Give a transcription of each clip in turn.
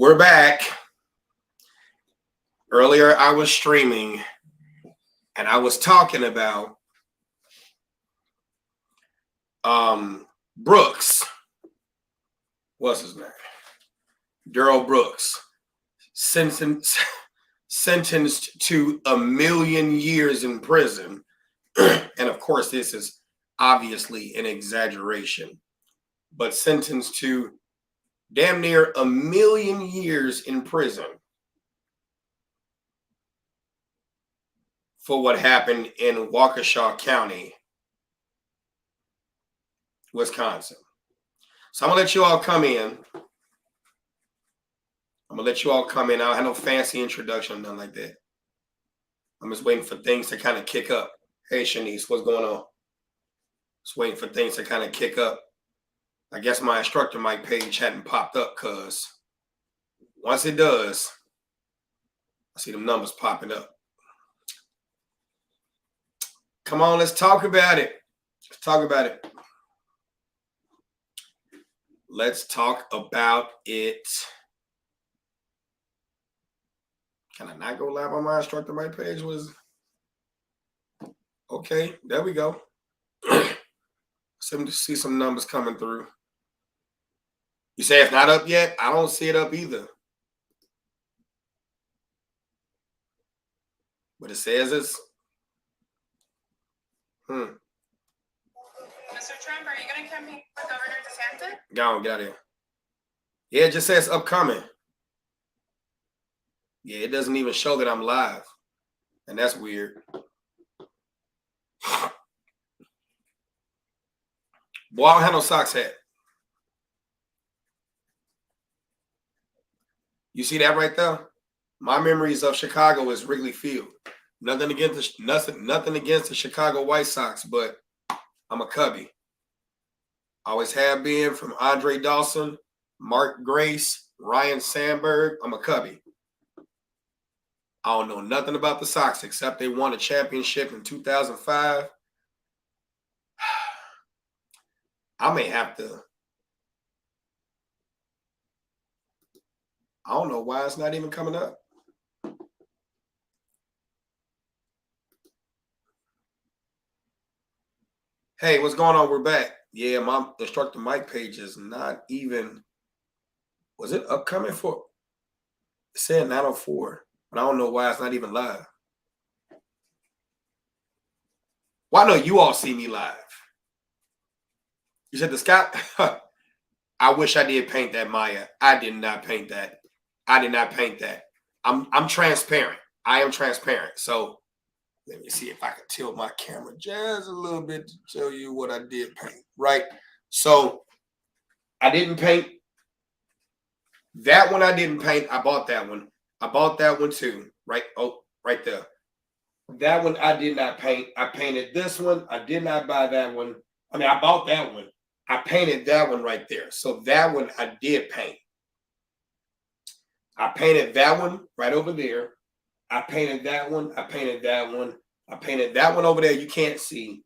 We're back. Earlier, I was streaming and I was talking about Brooks. What's his name? Darrell Brooks. Sentenced to 1 million years in prison. And of course, this is obviously an exaggeration, but sentenced to damn near 1 million years in prison for what happened in Waukesha County, Wisconsin. So I'm going to let you all come in. I don't have no fancy introduction or nothing like that. I'm just waiting for things to kind of kick up. Hey, Shanice, what's going on? Just waiting for things to kind of kick up. I guess my instructor mic page hadn't popped up because once it does, I see them numbers popping up. Come on, let's talk about it. Let's talk about it. Let's talk about it. Can I not go live on my instructor mic page? Okay, there we go. See some numbers coming through. You say it's not up yet? I don't see it up either. But it says it's. Mr. Trump, are you going to come meet with Governor DeSantis? Go on, get out of here. Yeah, it just says upcoming. Yeah, it doesn't even show that I'm live. And that's weird. Boy, I don't have no socks hat. You see that right there? My memories of Chicago is Wrigley Field. Nothing against the Chicago White Sox, but I'm a Cubby. Always have been, from Andre Dawson, Mark Grace, Ryan Sandberg. I'm a Cubby. I don't know nothing about the Sox except they won a championship in 2005. I may have to. I don't know why it's not even coming up. Hey, what's going on? We're back. Yeah, my instructor mic page is not even. Was it upcoming for? It said 904, but I don't know why it's not even live. Well, I know you all see me live. You said the sky. I wish I did paint that, Maya. I did not paint that. I'm transparent. I am transparent. So let me see if I can tilt my camera just a little bit to show you what I did paint. Right. So I didn't paint that one. I didn't paint. I bought that one. I bought that one too. Right. Oh, right there. That one I did not paint. I painted this one. I did not buy that one. I mean, I bought that one. I painted that one right there. So that one I did paint. I painted that one right over there. I painted that one. I painted that one. I painted that one over there. You can't see.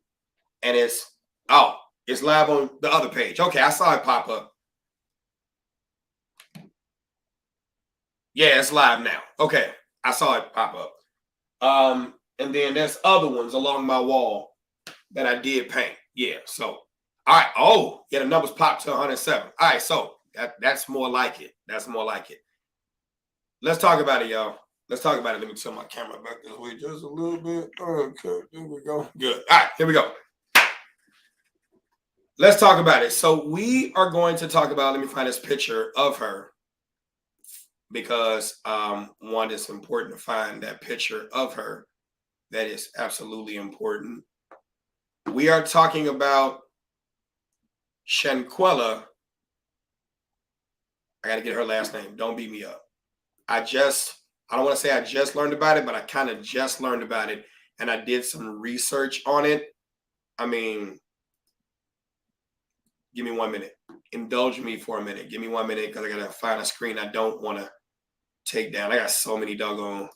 And it's live on the other page. Okay, I saw it pop up. Yeah, it's live now. Okay, I saw it pop up. And then there's other ones along my wall that I did paint. Yeah, so all right. Oh, yeah, the numbers popped to 107. All right, so that's more like it. That's more like it. Let's talk about it, y'all. Let's talk about it. Let me tilt my camera back this way just a little bit. Okay, there we go. Good. All right, here we go. Let's talk about it. So we are going to talk about, let me find this picture of her because one, it's important to find that picture of her. That is absolutely important. We are talking about Shanquella. I got to get her last name. Don't beat me up. I don't want to say I just learned about it, but I kind of just learned about it. And I did some research on it. I mean, give me 1 minute. Indulge me for a minute. Give me 1 minute because I got to find a screen I don't want to take down. I got so many doggone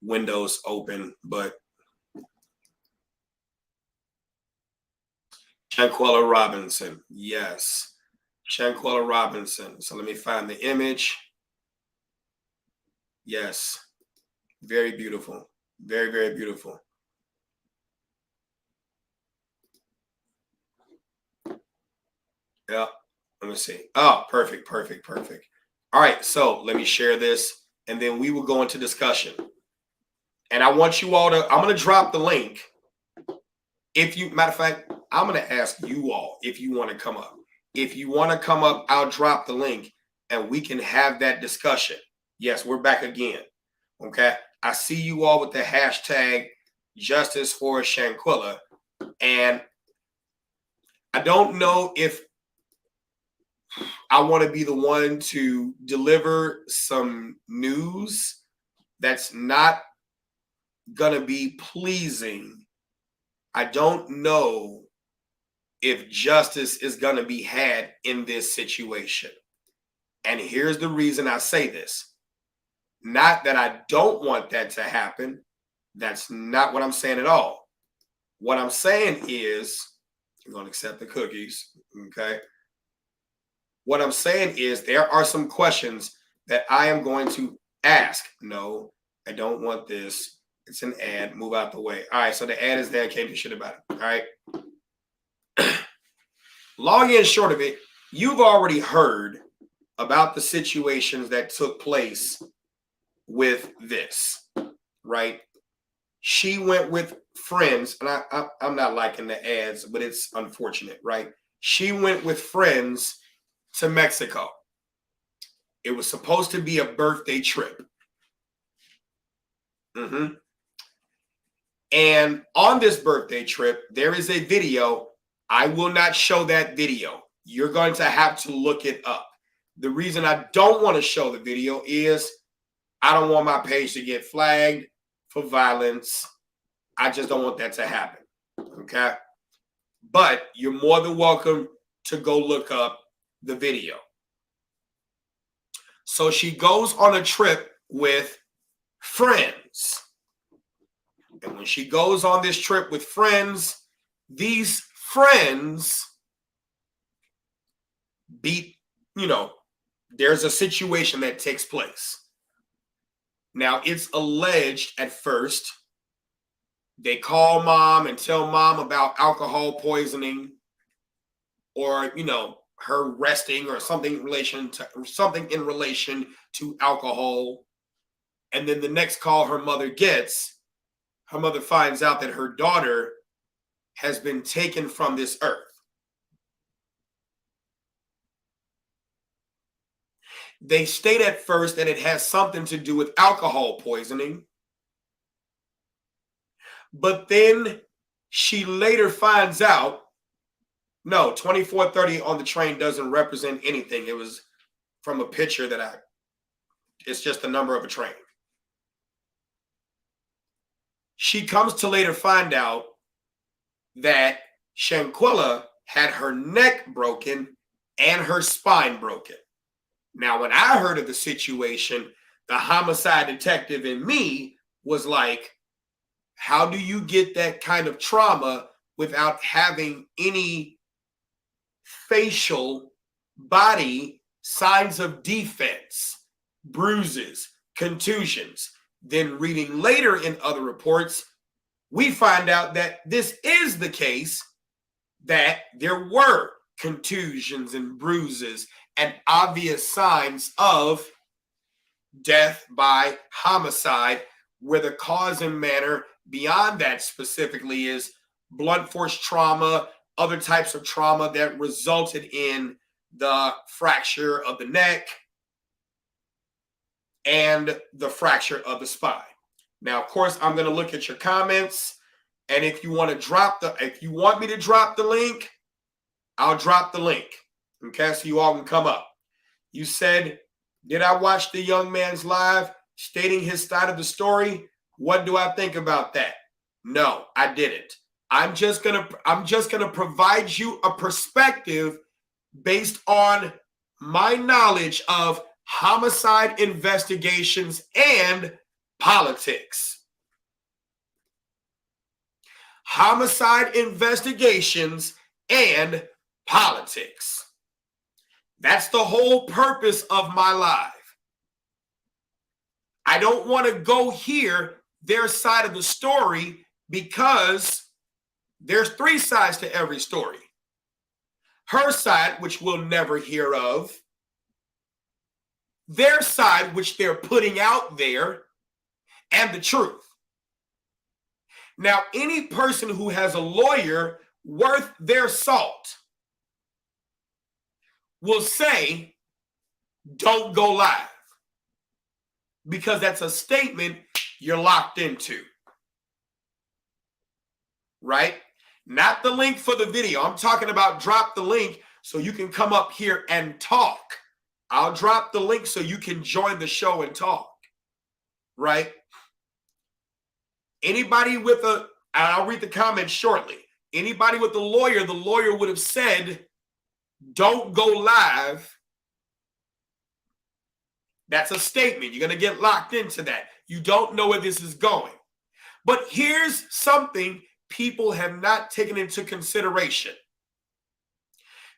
windows open, but Shanquella Robinson. Yes. Shanquella Robinson. So let me find the image. Yes. Very beautiful. Very, very beautiful. Yeah. Let me see. Oh, perfect, perfect, perfect. All right. So let me share this and then we will go into discussion. And I want you all to, I'm going to drop the link. If you, matter of fact, I'm going to ask you all if you want to come up. If you want to come up, I'll drop the link and we can have that discussion. Yes, we're back again. Okay. I see you all with the hashtag justice for Shanquella. And I don't know if I want to be the one to deliver some news that's not going to be pleasing. I don't know if justice is going to be had in this situation. And here's the reason I say this. Not that I don't want that to happen. That's not what I'm saying at all. What I'm saying is, you're going to accept the cookies, okay? What I'm saying is there are some questions that I am going to ask. No, I don't want this. It's an ad. Move out the way. All right, so the ad is there. I can't do shit about it. All right. Long and short of it, you've already heard about the situations that took place with this, right? She went with friends, and I'm not liking the ads, but it's unfortunate, right? She went with friends to Mexico. It was supposed to be a birthday trip. And on this birthday trip, there is a video. I will not show that video. You're going to have to look it up. The reason I don't want to show the video is I don't want my page to get flagged for violence. I just don't want that to happen. Okay? But you're more than welcome to go look up the video. So she goes on a trip with friends. And when she goes on this trip with friends, these friends there's a situation that takes place. Now, it's alleged at first they call mom and tell mom about alcohol poisoning or, her resting or something in relation to alcohol. And then the next call her mother finds out that her daughter has been taken from this earth. They state at first that it has something to do with alcohol poisoning. But then she later finds out, no, 2430 on the train doesn't represent anything. It was from a picture it's just the number of a train. She comes to later find out that Shanquella had her neck broken and her spine broken. Now, when I heard of the situation, the homicide detective in me was like, how do you get that kind of trauma without having any facial body signs of defense, bruises, contusions? Then reading later in other reports, we find out that this is the case, that there were contusions and bruises and obvious signs of death by homicide, where the cause and manner beyond that specifically is blunt force trauma, other types of trauma that resulted in the fracture of the neck and the fracture of the spine. Now, of course, I'm going to look at your comments, and if you want me to drop the link, I'll drop the link. Okay, so you all can come up. You said, did I watch the young man's live stating his side of the story? What do I think about that? No, I didn't. I'm just gonna provide you a perspective based on my knowledge of homicide investigations and politics. Homicide investigations and politics. That's the whole purpose of my live. I don't want to go hear their side of the story because there's three sides to every story. Her side, which we'll never hear of. Their side, which they're putting out there, and the truth. Now, any person who has a lawyer worth their salt will say, don't go live, because that's a statement you're locked into, right? Not the link for the video. I'm talking about drop the link so you can come up here and talk. I'll drop the link so you can join the show and talk, right? Anybody with I'll read the comments shortly. Anybody with the lawyer would have said, don't go live. That's a statement. You're going to get locked into that. You don't know where this is going. But here's something people have not taken into consideration.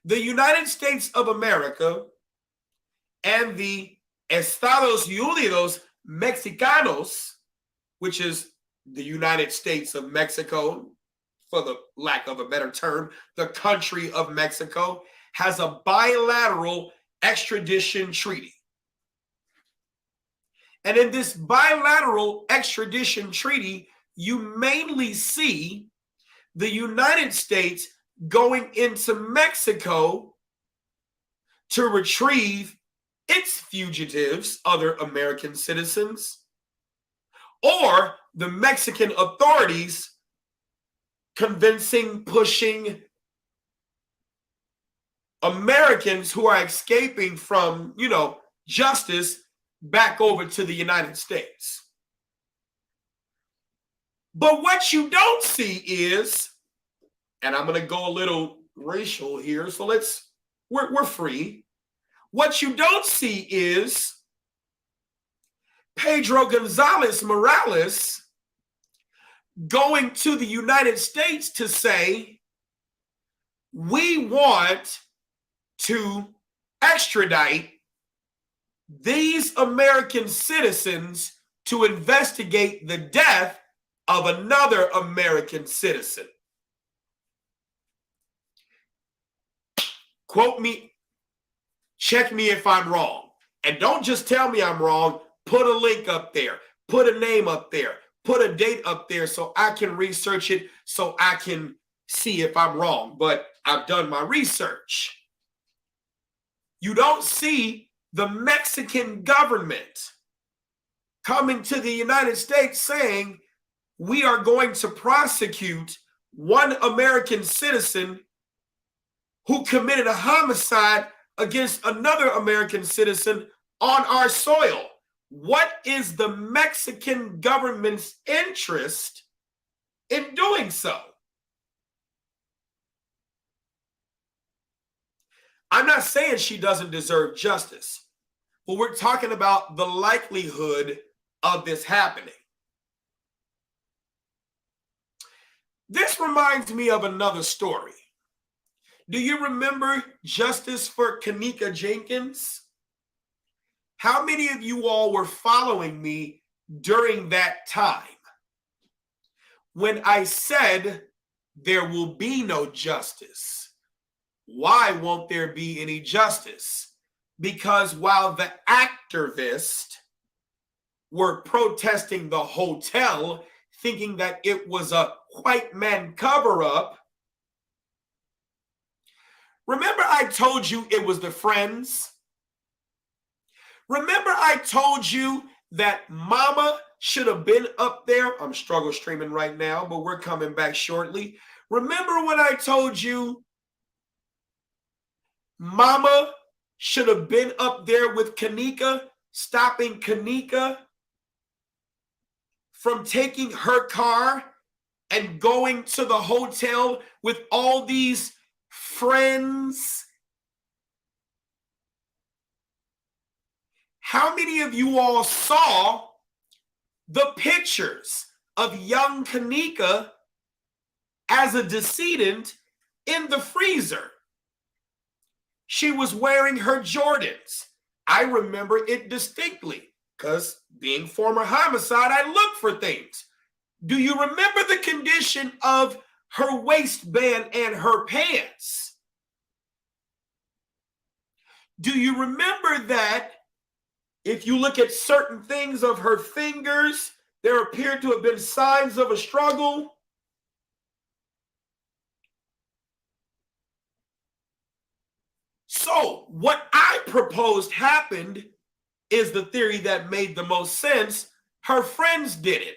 The United States of America and the Estados Unidos Mexicanos, which is the United States of Mexico, for the lack of a better term, the country of Mexico, has a bilateral extradition treaty. And in this bilateral extradition treaty, you mainly see the United States going into Mexico to retrieve its fugitives, other American citizens, or the Mexican authorities convincing, pushing Americans who are escaping from, justice back over to the United States. But what you don't see is, and I'm going to go a little racial here, so we're free. What you don't see is Pedro Gonzalez Morales going to the United States to say, we want to extradite these American citizens to investigate the death of another American citizen. Quote me, check me if I'm wrong. And don't just tell me I'm wrong. Put a link up there. Put a name up there. Put a date up there so I can research it, so I can see if I'm wrong. But I've done my research. You don't see the Mexican government coming to the United States saying, we are going to prosecute one American citizen who committed a homicide against another American citizen on our soil. What is the Mexican government's interest in doing so? I'm not saying she doesn't deserve justice, but we're talking about the likelihood of this happening. This reminds me of another story. Do you remember Justice for Kenneka Jenkins? How many of you all were following me during that time when I said there will be no justice? Why won't there be any justice? Because while the activists were protesting the hotel, thinking that it was a white man cover-up, remember I told you it was the Friends? Remember I told you that Mama should have been up there? I'm struggle streaming right now, but we're coming back shortly. Remember when I told you Mama should have been up there with Kenneka, stopping Kenneka from taking her car and going to the hotel with all these friends? How many of you all saw the pictures of young Kenneka as a decedent in the freezer? She was wearing her Jordans. I remember it distinctly because being former homicide, I look for things. Do you remember the condition of her waistband and her pants? Do you remember that if you look at certain things of her fingers, there appear to have been signs of a struggle? So what I proposed happened is the theory that made the most sense. Her friends did it.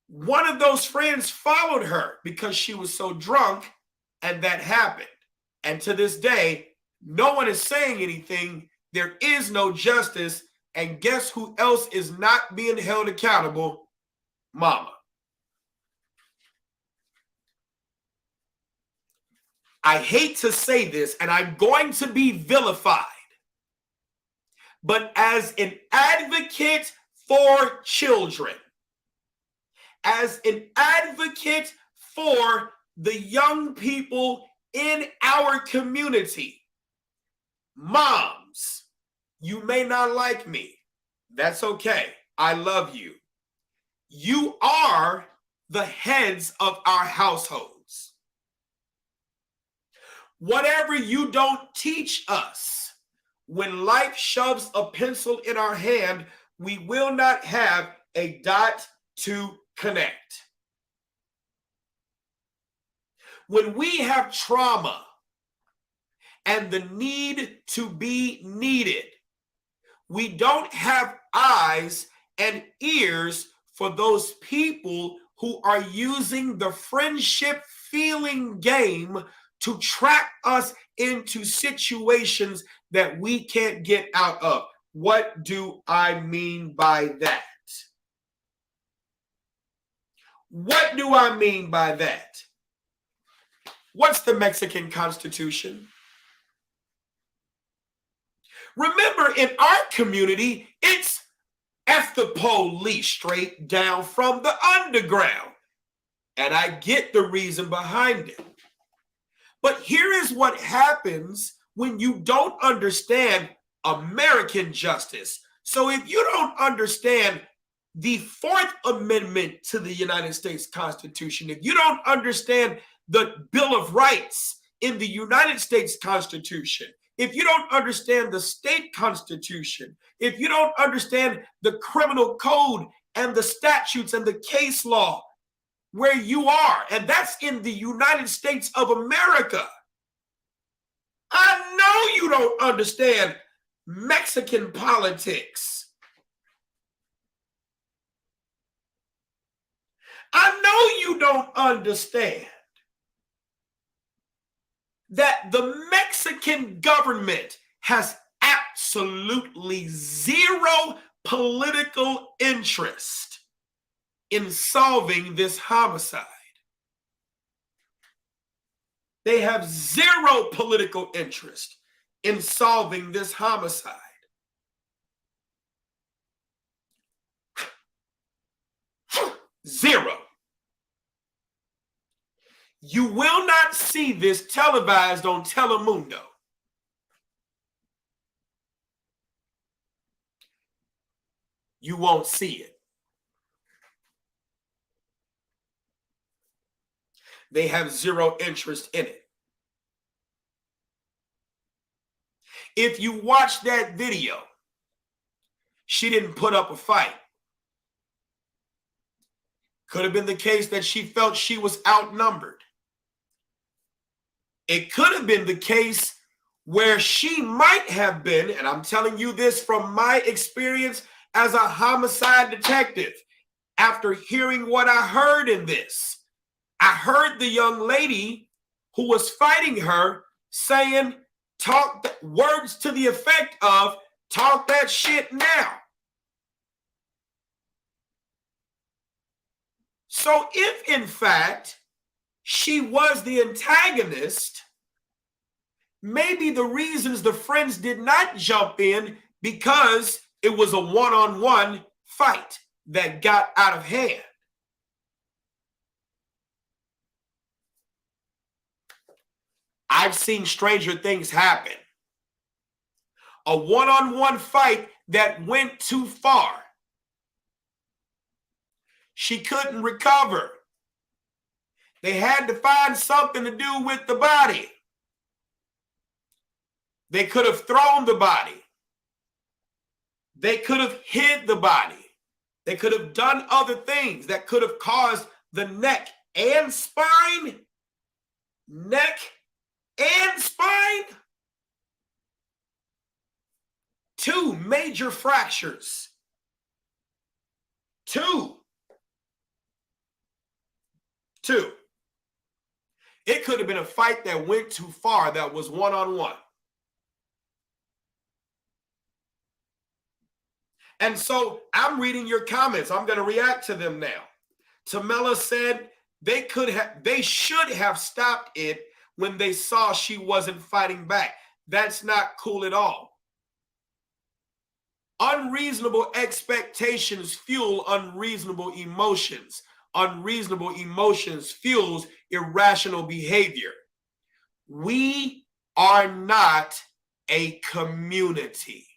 One of those friends followed her because she was so drunk, and that happened. And to this day, no one is saying anything. There is no justice. And guess who else is not being held accountable? Mama. I hate to say this, and I'm going to be vilified, but as an advocate for children, as an advocate for the young people in our community, moms, you may not like me. That's okay. I love you. You are the heads of our households. Whatever you don't teach us, when life shoves a pencil in our hand, we will not have a dot to connect. When we have trauma and the need to be needed, we don't have eyes and ears for those people who are using the friendship feeling game to trap us into situations that we can't get out of. What do I mean by that? What do I mean by that? What's the Mexican Constitution? Remember, in our community, it's F the police straight down from the underground. And I get the reason behind it. But here is what happens when you don't understand American justice. So if you don't understand the Fourth Amendment to the United States Constitution, if you don't understand the Bill of Rights in the United States Constitution, if you don't understand the state constitution, if you don't understand the criminal code and the statutes and the case law, where you are, and that's in the United States of America. I know you don't understand Mexican politics. I know you don't understand that the Mexican government has absolutely zero political interest in solving this homicide. They have zero political interest in solving this homicide. Zero. You will not see this televised on Telemundo. You won't see it. They have zero interest in it. If you watch that video, she didn't put up a fight. Could have been the case that she felt she was outnumbered. It could have been the case where she might have been, and I'm telling you this from my experience as a homicide detective, after hearing what I heard in this. I heard the young lady who was fighting her saying, words to the effect of, talk that shit now. So if in fact she was the antagonist, maybe the reasons the friends did not jump in because it was a one-on-one fight that got out of hand. I've seen stranger things happen. A one-on-one fight that went too far. She couldn't recover. They had to find something to do with the body. They could have thrown the body. They could have hid the body. They could have done other things that could have caused the neck and spine, two major fractures. Two. It could have been a fight that went too far, that was one-on-one. And so I'm reading your comments. I'm going to react to them now. Tamela said they should have stopped it when they saw she wasn't fighting back. That's not cool at all. Unreasonable expectations fuel unreasonable emotions. Unreasonable emotions fuels irrational behavior. We are not a community.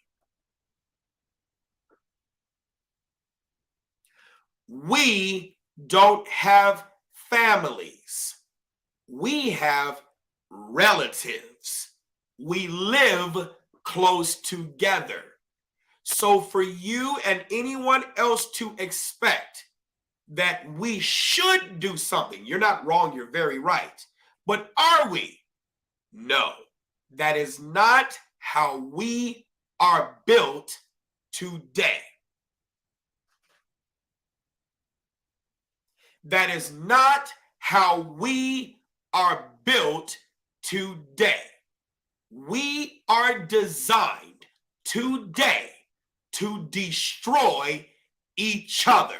We don't have families. We have relatives. We live close together. So for you and anyone else to expect that we should do something, you're not wrong, you're very right. But are we? No, that is not how we are built today. That is not how we are built today. We are designed today to destroy each other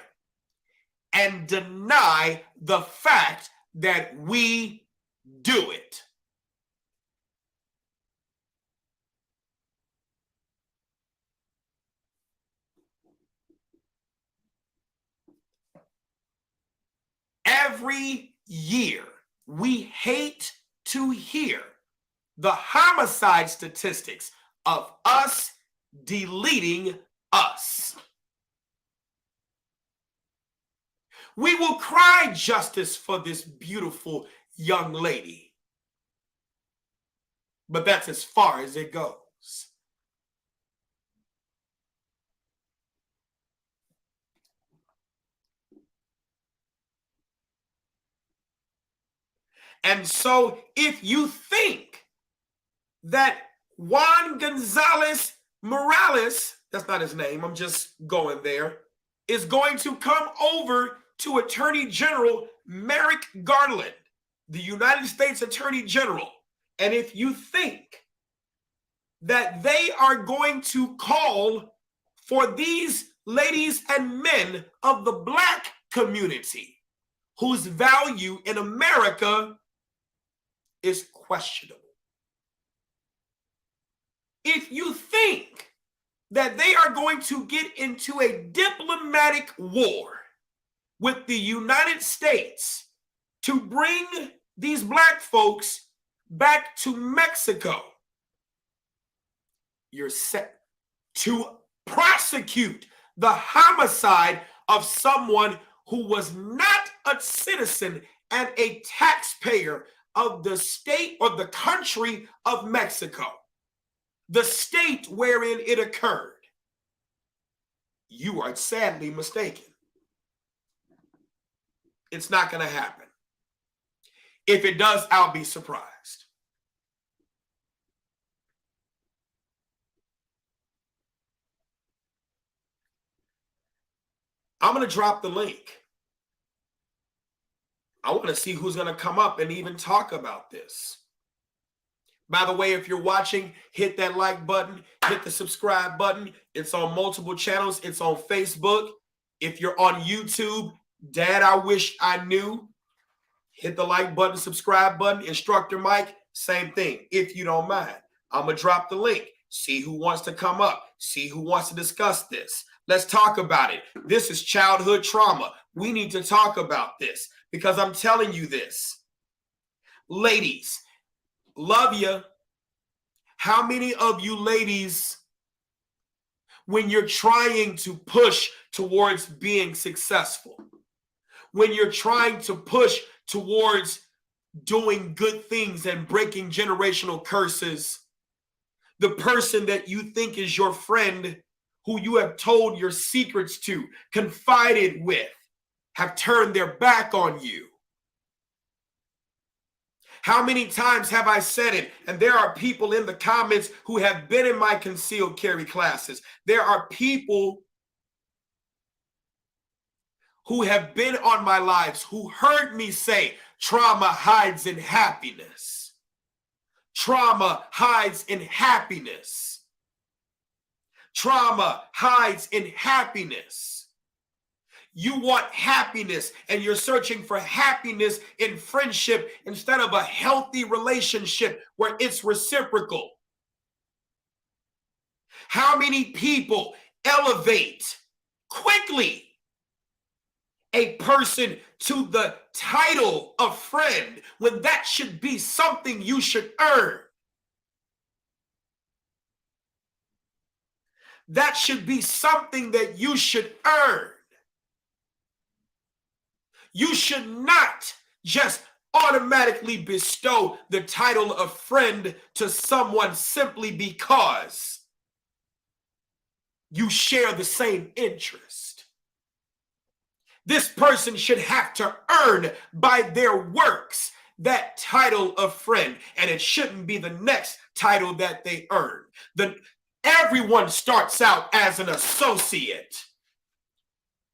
and deny the fact that we do it. Every year, we hate to hear the homicide statistics of us deleting us. We will cry justice for this beautiful young lady, but that's as far as it goes. And so if you think that Juan Gonzalez Morales, that's not his name, I'm just going there, is going to come over to Attorney General Merrick Garland, the United States Attorney General, and if you think that they are going to call for these ladies and men of the Black community whose value in America is questionable. If you think that they are going to get into a diplomatic war with the United States to bring these Black folks back to Mexico, you're set to prosecute the homicide of someone who was not a citizen and a taxpayer of the state or the country of Mexico, the state wherein it occurred. You are sadly mistaken. It's not going to happen. If it does, I'll be surprised. I'm going to drop the link. I want to see who's going to come up and even talk about this. By the way, if you're watching, hit that like button, hit the subscribe button. It's on multiple channels. It's on Facebook. If you're on YouTube, Dad, I wish I knew. Hit the like button, subscribe button. Instructor Mike, same thing, if you don't mind. I'm going to drop the link. See who wants to come up. See who wants to discuss this. Let's talk about it. This is childhood trauma. We need to talk about this because I'm telling you this. Ladies, Love you. How many of you ladies, when you're trying to push towards being successful, when you're trying to push towards doing good things and breaking generational curses, the person that you think is your friend, who you have told your secrets to, confided with, have turned their back on you? How many times have I said it? And there are people in the comments who have been in my concealed carry classes. There are people who have been on my lives who heard me say, trauma hides in happiness. Trauma hides in happiness. Trauma hides in happiness. You want happiness, and you're searching for happiness in friendship instead of a healthy relationship where it's reciprocal. How many people elevate quickly a person to the title of friend when that should be something you should earn? That should be something that you should earn. You should not just automatically bestow the title of friend to someone simply because you share the same interest. This person should have to earn by their works that title of friend, and it shouldn't be the next title that they earn. Everyone starts out as an associate.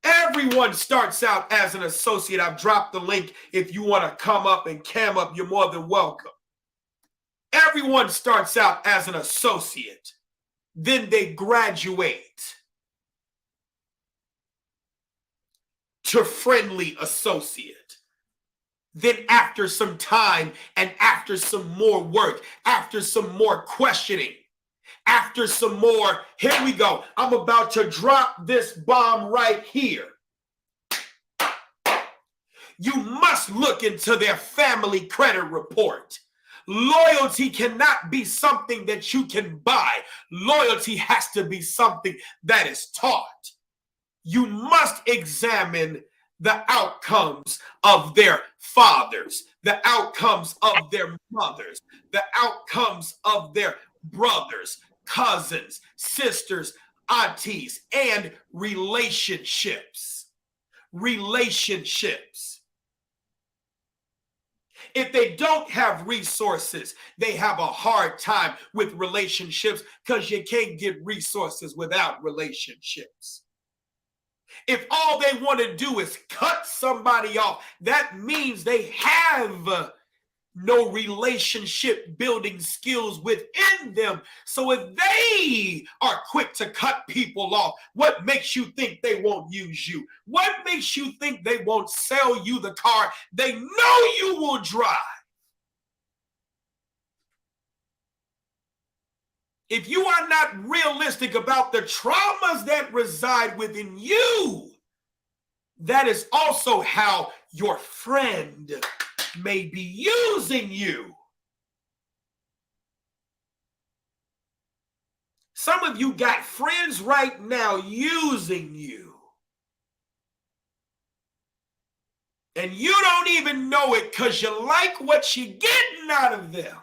Everyone starts out as an associate. I've dropped the link. If you want to come up and cam up, you're more than welcome. Everyone starts out as an associate. Then they graduate to friendly associate. Then after some time and after some more work, after some more questioning, after some more, here we go. I'm about to drop this bomb right here. You must look into their family credit report. Loyalty cannot be something that you can buy. Loyalty has to be something that is taught. You must examine the outcomes of their fathers, the outcomes of their mothers, the outcomes of their brothers, cousins, sisters, aunties, and relationships. Relationships. If they don't have resources, they have a hard time with relationships because you can't get resources without relationships. If all they want to do is cut somebody off, that means they have no relationship building skills within them. So if they are quick to cut people off, what makes you think they won't use you? What makes you think they won't sell you the car they know you will drive? If you are not realistic about the traumas that reside within you, that is also how your friend may be using you. Some of you got friends right now using you. And you don't even know it because you like what you're getting out of them.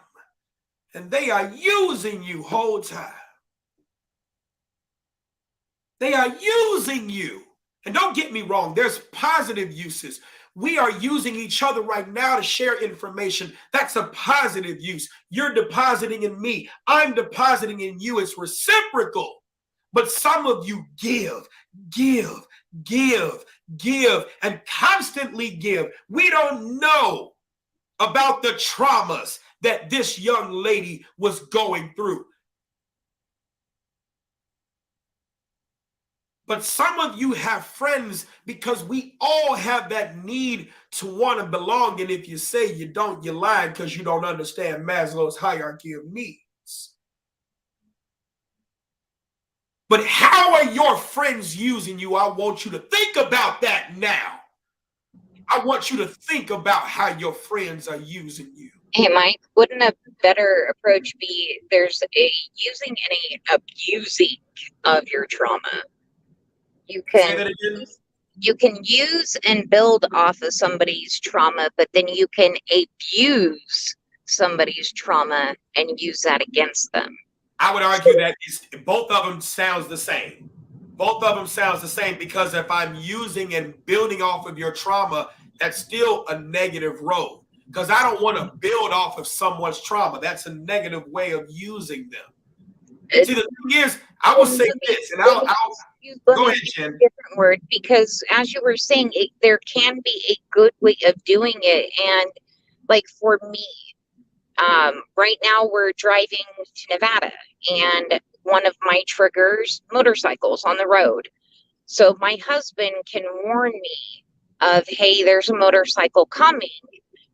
And they are using you whole time. They are using you. And don't get me wrong, there's positive uses. We are using each other right now to share information. That's a positive use. You're depositing in me. I'm depositing in you. It's reciprocal. But some of you give, and constantly give. We don't know about the traumas that this young lady was going through. But some of you have friends because we all have that need to want to belong. And if you say you don't, you're lying because you don't understand Maslow's hierarchy of needs. But how are your friends using you? I want you to think about that now. I want you to think about how your friends are using you. Hey, Mike, wouldn't a better approach be there's a using and a abusing of your trauma. You Say can that again. you can use and build off of somebody's trauma, but then you can abuse somebody's trauma and use that against them. I would argue that both of them sounds the same. Both of them sounds the same because if I'm using and building off of your trauma, that's still a negative road. Because I don't want to build off of someone's trauma. That's a negative way of using them. See, the thing is, I will say this, and I'll go ahead, Jen. Different word, because as you were saying, there can be a good way of doing it. And like for me, right now we're driving to Nevada, and one of my triggers, motorcycles on the road. So my husband can warn me of, hey, there's a motorcycle coming,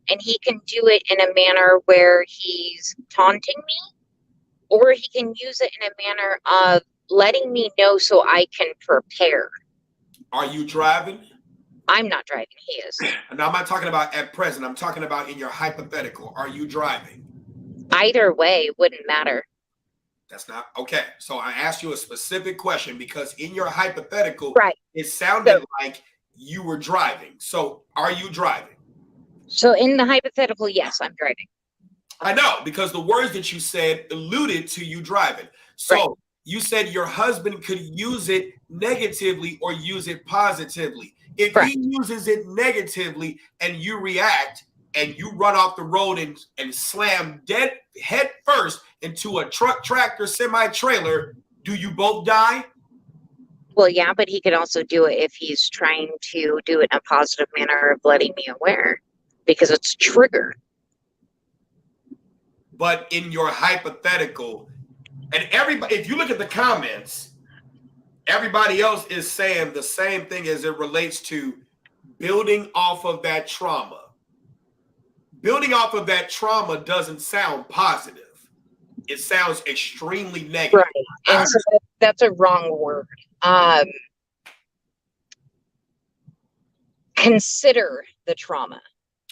and he can do it in a manner where he's taunting me, or he can use it in a manner of letting me know so I can prepare. Are you driving? I'm not driving, he is. And I'm not talking about at present. I'm talking about in your hypothetical. Are you driving? Either way, wouldn't matter. That's not okay. So I asked you a specific question because in your hypothetical, right, it sounded like you were driving. So are you driving? So in the hypothetical, yes, I'm driving. I know, because the words that you said alluded to you driving. So you said your husband could use it negatively or use it positively. If he uses it negatively and you react and you run off the road and slam dead head first into a truck, tractor, semi-trailer, do you both die? Well, yeah, but he could also do it if he's trying to do it in a positive manner of letting me aware, because it's trigger. But in your hypothetical, and everybody, if you look at the comments, everybody else is saying the same thing as it relates to building off of that trauma. Building off of that trauma doesn't sound positive. It sounds extremely negative. Right. And so that's a wrong word. Consider the trauma.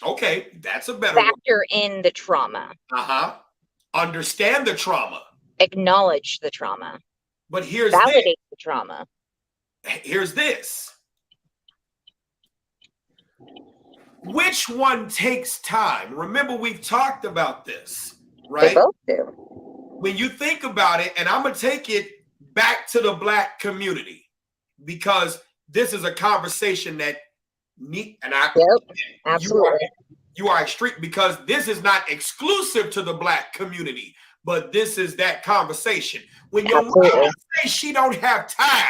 Okay, that's a better factor in the trauma. Understand the trauma. Acknowledge the trauma. But here's validate the trauma. Here's this. Which one takes time? Remember, we've talked about this, right? They both do. When you think about it, and I'm going to take it back to the Black community, because this is a conversation that absolutely. You are extreme, because this is not exclusive to the Black community, but this is that conversation. When your mom say she don't have time,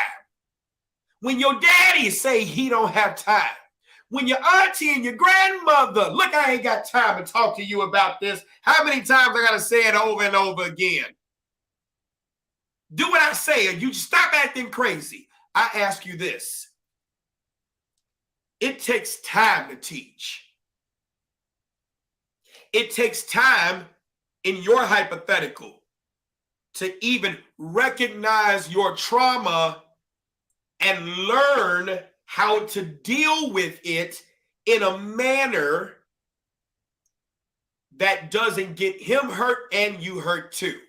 when your daddy say he don't have time, when your auntie and your grandmother, look, I ain't got time to talk to you about this. How many times I got to say it over and over again? Do what I say, or you stop acting crazy. I ask you this. It takes time to teach. It takes time in your hypothetical to even recognize your trauma and learn how to deal with it in a manner that doesn't get him hurt and you hurt too.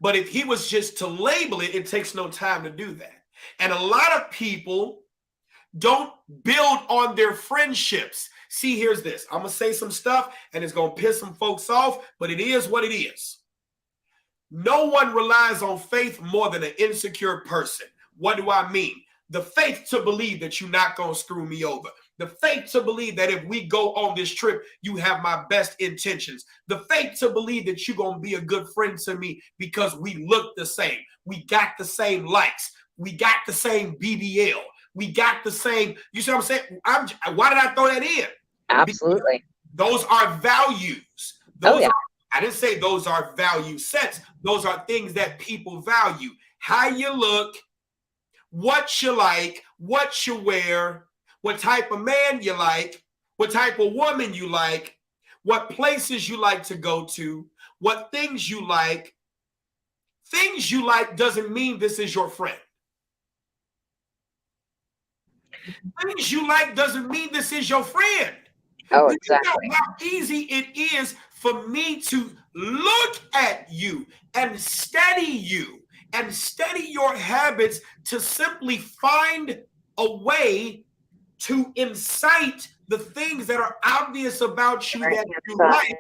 But if he was just to label it, it takes no time to do that. And a lot of people don't build on their friendships. See, here's this. I'm going to say some stuff and it's going to piss some folks off, but it is what it is. No one relies on faith more than an insecure person. What do I mean? The faith to believe that you're not going to screw me over. The faith to believe that if we go on this trip, you have my best intentions. The faith to believe that you're going to be a good friend to me because we look the same. We got the same likes. We got the same BBL. We got the same, you see what I'm saying? Why did I throw that in? Absolutely. Because those are values. I didn't say those are value sets. Those are things that people value. How you look, what you like, what you wear, what type of man you like, what type of woman you like, what places you like to go to, what things you like. Things you like doesn't mean this is your friend. Things you like doesn't mean this is your friend. Oh, exactly. You know how easy it is for me to look at you and study your habits to simply find a way to incite the things that are obvious about you that you like,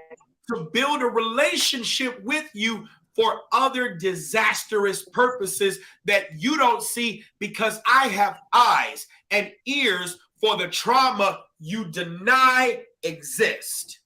to build a relationship with you for other disastrous purposes that you don't see, because I have eyes and ears for the trauma you deny exists.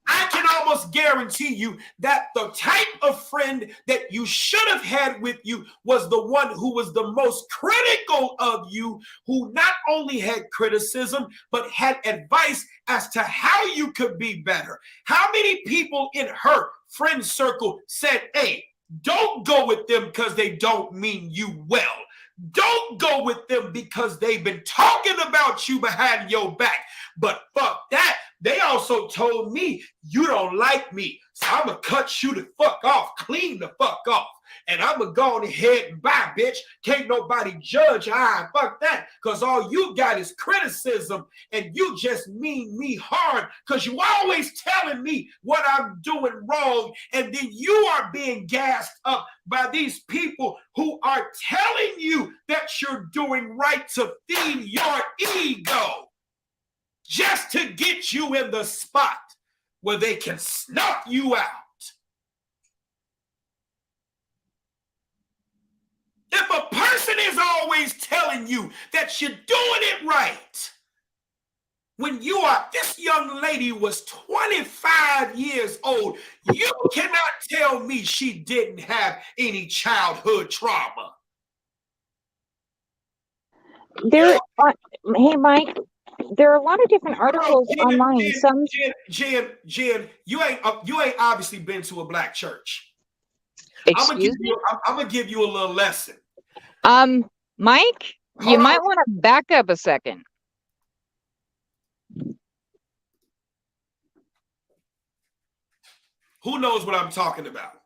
I can almost guarantee you that the type of friend that you should have had with you was the one who was the most critical of you, who not only had criticism, but had advice as to how you could be better. How many people in her friend circle said, hey, don't go with them because they don't mean you well. Don't go with them because they've been talking about you behind your back. But fuck that. They also told me you don't like me, so I'm going to cut you the fuck off, clean the fuck off. And I'm going to go on ahead and buy, bitch. Can't nobody judge. Fuck that, because all you got is criticism, and you just mean me hard because you always telling me what I'm doing wrong, and then you are being gassed up by these people who are telling you that you're doing right to feed your ego, just to get you in the spot where they can snuff you out. If a person is always telling you that you're doing it right, when this young lady was 25 years old, you cannot tell me she didn't have any childhood trauma. Hey, Mike, there are a lot of different articles online. Jen, you ain't obviously been to a black church. I'm gonna give you a little lesson. Mike, you might want to back up a second. Who knows what I'm talking about?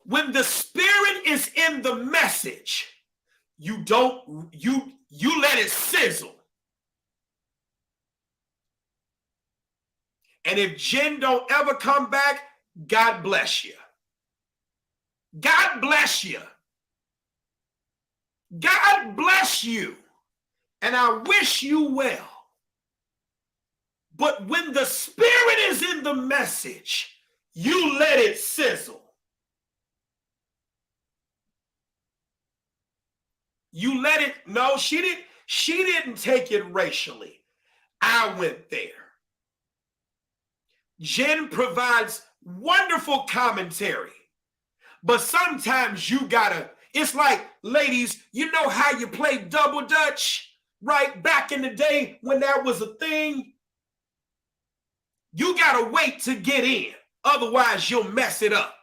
When the spirit is in the message, you let it sizzle. And if Jen don't ever come back, God bless you. God bless you. God bless you. And I wish you well. But when the spirit is in the message, you let it sizzle. You let it, no, she didn't take it racially. I went there. Jen provides wonderful commentary, but sometimes you gotta, it's like, ladies, you know how you play double dutch, right? Back in the day when that was a thing, you gotta wait to get in. Otherwise, you'll mess it up.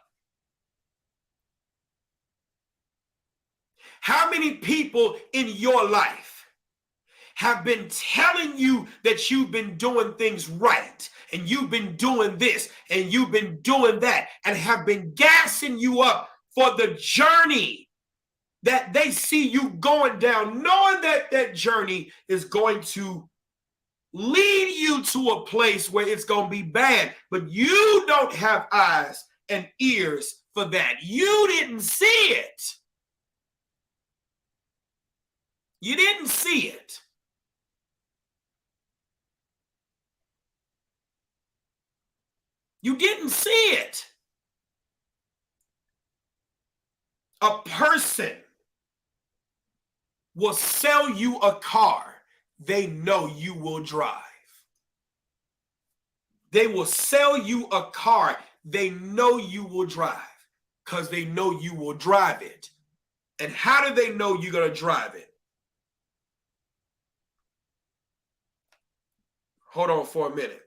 How many people in your life have been telling you that you've been doing things right, and you've been doing this, and you've been doing that, and have been gassing you up for the journey that they see you going down, knowing that that journey is going to lead you to a place where it's going to be bad, but you don't have eyes and ears for that. You didn't see it. You didn't see it. You didn't see it. A person will sell you a car they know you will drive. They will sell you a car they know you will drive because they know you will drive it. And how do they know you're going to drive it? Hold on for a minute.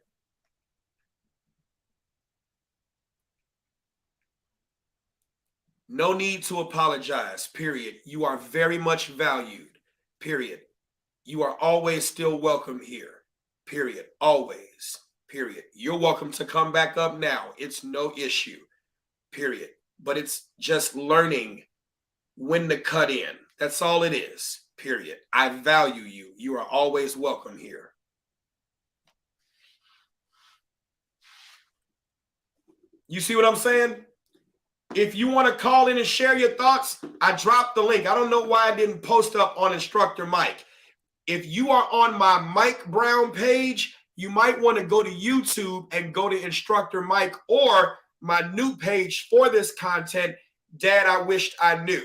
No need to apologize, period. You are very much valued, period. You are always still welcome here, period. Always, period. You're welcome to come back up now. It's no issue, period. But it's just learning when to cut in. That's all it is, period. I value you. You are always welcome here. You see what I'm saying? If you want to call in and share your thoughts, I dropped the link. I don't know why I didn't post up on Instructor Mike. If you are on my Mike Brown page, you might want to go to YouTube and go to Instructor Mike, or my new page for this content, Dad, I Wished I Knew.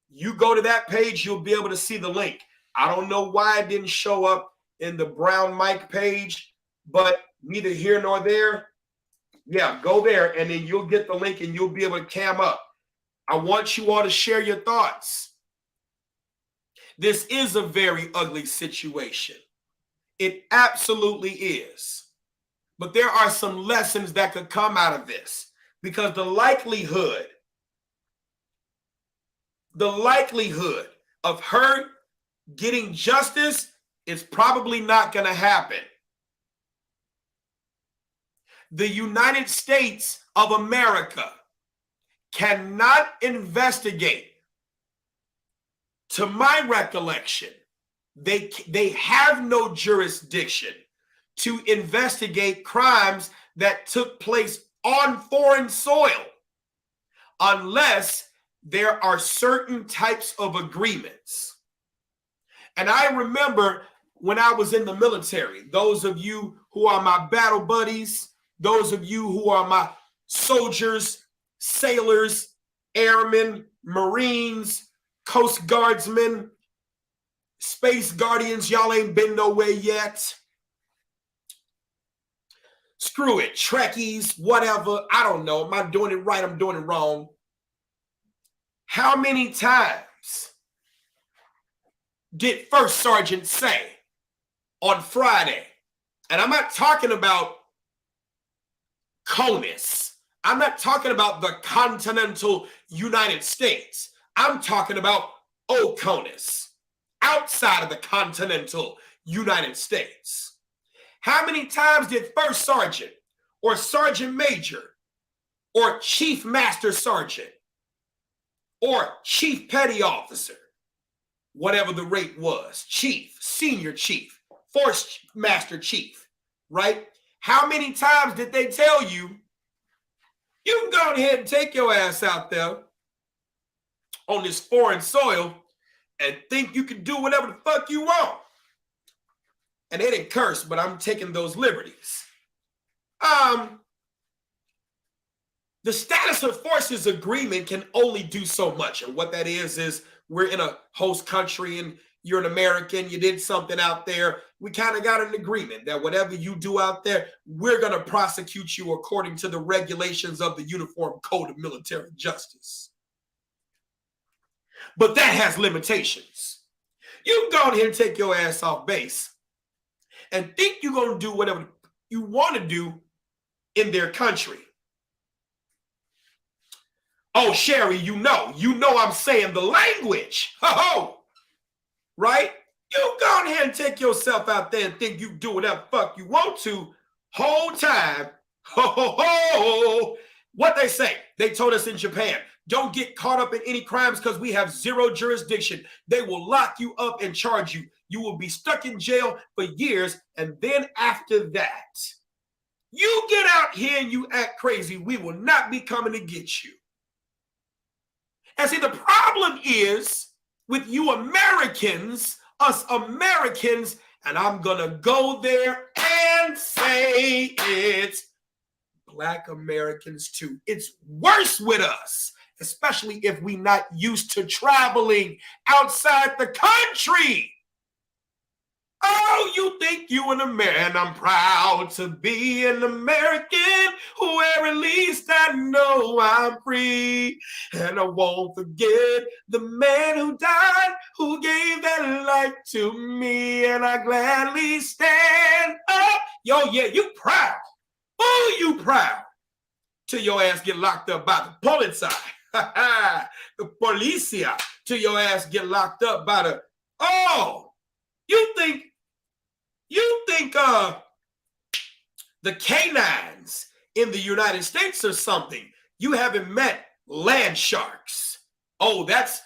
You go to that page, you'll be able to see the link. I don't know why it didn't show up in the Brown Mike page, but neither here nor there. Yeah, go there and then you'll get the link and you'll be able to cam up. I want you all to share your thoughts. This is a very ugly situation. It absolutely is. But there are some lessons that could come out of this, because the likelihood of her getting justice is probably not going to happen. The United States of America cannot investigate, to my recollection, they have no jurisdiction to investigate crimes that took place on foreign soil unless there are certain types of agreements. And I remember when I was in the military, those of you who are my battle buddies, those of you who are my soldiers, sailors, airmen, Marines, Coast Guardsmen, Space Guardians, y'all ain't been nowhere yet. Screw it, Trekkies, whatever. I don't know. Am I doing it right? I'm doing it wrong. How many times did First Sergeant say on Friday? And I'm not talking about CONUS. I'm not talking about the continental United States. I'm talking about OCONUS, outside of the continental United States. How many times did First Sergeant or Sergeant Major or Chief Master Sergeant or Chief Petty Officer, whatever the rate was, Chief, Senior Chief, Force Master Chief, right? How many times did they tell you, you can go ahead and take your ass out there on this foreign soil and think you can do whatever the fuck you want? And they didn't curse, but I'm taking those liberties. The status of forces agreement can only do so much. And what that is we're in a host country and you're an American, you did something out there. We kind of got an agreement that whatever you do out there, we're going to prosecute you according to the regulations of the Uniform Code of Military Justice. But that has limitations. You can go ahead and take your ass off base and think you're going to do whatever you want to do in their country. Oh, Sherry, you know I'm saying the language. Ho-ho! Right? You go ahead and take yourself out there and think you do whatever fuck you want to. Whole time. Ho-ho-ho! What they say, they told us in Japan, don't get caught up in any crimes because we have zero jurisdiction. They will lock you up and charge you. You will be stuck in jail for years. And then after that, you get out here and you act crazy. We will not be coming to get you. And see, the problem is with you Americans, us Americans, and I'm going to go there and say it's Black Americans too. It's worse with us, especially if we're not used to traveling outside the country. Oh, you think you an American? I'm proud to be an American, where at least I know I'm free. And I won't forget the man who died, who gave that life to me. And I gladly stand up. Yo, yeah, you proud. Oh, you proud. Till your ass get locked up by the Polizei. The Policia. Till your ass get locked up by the, oh, you think the canines in the United States or something. You haven't met land sharks. Oh, that's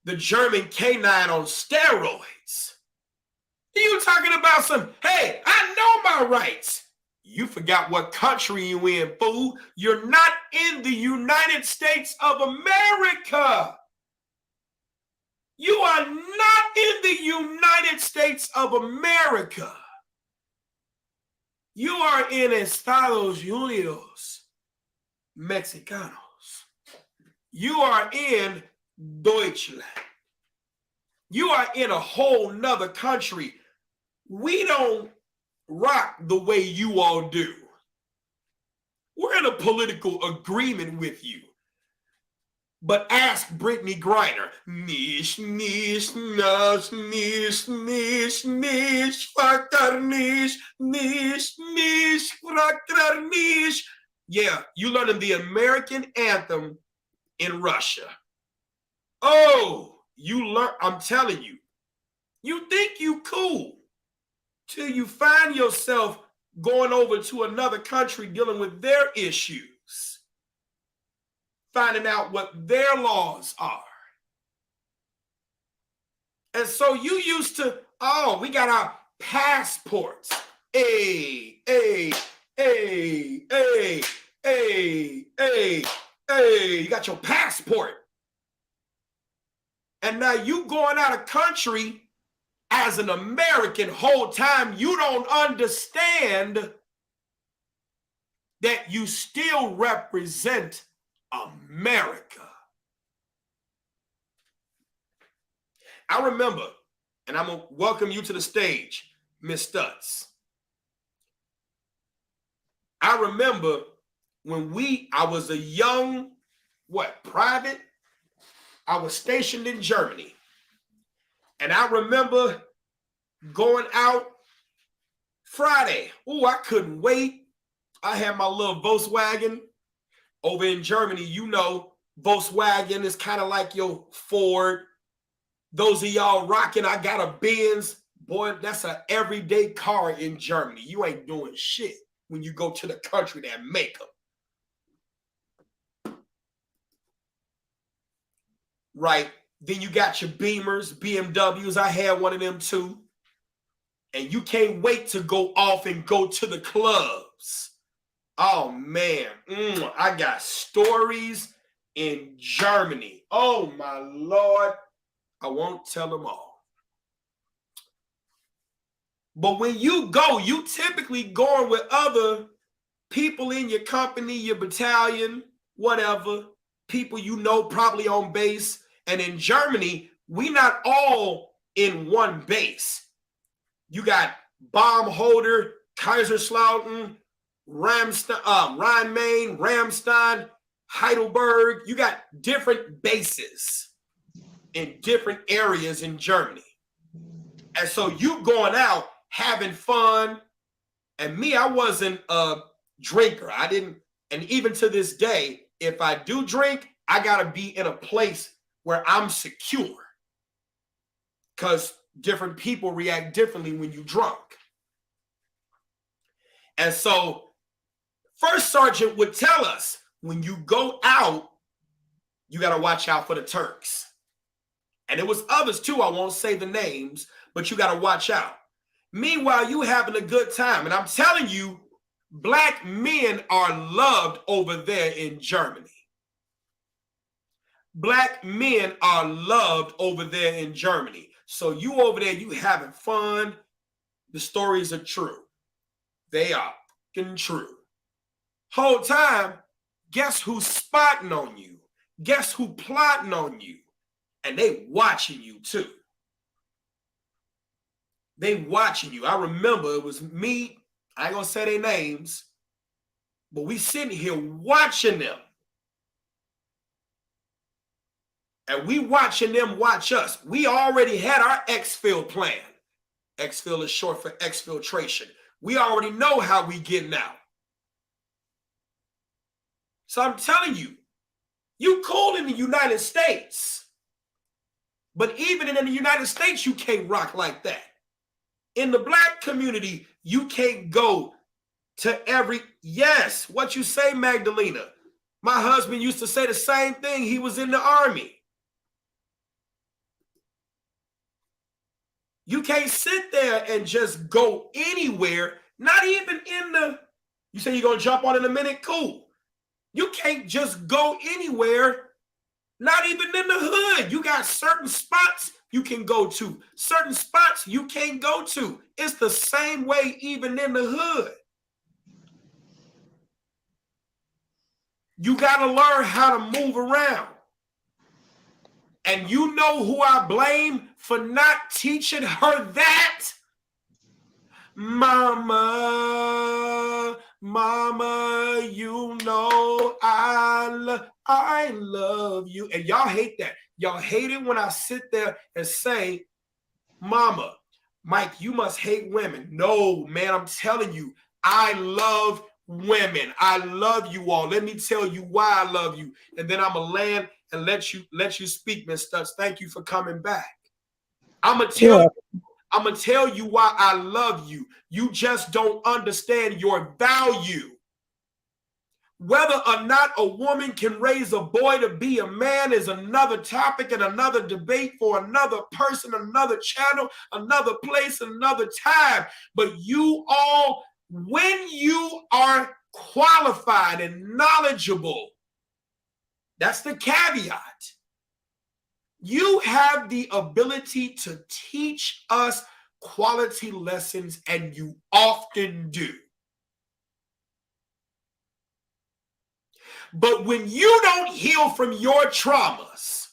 the German canine on steroids. You talking about some, hey, I know my rights. You forgot what country you in, fool. You're not in the United States of America. You are not in the United States of America. You are in Estados Unidos Mexicanos. You are in Deutschland. You are in a whole nother country. We don't rock the way you all do. We're in a political agreement with you. But ask Brittany Griner. Nish, nish, nash, nish, nish, nish, fakar nish, nish, nish, fakar nish. Yeah, you learning the American anthem in Russia. Oh, you learn, I'm telling you, you think you cool till you find yourself going over to another country dealing with their issues, finding out what their laws are. And so you used to, oh, we got our passports. Hey, hey, hey, hey, hey, hey, hey, you got your passport. And now you going out of country as an American whole time. You don't understand that you still represent America. I remember, and I'm going to welcome you to the stage, Miss Stutz. I remember when I was a young, private? I was stationed in Germany. And I remember going out Friday. Oh, I couldn't wait. I had my little Volkswagen over in Germany. You know, Volkswagen is kind of like your Ford. Those of y'all rocking, I got a Benz. Boy, that's an everyday car in Germany. You ain't doing shit when you go to the country that make them. Right? Then you got your Beamers, BMWs. I had one of them too. And you can't wait to go off and go to the clubs. Oh, man. I got stories in Germany. Oh, my Lord. I won't tell them all. But when you go, you typically going with other people in your company, your battalion, whatever, people you know probably on base. And in Germany, we not all in one base. You got Baumholder, Kaiserslautern, Rhein-Main, Ramstein, Heidelberg. You got different bases in different areas in Germany. And so you going out, having fun. And me, I wasn't a drinker. I didn't. And even to this day, if I do drink, I got to be in a place where I'm secure. Because different people react differently when you're drunk. And so First Sergeant would tell us, when you go out, you got to watch out for the Turks. And it was others too. I won't say the names, but you got to watch out. Meanwhile, you having a good time. And I'm telling you, black men are loved over there in Germany. Black men are loved over there in Germany. So you over there, you having fun. The stories are true. They are fucking true. Whole time, guess who's spotting on you? Guess who plotting on you? And they watching you too. They watching you. I remember it was me. I ain't gonna say their names, but we sitting here watching them. And we watching them watch us. We already had our exfil plan. Exfil is short for exfiltration. We already know how we getting out. So I'm telling you, you cool in the United States. But even in the United States, you can't rock like that. In the black community, you can't go to every, yes, what you say, Magdalena. My husband used to say the same thing. He was in the army. You can't sit there and just go anywhere, not even in the You say you're going to jump on in a minute? Cool. You can't just go anywhere, not even in the hood. You got certain spots you can go to, certain spots you can't go to. It's the same way even in the hood. You got to learn how to move around. And you know who I blame for not teaching her that? Mama, mama, you know I love you. And y'all hate that. Y'all hate it when I sit there and say, mama, Mike, you must hate women. No, man, I'm telling you, I love women. I love you all. Let me tell you why I love you. And then I'm going to land and let you speak, Miss Stutz. Thank you for coming back. I'm going to tell you why I love you. You just don't understand your value. Whether or not a woman can raise a boy to be a man is another topic and another debate for another person, another channel, another place, another time. But you all, when you are qualified and knowledgeable, that's the caveat. You have the ability to teach us quality lessons, and you often do. But when you don't heal from your traumas,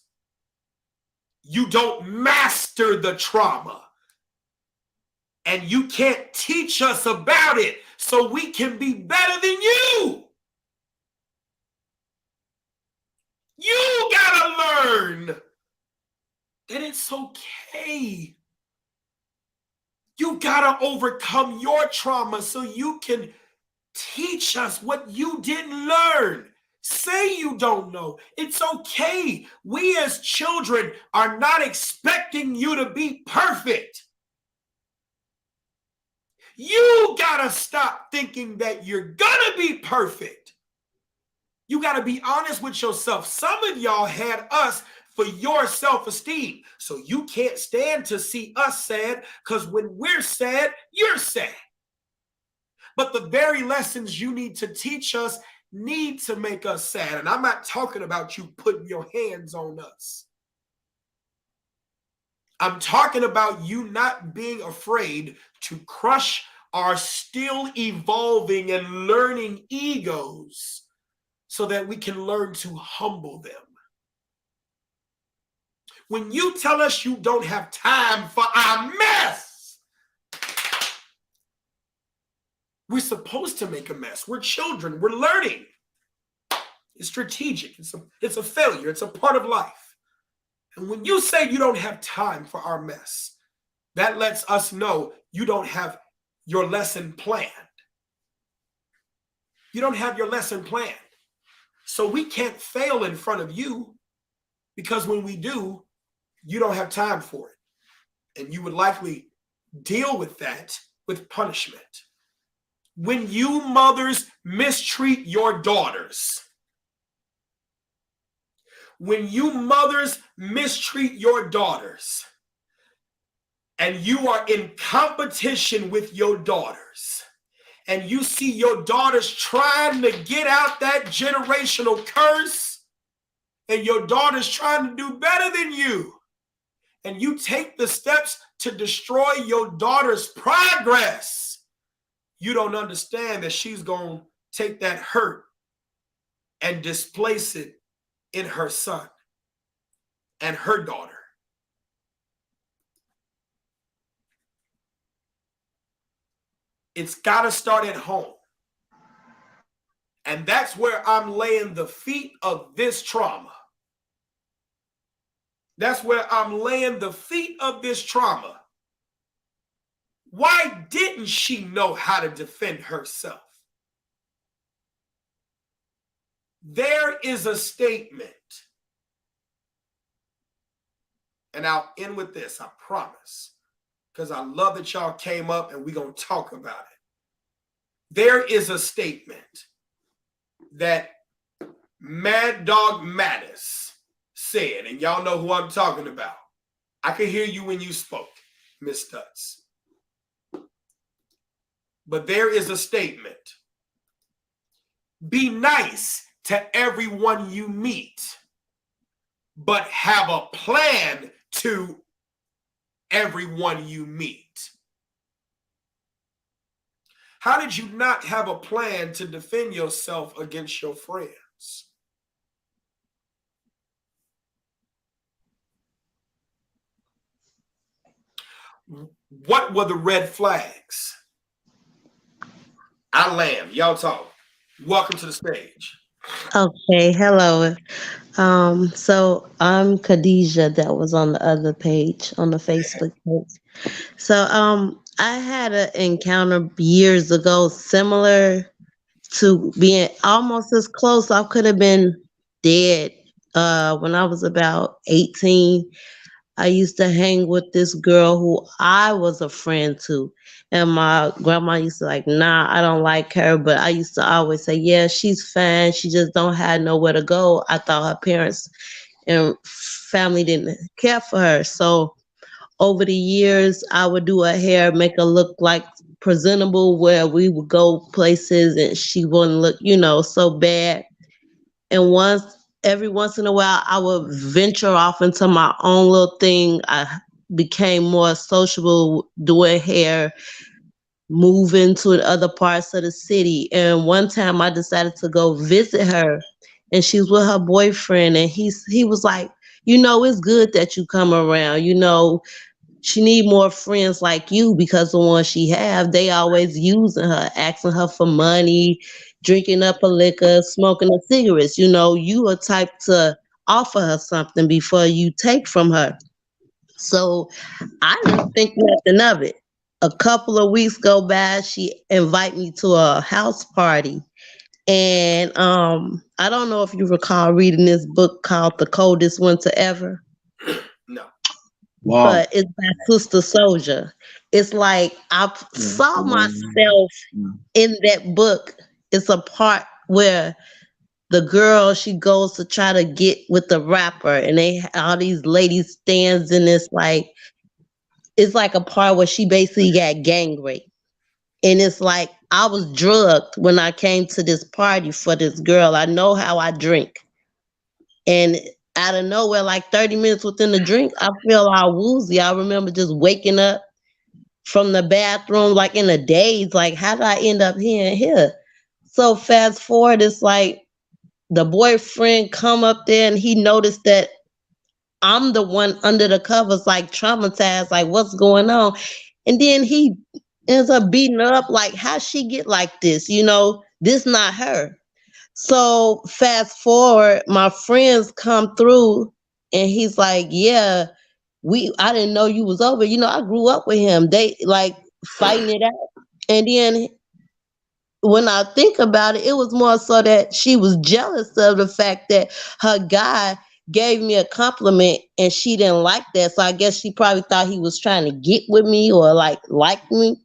you don't master the trauma. And you can't teach us about it so we can be better than you. You gotta learn that it's okay. You gotta overcome your trauma so you can teach us what you didn't learn. Say you don't know. It's okay. We as children are not expecting you to be perfect. You gotta stop thinking that you're gonna be perfect. You gotta be honest with yourself. Some of y'all had us for your self-esteem. So you can't stand to see us sad, because when we're sad, you're sad. But the very lessons you need to teach us need to make us sad. And I'm not talking about you putting your hands on us. I'm talking about you not being afraid to crush our still evolving and learning egos so that we can learn to humble them. When you tell us you don't have time for our mess, we're supposed to make a mess. We're children. We're learning. It's strategic. It's a failure. It's a part of life. And when you say you don't have time for our mess, that lets us know you don't have your lesson planned. You don't have your lesson planned. So we can't fail in front of you, because when we do, you don't have time for it. And you would likely deal with that with punishment. When you mothers mistreat your daughters, when you mothers mistreat your daughters, and you are in competition with your daughters, and you see your daughters trying to get out that generational curse, and your daughter's trying to do better than you, and you take the steps to destroy your daughter's progress, you don't understand that she's going to take that hurt and displace it in her son and her daughter. It's got to start at home. And that's where I'm laying the feet of this trauma. That's where I'm laying the feet of this trauma. Why didn't she know how to defend herself? There is a statement, and I'll end with this, I promise, because I love that y'all came up and we're going to talk about it. There is a statement that Mad Dog Mattis said, and y'all know who I'm talking about. I could hear you when you spoke, Miss Stutz. But there is a statement Be nice to everyone you meet, but have a plan to everyone you meet. How did you not have a plan to defend yourself against your friends? What were the red flags? I land. Y'all talk. Welcome to the stage. Okay, hello. So I'm Khadijah that was on the other page on the Facebook page. So I had an encounter years ago similar to being almost as close. I could have been dead when I was about 18. I used to hang with this girl who I was a friend to. And my grandma used to like, nah, I don't like her. But I used to always say, yeah, she's fine. She just don't have nowhere to go. I thought her parents and family didn't care for her. So over the years, I would do her hair, make her look like presentable where we would go places and she wouldn't look, so bad. And every once in a while, I would venture off into my own little thing. I became more sociable doing hair, moving to other parts of the city. And one time I decided to go visit her and she was with her boyfriend and he was like, it's good that you come around. She need more friends like you because the ones she have, they always using her, asking her for money, drinking up her liquor, smoking her cigarettes. You are type to offer her something before you take from her. So I didn't think nothing of it. A couple of weeks go by, she invite me to a house party. And I don't know if you recall reading this book called The Coldest Winter Ever. No. Wow. But it's by Sister Soldier. It's like I saw myself in that book. It's a part where the girl she goes to try to get with the rapper, and all these ladies stands in this like it's like a part where she basically got gang raped. And it's like I was drugged when I came to this party for this girl. I know how I drink. And out of nowhere, like 30 minutes within the drink, I feel all woozy. I remember just waking up from the bathroom, like in a daze, like, how did I end up here and here? So fast forward, it's like the boyfriend come up there and he noticed that I'm the one under the covers, like traumatized, like what's going on? And then he ends up beating her up, like, how she get like this? This not her. So fast forward, my friends come through and he's like, yeah, I didn't know you was over. I grew up with him. They like fighting it out. And then when I think about it, it was more so that she was jealous of the fact that her guy gave me a compliment and she didn't like that. So I guess she probably thought he was trying to get with me or like me.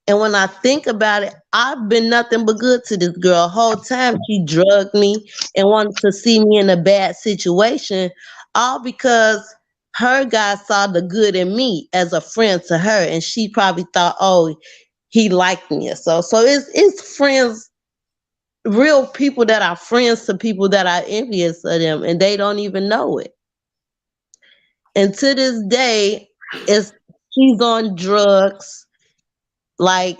And when I think about it, I've been nothing but good to this girl. Whole time she drugged me and wanted to see me in a bad situation, all because her guy saw the good in me as a friend to her, and she probably thought, oh, he liked me. So it's friends, real people that are friends to people that are envious of them, and they don't even know it. And to this day, it's she's on drugs. Like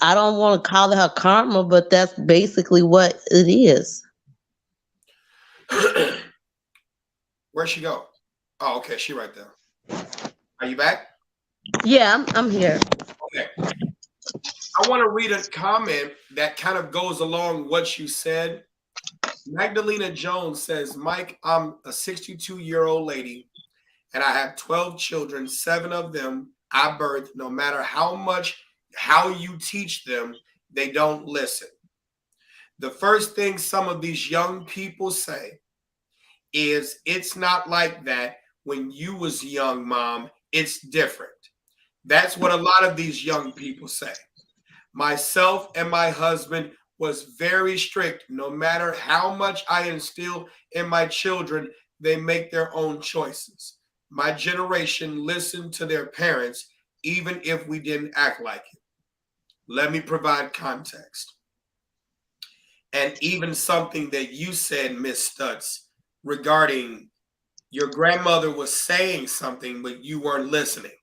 I don't want to call it her karma, but that's basically what it is. Where'd she go? Oh, okay, she right there. Are you back? Yeah, I'm here. Okay. I want to read a comment that kind of goes along what you said. Magdalena Jones says, Mike, I'm a 62-year-old lady and I have 12 children, 7 of them I birthed. No matter how you teach them, they don't listen. The first thing some of these young people say is, it's not like that when you was young, mom. It's different. That's what a lot of these young people say. Myself and my husband was very strict. No matter how much I instill in my children, they make their own choices. My generation listened to their parents, even if we didn't act like it. Let me provide context. And even something that you said, Miss Stutz, regarding your grandmother was saying something, but you weren't listening.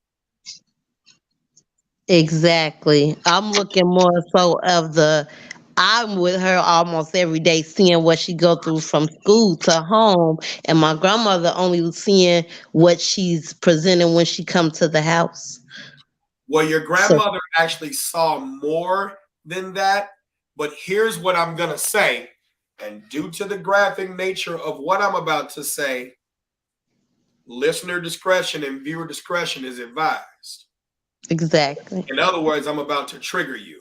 Exactly. I'm looking more so of the I'm with her almost every day seeing what she go through from school to home, and my grandmother only seeing what she's presenting when she come to the house. Well, your So grandmother actually saw more than that. But here's what I'm going to say. And due to the graphic nature of what I'm about to say, listener discretion and viewer discretion is advised. exactly. In other words, I'm about to trigger you.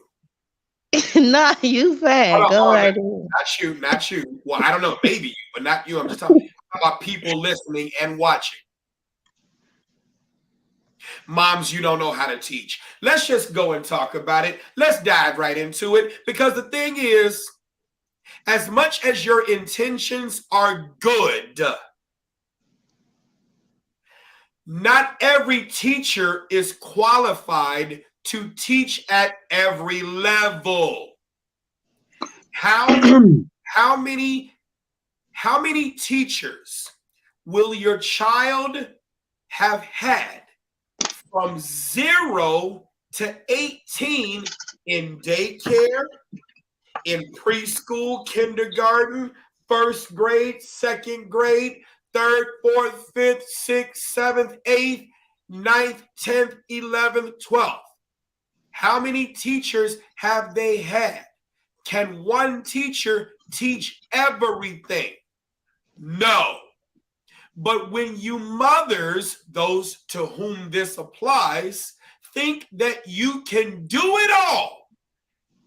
Nah, you fine. Go Hold on, right ahead. not you. Well, I don't know, maybe you, but not you. I'm just talking about people listening and watching. Moms, you don't know how to teach. Let's just go and talk about it. Let's dive right into it, because the thing is, as much as your intentions are good, not every teacher is qualified to teach at every level. How many teachers will your child have had from 0 to 18 in daycare, in preschool, kindergarten, first grade, second grade, third, fourth, fifth, sixth, seventh, eighth, ninth, 10th, 11th, 12th? How many teachers have they had? Can one teacher teach everything? No. But when you mothers, those to whom this applies, think that you can do it all,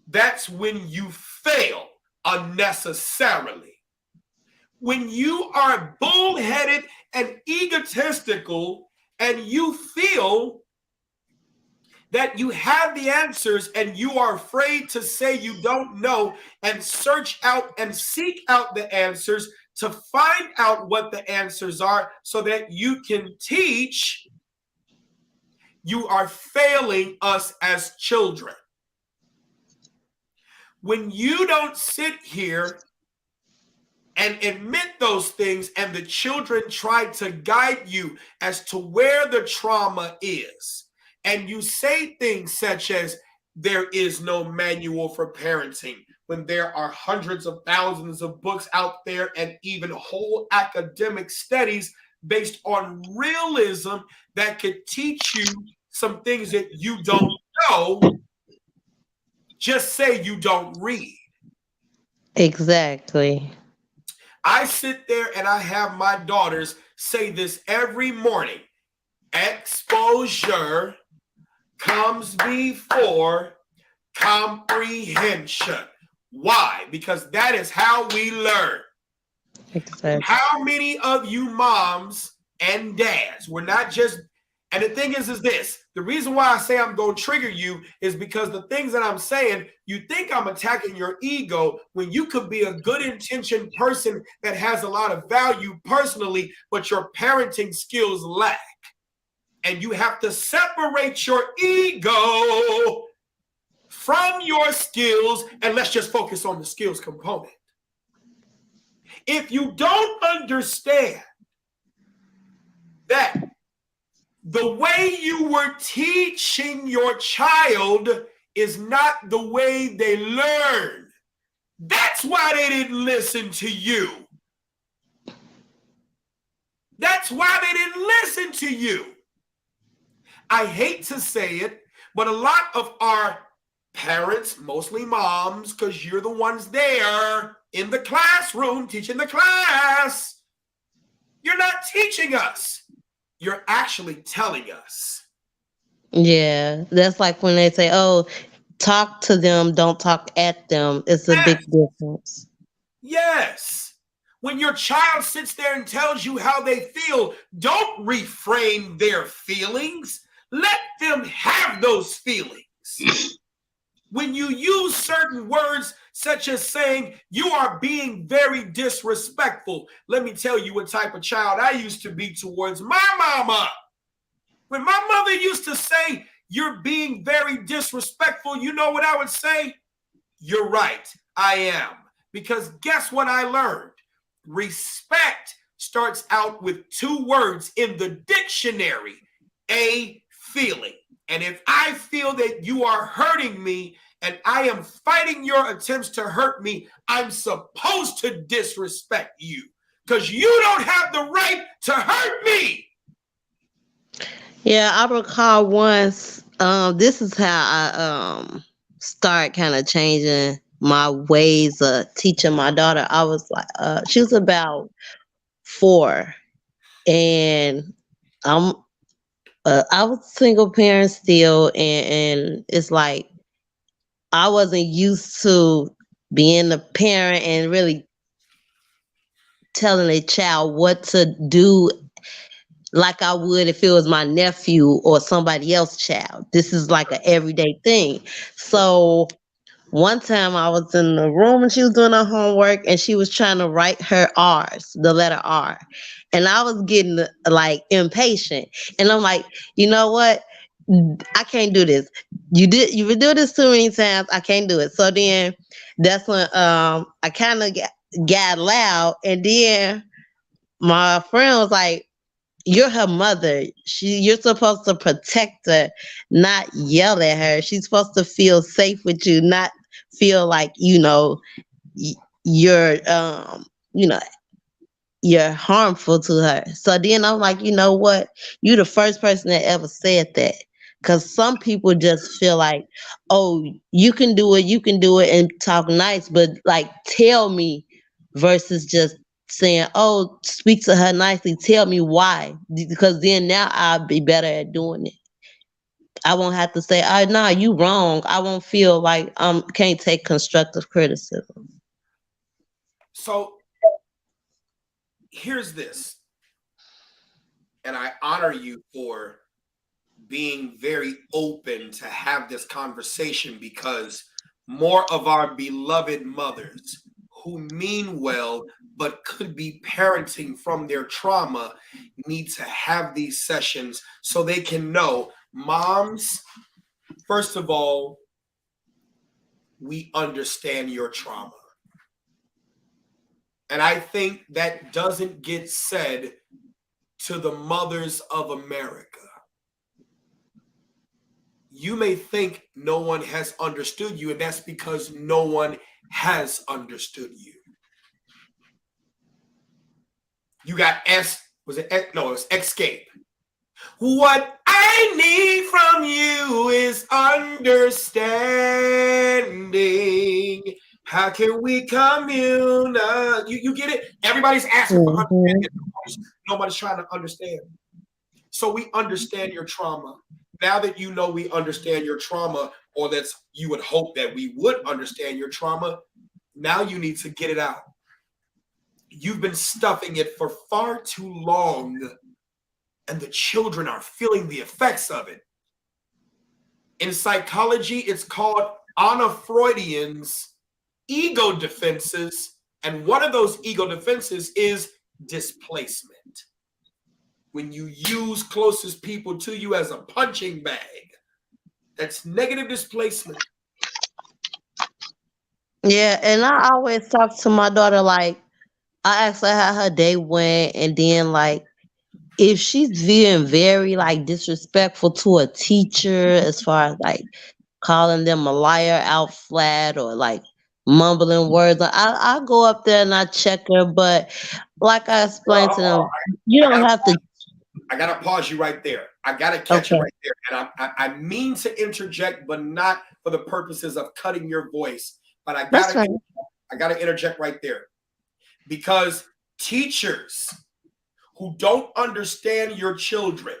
that's when you fail unnecessarily. When you are bullheaded and egotistical and you feel that you have the answers and you are afraid to say you don't know and search out and seek out the answers to find out what the answers are so that you can teach, you are failing us as children. When you don't sit here and admit those things and the children try to guide you as to where the trauma is, and you say things such as, there is no manual for parenting, when there are hundreds of thousands of books out there and even whole academic studies based on realism that could teach you some things that you don't know, just say you don't read. Exactly. I sit there and I have my daughters say this every morning. Exposure comes before comprehension. Why? Because that is how we learn. Exactly. How many of you moms and dads, we're not just, and the thing is this, the reason why I say I'm going to trigger you is because the things that I'm saying, you think I'm attacking your ego when you could be a good intentioned person that has a lot of value personally, but your parenting skills lack. And you have to separate your ego from your skills, and let's just focus on the skills component. If you don't understand that the way you were teaching your child is not the way they learn, that's why they didn't listen to you. That's why they didn't listen to you. I hate to say it, but a lot of our parents, mostly moms, because you're the ones there in the classroom teaching the class, you're not teaching us. You're actually telling us. Yeah, that's like when they say, "Oh, talk to them, don't talk at them." It's a big difference. Yes. When your child sits there and tells you how they feel, don't reframe their feelings. Let them have those feelings. When you use certain words, such as saying, you are being very disrespectful, let me tell you what type of child I used to be towards my mama. When my mother used to say, you're being very disrespectful, you know what I would say? You're right, I am. Because guess what I learned? Respect starts out with 2 words in the dictionary, a feeling. And if I feel that you are hurting me and I am fighting your attempts to hurt me, I'm supposed to disrespect you because you don't have the right to hurt me. Yeah, I recall once. This is how I start kind of changing my ways of teaching my daughter. I was like, she was about 4, and I'm I was single parent still, and it's like I wasn't used to being a parent and really telling a child what to do like I would if it was my nephew or somebody else's child. This is like an everyday thing. So one time I was in the room and she was doing her homework and she was trying to write her R's, the letter R. And I was getting like impatient. And I'm like, you know what? I can't do this. You've been doing this too many times. I can't do it. So then that's when I kind of got loud, and then my friend was like, you're her mother. You're supposed to protect her, not yell at her. She's supposed to feel safe with you, not feel like, you're you know, you're harmful to her. So then I'm like, you know what? You the first person that ever said that. Cause some people just feel like, oh, you can do it and talk nice, but like tell me versus just saying, oh, speak to her nicely. Tell me why. Because then now I'll be better at doing it. I won't have to say, oh no, you wrong. I won't feel like can't take constructive criticism. So here's this, and I honor you for being very open to have this conversation because more of our beloved mothers who mean well but could be parenting from their trauma need to have these sessions so they can know, moms, first of all, we understand your trauma. And I think that doesn't get said to the mothers of America. You may think no one has understood you, and that's because no one has understood you. You got was it no, it was escape. What I need from you is understanding. How can we commune? You get it? Everybody's asking for understanding. Nobody's trying to understand. So we understand your trauma. Now that you know we understand your trauma, or that you would hope that we would understand your trauma, now you need to get it out. You've been stuffing it for far too long, and the children are feeling the effects of it. In psychology, it's called Anna Freudian's ego defenses, and one of those ego defenses is displacement. When you use closest people to you as a punching bag, that's negative displacement. Yeah, and I always talk to my daughter like I ask her how her day went, and then like if she's being very like disrespectful to a teacher, as far as like calling them a liar out flat or like mumbling words, I go up there and I check her, but like I explained to them, you don't have to. I gotta pause you right there. I gotta catch you right there, and I mean to interject, but not for the purposes of cutting your voice. But I gotta interject right there, because teachers who don't understand your children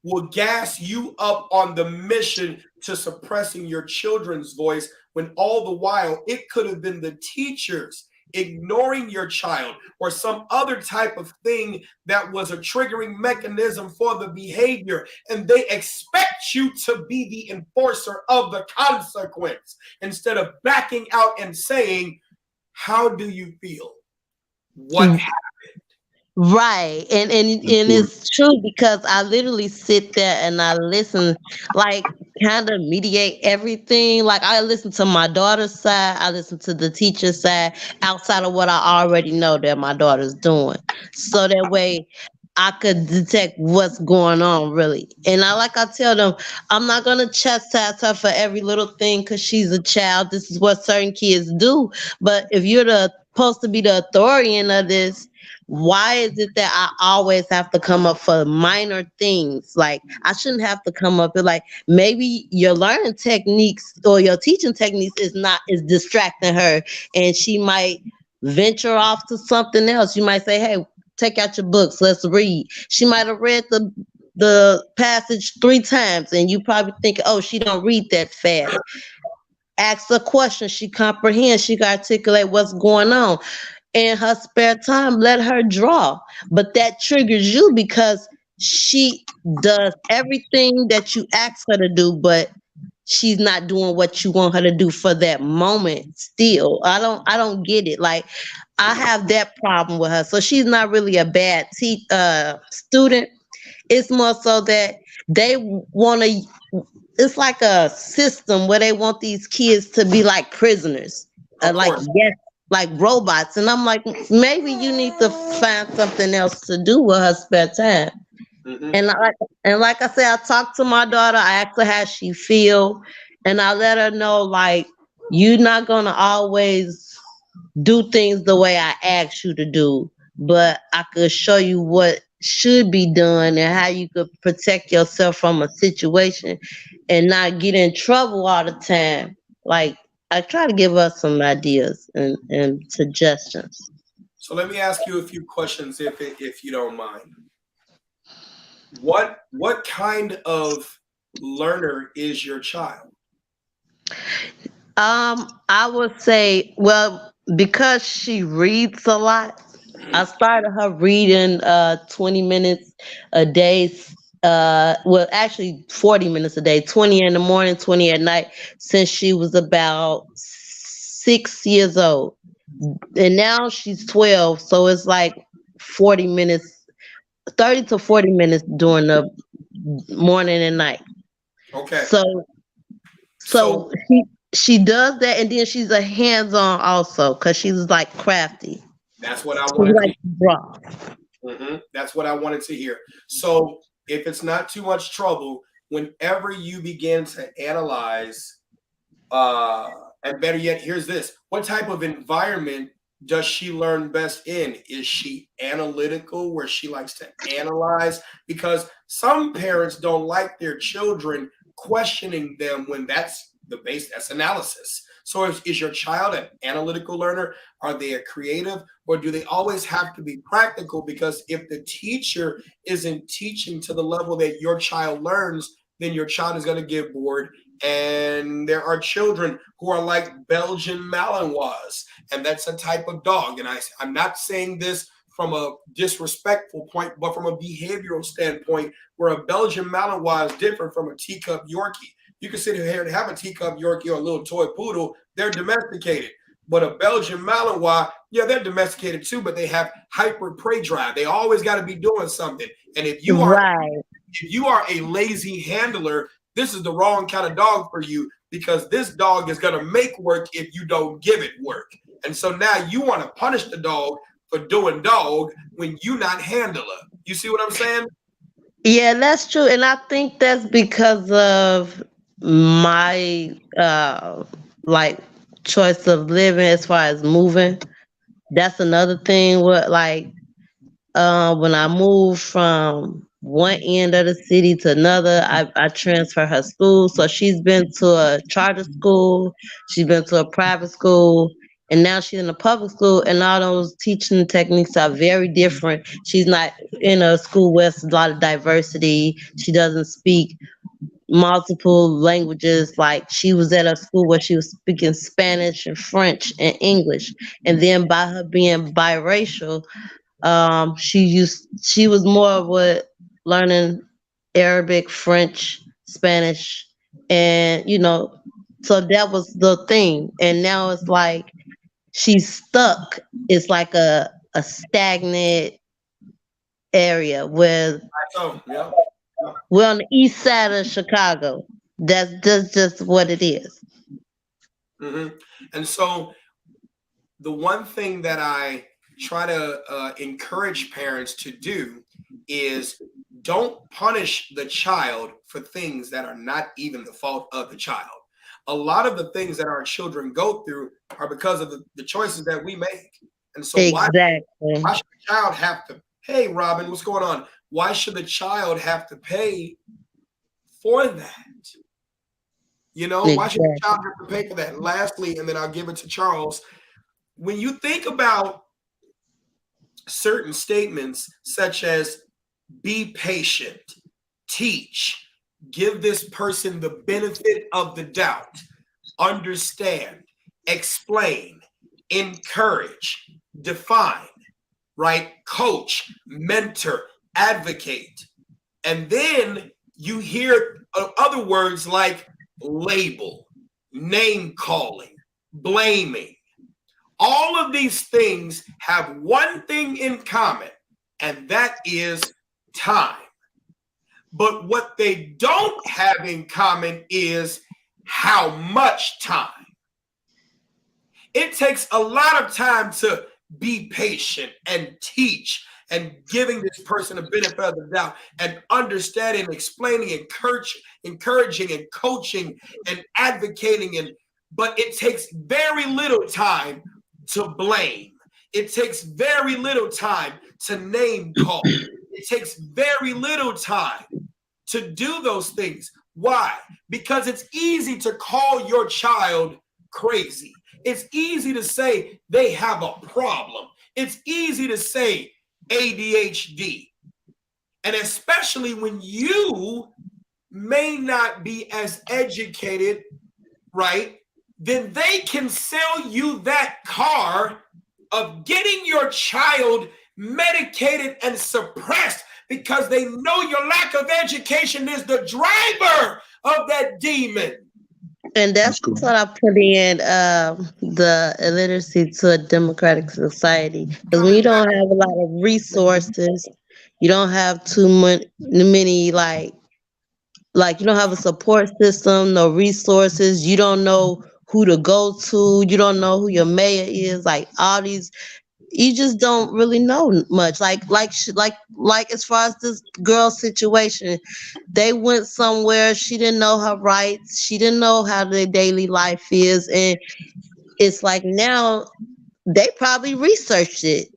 will gas you up on the mission to suppressing your children's voice, when all the while it could have been the teachers ignoring your child or some other type of thing that was a triggering mechanism for the behavior, and they expect you to be the enforcer of the consequence instead of backing out and saying, how do you feel? What happened? Right. And it's true because I literally sit there and I listen, like kind of mediate everything. Like I listen to my daughter's side, I listen to the teacher's side outside of what I already know that my daughter's doing. So that way I could detect what's going on really. And I tell them, I'm not gonna chastise her for every little thing because she's a child. This is what certain kids do. But if you're the supposed to be the authorian of this, why is it that I always have to come up for minor things? Like I shouldn't have to come up with like maybe your learning techniques or your teaching techniques is distracting her and she might venture off to something else. You might say, hey, take out your books, let's read. She might have read the passage 3 times and you probably think, oh, she don't read that fast. Ask a question, she comprehends, she can articulate what's going on in her spare time, let her draw. But that triggers you because she does everything that you ask her to do, but she's not doing what you want her to do for that moment still. I don't get it. Like I have that problem with her. So she's not really a bad student. It's more so that they want to, it's like a system where they want these kids to be like prisoners, Of like course. yes, like robots. And I'm like, maybe you need to find something else to do with her spare time. Hmm. And like I said, I talked to my daughter. I asked her how she feel, and I let her know like you're not gonna always do things the way I asked you to do, but I could show you what should be done and how you could protect yourself from a situation and not get in trouble all the time. Like I try to give us some ideas and suggestions. So let me ask you a few questions, if you don't mind. What kind of learner is your child? I would say, well, because she reads a lot, I started her reading 20 minutes a day. Well, actually 40 minutes a day, 20 in the morning, 20 at night, since she was about 6 years old. And now she's 12, so it's like 40 minutes, 30 to 40 minutes during the morning and night. Okay. So so So she does that, and then she's a hands-on also because she's like crafty. that's what I She wanted to like to draw. That's what I wanted to hear. So if it's not too much trouble, whenever you begin to analyze, uh, and better yet, here's this: what type of environment does she learn best in? Is she analytical, where she likes to analyze? Because some parents don't like their children questioning them when that's the base, that's analysis. So is your child an analytical learner? Are they a creative? Or do they always have to be practical? Because if the teacher isn't teaching to the level that your child learns, then your child is going to get bored. And there are children who are like Belgian Malinois, and that's a type of dog. And I'm not saying this from a disrespectful point, but from a behavioral standpoint, where a Belgian Malinois is different from a teacup Yorkie. You can sit here and have a teacup Yorkie or a little toy poodle. They're domesticated. But a Belgian Malinois, yeah, they're domesticated too, but they have hyper prey drive. They always got to be doing something. And Right. if you are a lazy handler, this is the wrong kind of dog for you, because this dog is going to make work if you don't give it work. And so now you want to punish the dog for doing dog when you not handler. You see what I'm saying? Yeah, that's true. And I think that's because of my like choice of living as far as moving. That's another thing with like when I moved from one end of the city to another, I transferred her school. So she's been to a charter school, she's been to a private school, and now she's in a public school. And all those teaching techniques are very different. She's not in a school where there's a lot of diversity. She doesn't speak multiple languages. Like she was at a school where she was speaking Spanish and French and English. And then by her being biracial, she was more of what learning Arabic, French, Spanish, and so that was the thing. And now it's like she's stuck. It's like a stagnant area where So yeah. we're on the east side of Chicago. That's just what it is. Hmm. And so the one thing that I try to encourage parents to do is don't punish the child for things that are not even the fault of the child. A lot of the things that our children go through are because of the choices that we make. And so why Exactly. should the child have to, hey, Robin, what's going on? Why should the child have to pay for that? You know, why should the child Exactly. have to pay for that? Lastly, and then I'll give it to Charles. When you think about certain statements such as be patient, teach, give this person the benefit of the doubt, understand, explain, encourage, define, right? Coach, mentor, advocate. And then you hear other words like label, name calling, blaming. All of these things have one thing in common, and that is time. But what they don't have in common is how much time. It takes a lot of time to be patient and teach and giving this person a benefit of the doubt and understanding, explaining, encouraging and coaching and advocating. But it takes very little time to blame. It takes very little time to name call. It takes very little time to do those things. Why? Because it's easy to call your child crazy. It's easy to say they have a problem. It's easy to say ADHD. And especially when you may not be as educated, right? Then they can sell you that car of getting your child medicated and suppressed because they know your lack of education is the driver of that demon. And that's That's what cool. I put in the illiteracy to a democratic society. Because when you Coming back, don't have a lot of resources, you don't have too many like you don't have a support system, no resources. You don't know who to go to. You don't know who your mayor is. Like all these, you just don't really know much. Like as far as this girl situation, they went somewhere. She didn't know her rights. She didn't know how their daily life is, and it's like now they probably researched it.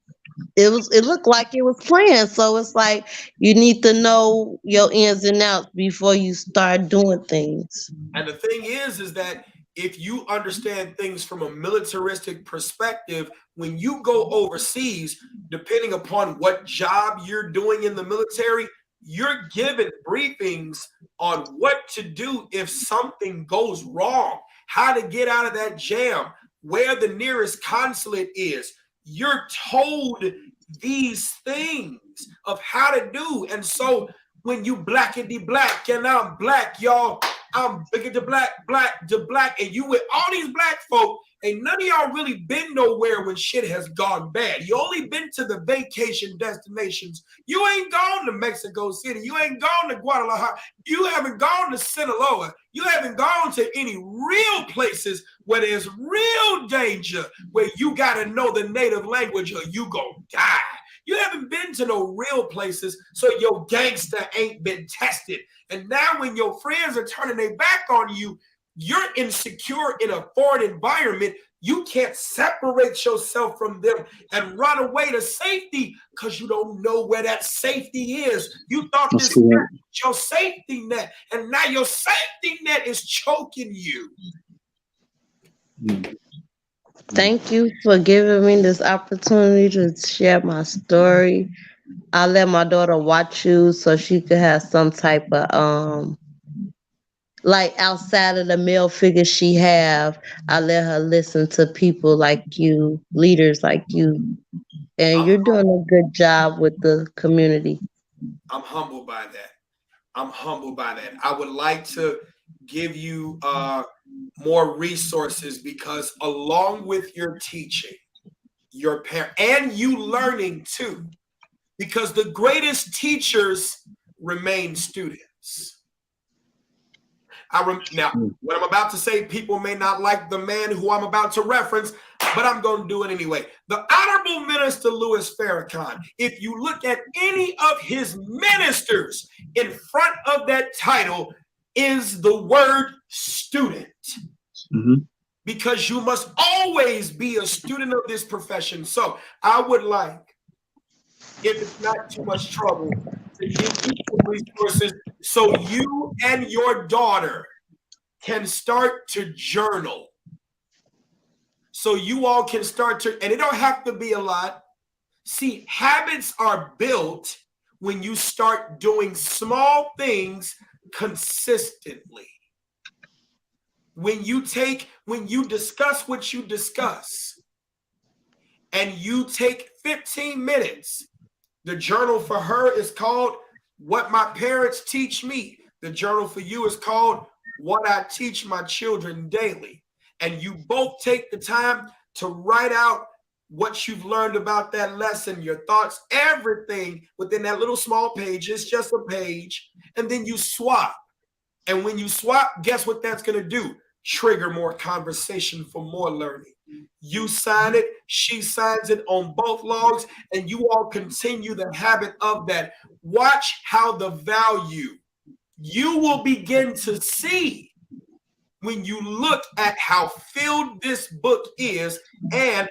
It looked like it was planned. So it's like you need to know your ins and outs before you start doing things. and the thing is that if you understand things from a militaristic perspective, when you go overseas, depending upon what job you're doing in the military, you're given briefings on what to do if something goes wrong, how to get out of that jam, where the nearest consulate is. You're told these things of how to do. And so when you blackity black and I'm black, y'all, I'm bigger to black, and you with all these black folk, ain't none of y'all really been nowhere when shit has gone bad. You only been to the vacation destinations. You ain't gone to Mexico City. You ain't gone to Guadalajara. You haven't gone to Sinaloa. You haven't gone to any real places where there's real danger, where you got to know the native language or you gonna die. You haven't been to no real places, so your gangster ain't been tested. And now when your friends are turning their back on you, you're insecure in a foreign environment. You can't separate yourself from them and run away to safety because you don't know where that safety is. You thought That's this was correct. your safety net, and now your safety net is choking you. Mm. Thank you for giving me this opportunity to share my story. I let my daughter watch you so she could have some type of like outside of the male figure she have. I let her listen to people like you, leaders like you, and I'm you're doing a good job with the community. I'm humbled by that. I'm humbled by that. I would like to give you more resources because along with your teaching, your parent and you learning too, because the greatest teachers remain students. Now, what I'm about to say, people may not like the man who I'm about to reference, but I'm going to do it anyway. The Honorable Minister Louis Farrakhan, if you look at any of his ministers, in front of that title is the word student. Because you must always be a student of this profession. So I would like, if it's not too much trouble, to give you some resources so you and your daughter can start to journal. So you all can start to, and it don't have to be a lot. See, habits are built when you start doing small things consistently. When you discuss what you discuss, and you take 15 minutes, the journal for her is called What My Parents Teach Me. The journal for you is called What I Teach My Children Daily. And you both take the time to write out what you've learned about that lesson, your thoughts, everything within that little small page. It's just a page. And then you swap. And when you swap, guess what that's going to do? Trigger more conversation for more learning. You sign it, she signs it on both logs, and you all continue the habit of that. Watch how the value you will begin to see when you look at how filled this book is and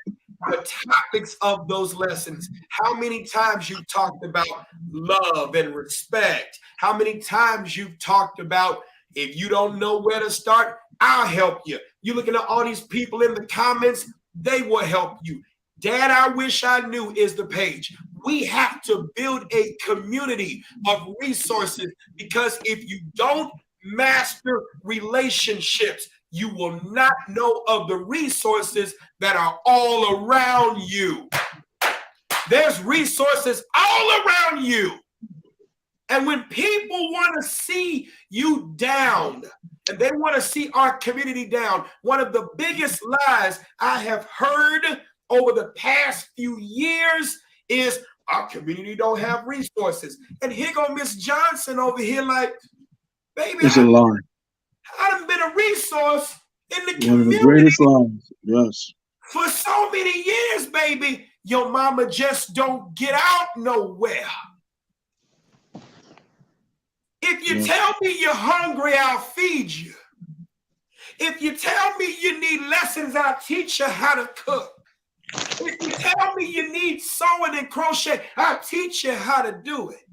the topics of those lessons. How many times you've talked about love and respect. How many times you've talked about, if you don't know where to start, I'll help you. You're looking at all these people in the comments, they will help you. Dad, I wish I knew is the page. We have to build a community of resources, because if you don't master relationships, you will not know of the resources that are all around you. There's resources all around you. And when people want to see you down, and they want to see our community down, one of the biggest lies I have heard over the past few years is our community don't have resources. And here go Miss Johnson over here like, baby, it's a lie. I've been a resource in the community. One of the greatest lies, yes. For so many years, baby. Your mama just don't get out nowhere. If you tell me you're hungry, I'll feed you. If you tell me you need lessons, I'll teach you how to cook. If you tell me you need sewing and crochet, I'll teach you how to do it.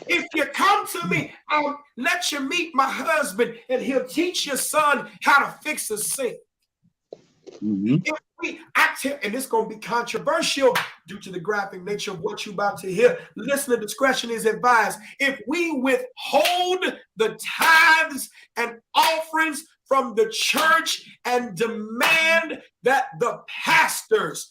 If you come to me, I'll let you meet my husband, and he'll teach your son how to fix a sink. And it's going to be controversial due to the graphic nature of what you're about to hear. Listener discretion is advised. If we withhold the tithes and offerings from the church and demand that the pastors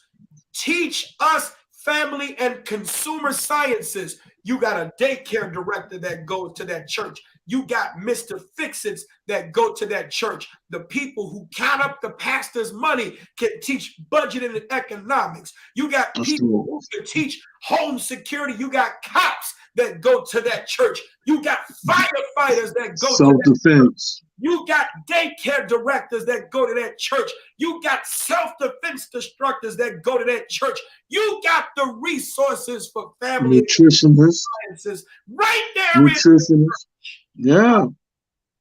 teach us family and consumer sciences, you got a daycare director that goes to that church. You got Mr. Fix-Its that go to that church. The people who count up the pastor's money can teach budgeting and economics. You got people who can teach home security. You got cops that go to that church. You got firefighters that go to that church. You got daycare directors that go to that church. You got self-defense instructors that go to that church. You got the resources for family nutritionists sciences right there. Nutritionists. Yeah.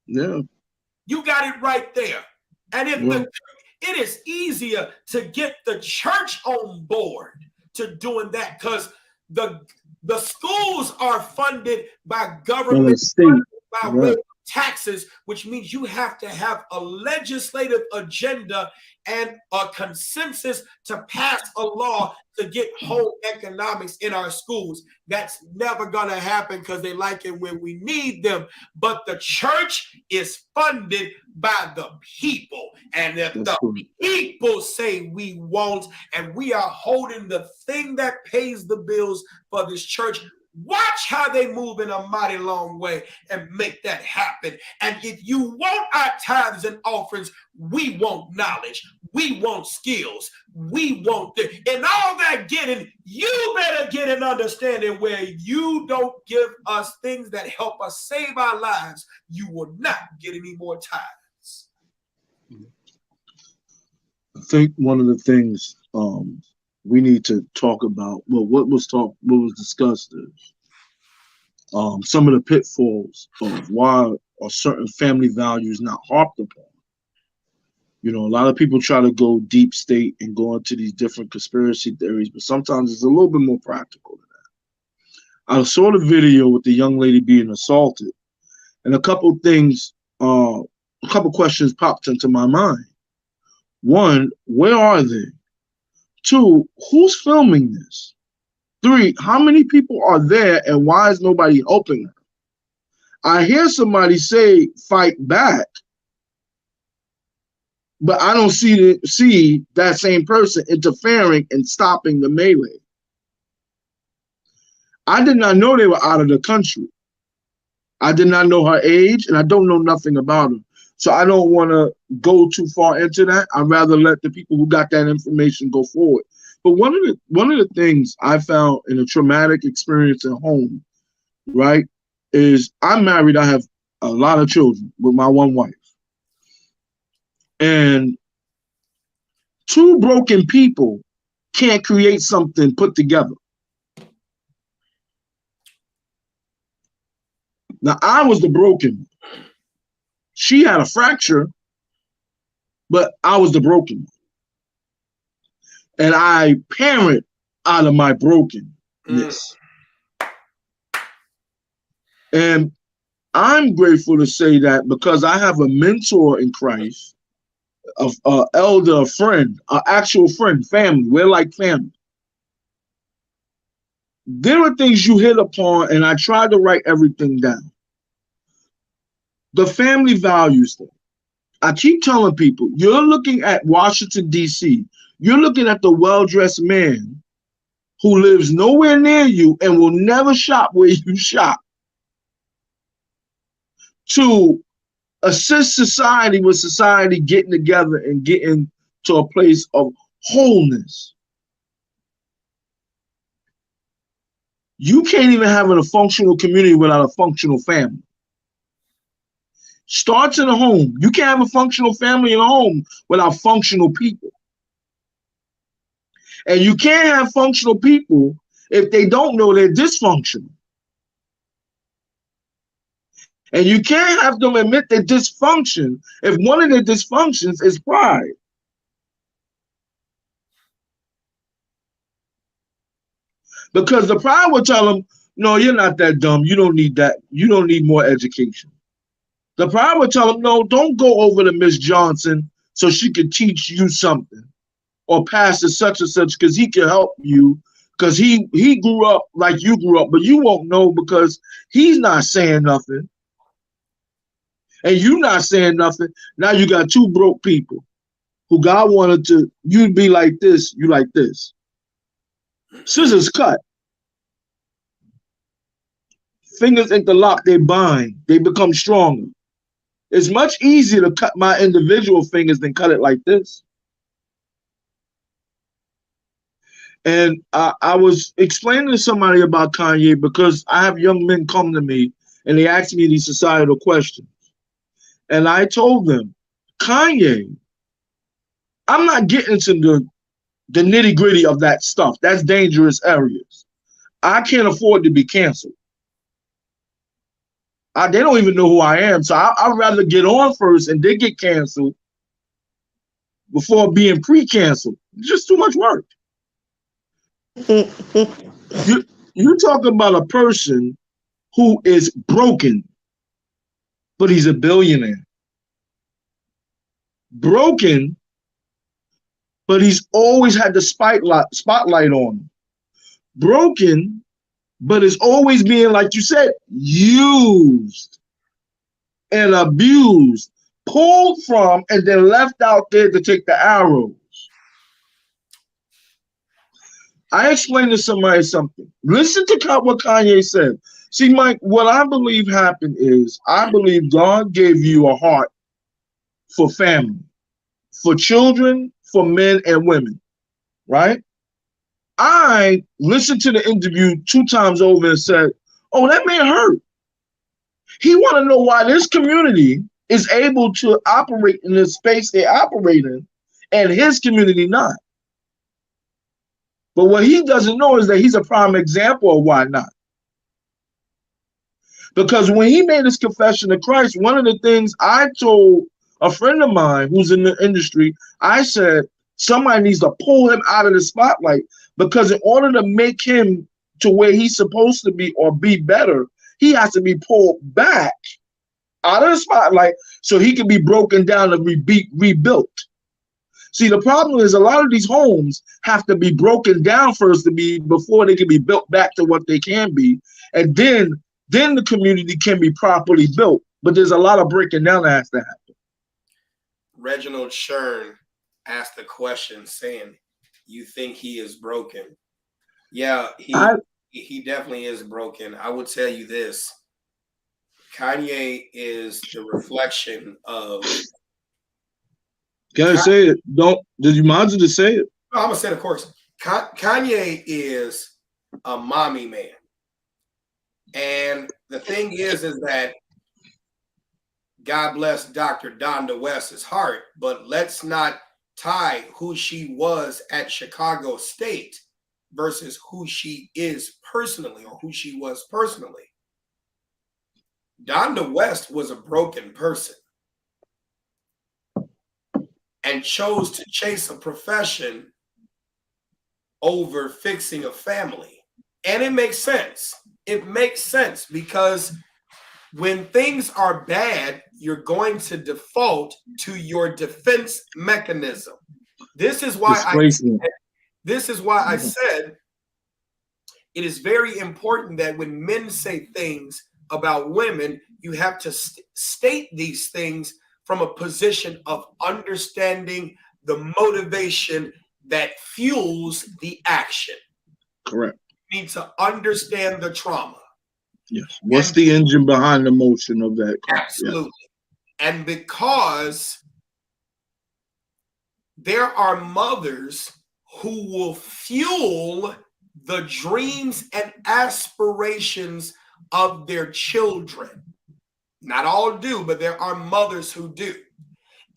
You got it right there. And if it is easier to get the church on board to doing that, because the schools are funded by government, by way of taxes, which means you have to have a legislative agenda and a consensus to pass a law to get home economics in our schools. That's never going to happen because they like it when we need them. But the church is funded by the people. And if the people say we won't, and we are holding the thing that pays the bills for this church, Watch how they move in a mighty long way and make that happen. And if you want our tithes and offerings, we want knowledge. We want skills. We want and all that getting, you better get an understanding where you don't give us things that help us save our lives. You will not get any more tithes. I think one of the things we need to talk about, well, what was discussed is some of the pitfalls of why are certain family values not harped upon. You know, a lot of people try to go deep state and go into these different conspiracy theories, but sometimes it's a little bit more practical than that. I saw the video with the young lady being assaulted, and a couple questions popped into my mind. One, where are they? Two, who's filming this? Three, how many people are there and why is nobody helping her? I hear somebody say fight back, but I don't see that same person interfering and stopping the melee. I did not know they were out of the country. I did not know her age, and I don't know nothing about her. So I don't want to go too far into that. I'd rather let the people who got that information go forward. But one of the things I found in a traumatic experience at home, right, is I'm married. I have a lot of children with my one wife. And two broken people can't create something put together. Now, I was the broken one. She had a fracture, but I was the broken one. And I parent out of my brokenness. And I'm grateful to say that because I have a mentor in Christ, an elder, a friend, an actual friend, family. We're like family. There are things you hit upon, and I try to write everything down. The family values thing. I keep telling people, you're looking at Washington, D.C., you're looking at the well-dressed man who lives nowhere near you and will never shop where you shop to assist society with society getting together and getting to a place of wholeness. You can't even have a functional community without a functional family. Starts in the home. You can't have a functional family in a home without functional people. And you can't have functional people if they don't know they're dysfunctional. And you can't have them admit their dysfunction if one of their dysfunctions is pride. Because the pride will tell them, no, you're not that dumb. You don't need that. You don't need more education. The pride will tell them, no, don't go over to Miss Johnson so she can teach you something. Or Pastor such and such because he can help you because he grew up like you grew up, but you won't know because he's not saying nothing. And you not saying nothing. Now you got two broke people who God wanted to, you be like this, you like this. Scissors cut. Fingers interlock, they bind. They become stronger. It's much easier to cut my individual fingers than cut it like this. And I was explaining to somebody about Kanye because I have young men come to me and they ask me these societal questions. And I told them, Kanye, I'm not getting into the nitty gritty of that stuff. That's dangerous areas. I can't afford to be canceled. They don't even know who I am. So I'd rather get on first and then get canceled before being pre-canceled. It's just too much work. You talk about a person who is broken, but he's a billionaire. Broken, but he's always had the spotlight on him. Broken, but it's always being, like you said, used and abused, pulled from, and then left out there to take the arrows. I explained to somebody something. Listen to what Kanye said. See, Mike, what I believe happened is I believe God gave you a heart for family, for children, for men and women, right? I listened to the interview 2 times over and said, oh, that man hurt. He want to know why this community is able to operate in the space they operate in and his community not. But what he doesn't know is that he's a prime example of why not. Because when he made his confession to Christ, one of the things I told a friend of mine who's in the industry, I said, somebody needs to pull him out of the spotlight, because in order to make him to where he's supposed to be or be better, he has to be pulled back out of the spotlight so he can be broken down and rebuilt. See, the problem is a lot of these homes have to be broken down first before they can be built back to what they can be. And then the community can be properly built. But there's a lot of breaking down that has to happen. Reginald Shern asked the question saying, you think he is broken? Yeah, he definitely is broken. I would tell you this. Kanye is the reflection of... Can I say it? Did you mind to say it? No, I'm going to say it, of course. Kanye is a mommy man. And the thing is that God bless Dr. Donda West's heart, but let's not tie who she was at Chicago State versus who she is personally or who she was personally. Donda West was a broken person and chose to chase a profession over fixing a family. And it makes sense. It makes sense because when things are bad, you're going to default to your defense mechanism. This is why I said it is very important that when men say things about women, you have to state these things from a position of understanding the motivation that fuels the action. Correct. You need to understand the trauma. Yes. What's the engine behind the motion of that? Absolutely. Yeah. And because there are mothers who will fuel the dreams and aspirations of their children. Not all do, but there are mothers who do.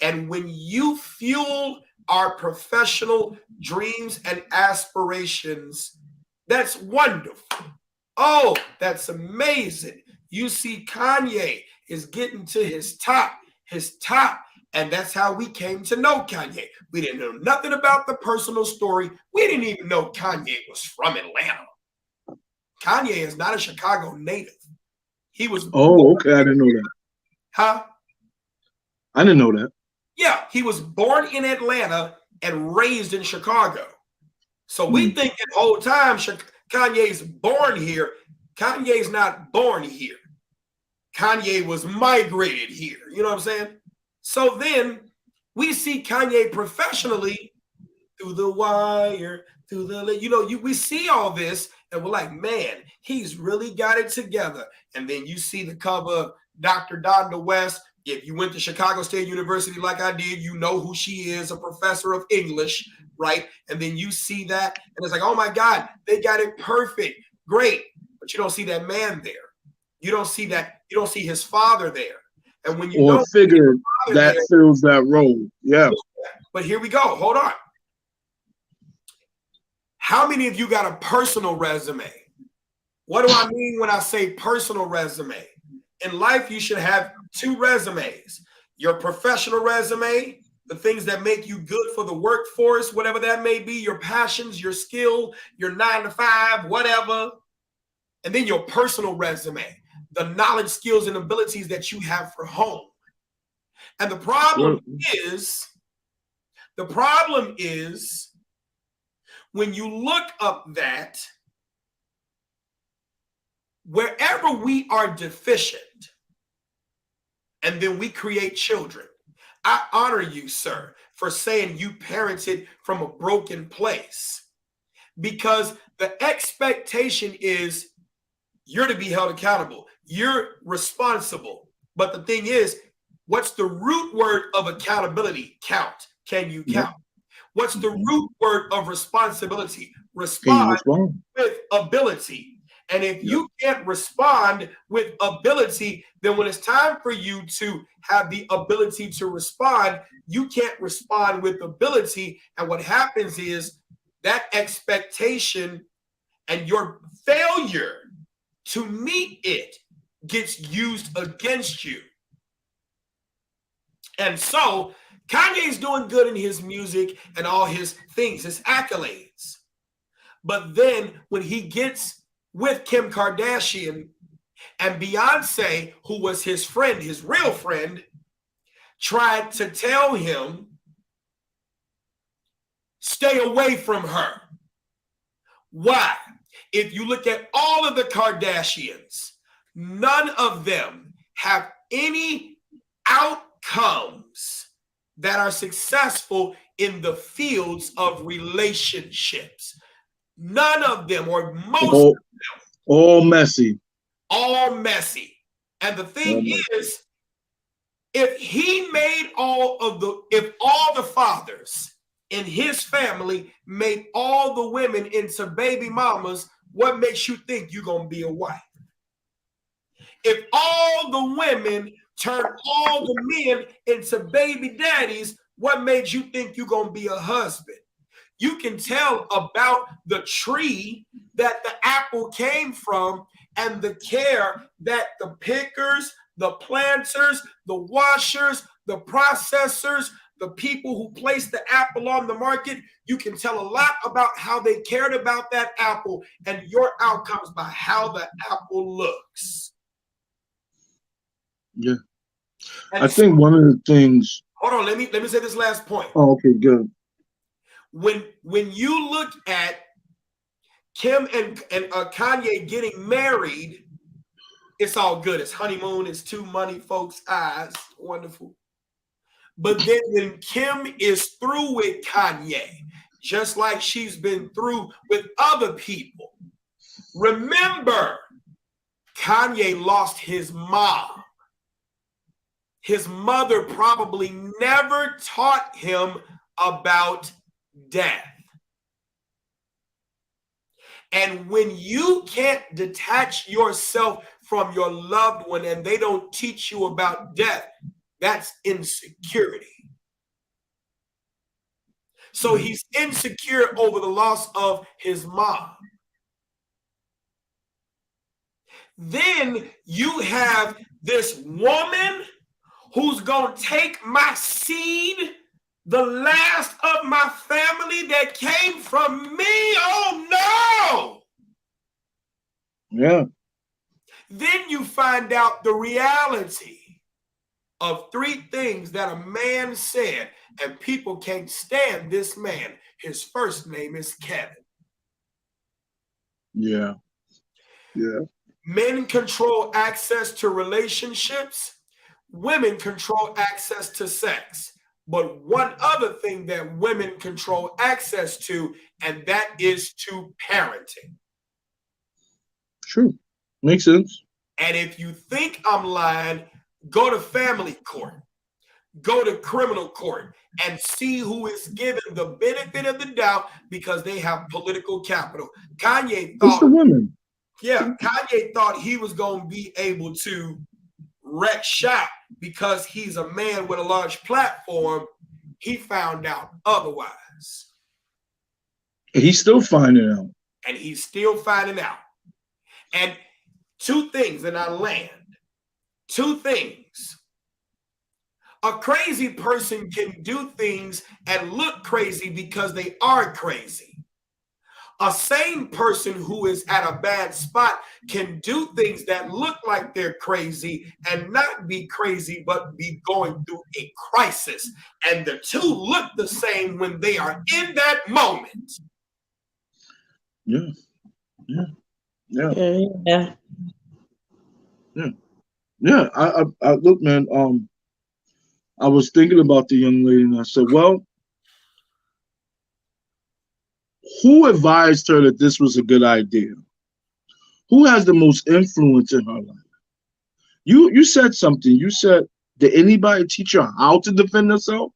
And when you fuel our professional dreams and aspirations, that's wonderful. Oh, that's amazing. You see, Kanye is getting to his top, and that's how we came to know Kanye. We didn't know nothing about the personal story. We didn't even know Kanye was from Atlanta. Kanye is not a Chicago native. He was. Oh, okay. I didn't know that. Huh? I didn't know that. Yeah, he was born in Atlanta and raised in Chicago. So we think the whole time Kanye's born here. Kanye's not born here. Kanye was migrated here. You know what I'm saying? So then we see Kanye professionally through The Wire, we see all this and we're like, man, he's really got it together. And then you see the cover of Dr. Donda West. If you went to Chicago State University like I did, you know who she is, a professor of English, right? And then you see that and it's like, oh my God, they got it perfect. Great. But you don't see that man there. You don't see that. You don't see his father there. And when you don't figure that fills that role. Yeah. But here we go. Hold on. How many of you got a personal resume? What do I mean when I say personal resume? In life, you should have 2 resumes. Your professional resume, the things that make you good for the workforce, whatever that may be, your passions, your skill, your 9 to 5, whatever. And then your personal resume, the knowledge, skills, and abilities that you have for home. And the problem is when you look up that, wherever we are deficient, and then we create children. I honor you, sir, for saying you parented from a broken place. because the expectation is you're to be held accountable. You're responsible. But the thing is, what's the root word of accountability? Count. Can you count? What's the root word of responsibility? Respond with ability. And if you can't respond with ability, then when it's time for you to have the ability to respond, you can't respond with ability. And what happens is that expectation and your failure to meet it gets used against you. And so Kanye's doing good in his music and all his things, his accolades. But then when he gets with Kim Kardashian and Beyonce, who was his friend, his real friend, tried to tell him, stay away from her. Why? If you look at all of the Kardashians, none of them have any outcomes that are successful in the fields of relationships. None of them, or most of them. All messy. All messy. And the thing is, if all the fathers in his family made all the women into baby mamas, what makes you think you're going to be a wife? If all the women turn all the men into baby daddies, what made you think you're going to be a husband? You can tell about the tree that the apple came from and the care that the pickers, the planters, the washers, the processors, the people who placed the apple on the market. You can tell a lot about how they cared about that apple and your outcomes by how the apple looks. Yeah. And I think one of the things. Hold on, let me say this last point. Oh, okay, good. When you look at Kim and Kanye getting married, it's all good. It's honeymoon. It's two money folks' eyes. Wonderful. But then when Kim is through with Kanye, just like she's been through with other people, remember, Kanye lost his mom. His mother probably never taught him about death. And when you can't detach yourself from your loved one and they don't teach you about death, that's insecurity. So he's insecure over the loss of his mom. Then you have this woman who's going to take my seed, the last of my family that came from me. Oh, no. Yeah. Then you find out the reality of three things that a man said, and people can't stand this man. His first name is Kevin. Yeah. Yeah. Men control access to relationships. Women control access to sex. But one other thing that women control access to, and that is to parenting. True. Makes sense. And if you think I'm lying, go to family court, go to criminal court, and see who is given the benefit of the doubt because they have political capital. Kanye thought, it's the women. Yeah, Kanye thought he was going to be able to wreck shop because he's a man with a large platform. He found out otherwise. And he's still finding out. And he's still finding out. And two things, and I land. Two things. A crazy person can do things and look crazy because they are crazy. A sane person who is at a bad spot can do things that look like they're crazy and not be crazy, but be going through a crisis. And the two look the same when they are in that moment. Yeah. Yeah. Yeah. Yeah. Yeah. Yeah. I look, man, I was thinking about the young lady and I said, well, Who advised her that this was a good idea? Who has the most influence in her life? You said something. You said, did anybody teach her how to defend herself?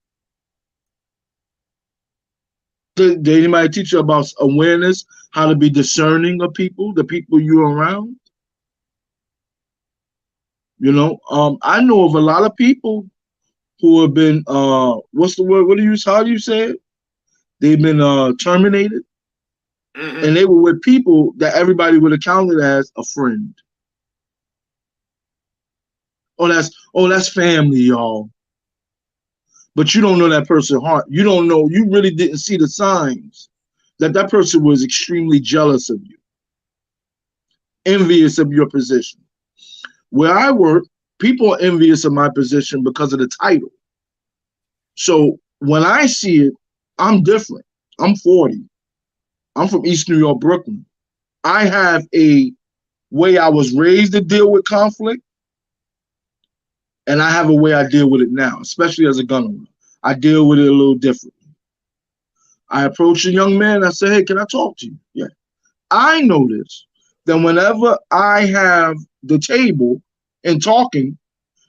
Did anybody teach you about awareness, how to be discerning of people, the people you're around? I know of a lot of people who have been what's the word? How do you say it? They've been terminated, and they were with people that everybody would have counted as a friend. That's family, y'all. But you don't know that person's heart. You don't know. You really didn't see the signs that person was extremely jealous of you, envious of your position. Where I work, people are envious of my position because of the title. So when I see it, I'm different. I'm 40. I'm from East New York, Brooklyn. I have a way I was raised to deal with conflict, and I have a way I deal with it now, especially as a gun owner. I deal with it a little differently. I approach a young man, I say, hey, can I talk to you? Yeah. I notice that whenever I have the table and talking,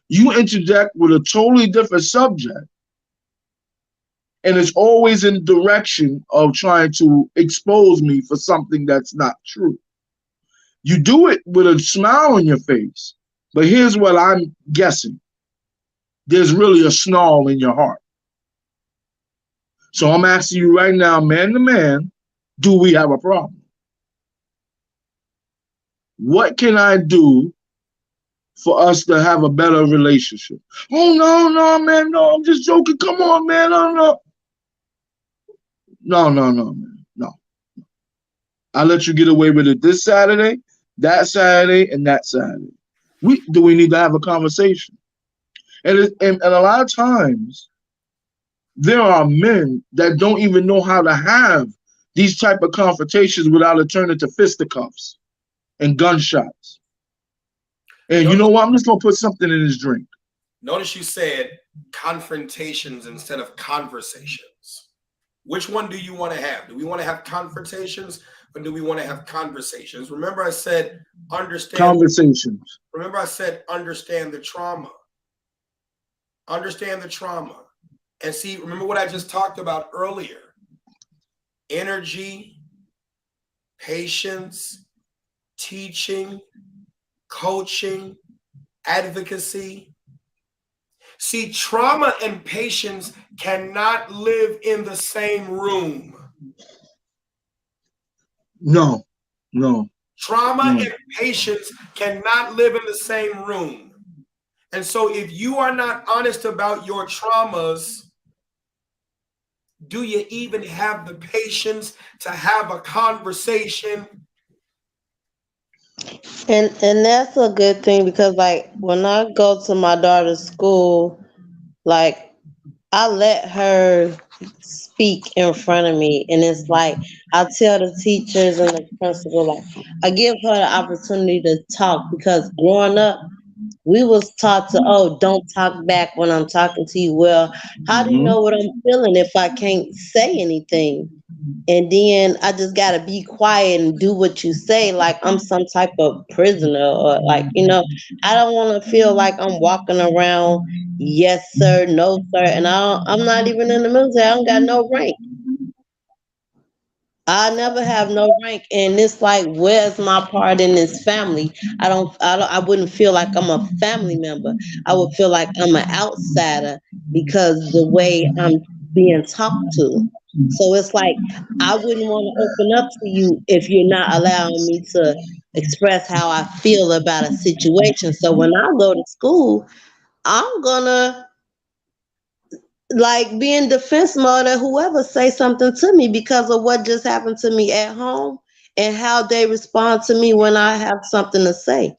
you interject with a totally different subject. And it's always in the direction of trying to expose me for something that's not true. You do it with a smile on your face, but here's what I'm guessing. There's really a snarl in your heart. So I'm asking you right now, man to man, do we have a problem? What can I do for us to have a better relationship? Oh, no, man, no, I'm just joking. Come on, man, no. No, man, no. I let you get away with it this Saturday, that Saturday, and that Saturday. We need to have a conversation? And a lot of times, there are men that don't even know how to have these type of confrontations without it turning to fisticuffs and gunshots. And you know what? I'm just gonna put something in his drink. Notice you said confrontations instead of conversations. Which one do you want to have? Do we want to have confrontations or do we want to have conversations? Remember I said understand conversations. Remember I said understand the trauma. Understand the trauma. And see, remember what I just talked about earlier. Energy, patience, teaching, coaching, advocacy. See, trauma and patience cannot live in the same room. No. Trauma and patience cannot live in the same room. And so if you are not honest about your traumas, do you even have the patience to have a conversation? And that's a good thing because like when I go to my daughter's school, like I let her speak in front of me, and it's like I tell the teachers and the principal, like I give her the opportunity to talk because growing up we was taught to, oh, don't talk back when I'm talking to you. Well, how do you know what I'm feeling if I can't say anything? And then I just gotta be quiet and do what you say, like I'm some type of prisoner, or like, I don't want to feel like I'm walking around, yes sir, no sir, and I'm not even in the military. I don't got no rank. I never have no rank, and it's like, where's my part in this family? I wouldn't feel like I'm a family member. I would feel like I'm an outsider because the way I'm being talked to. So it's like I wouldn't want to open up to you if you're not allowing me to express how I feel about a situation. So when I go to school, I'm gonna like be in defense mode of whoever say something to me because of what just happened to me at home and how they respond to me when I have something to say.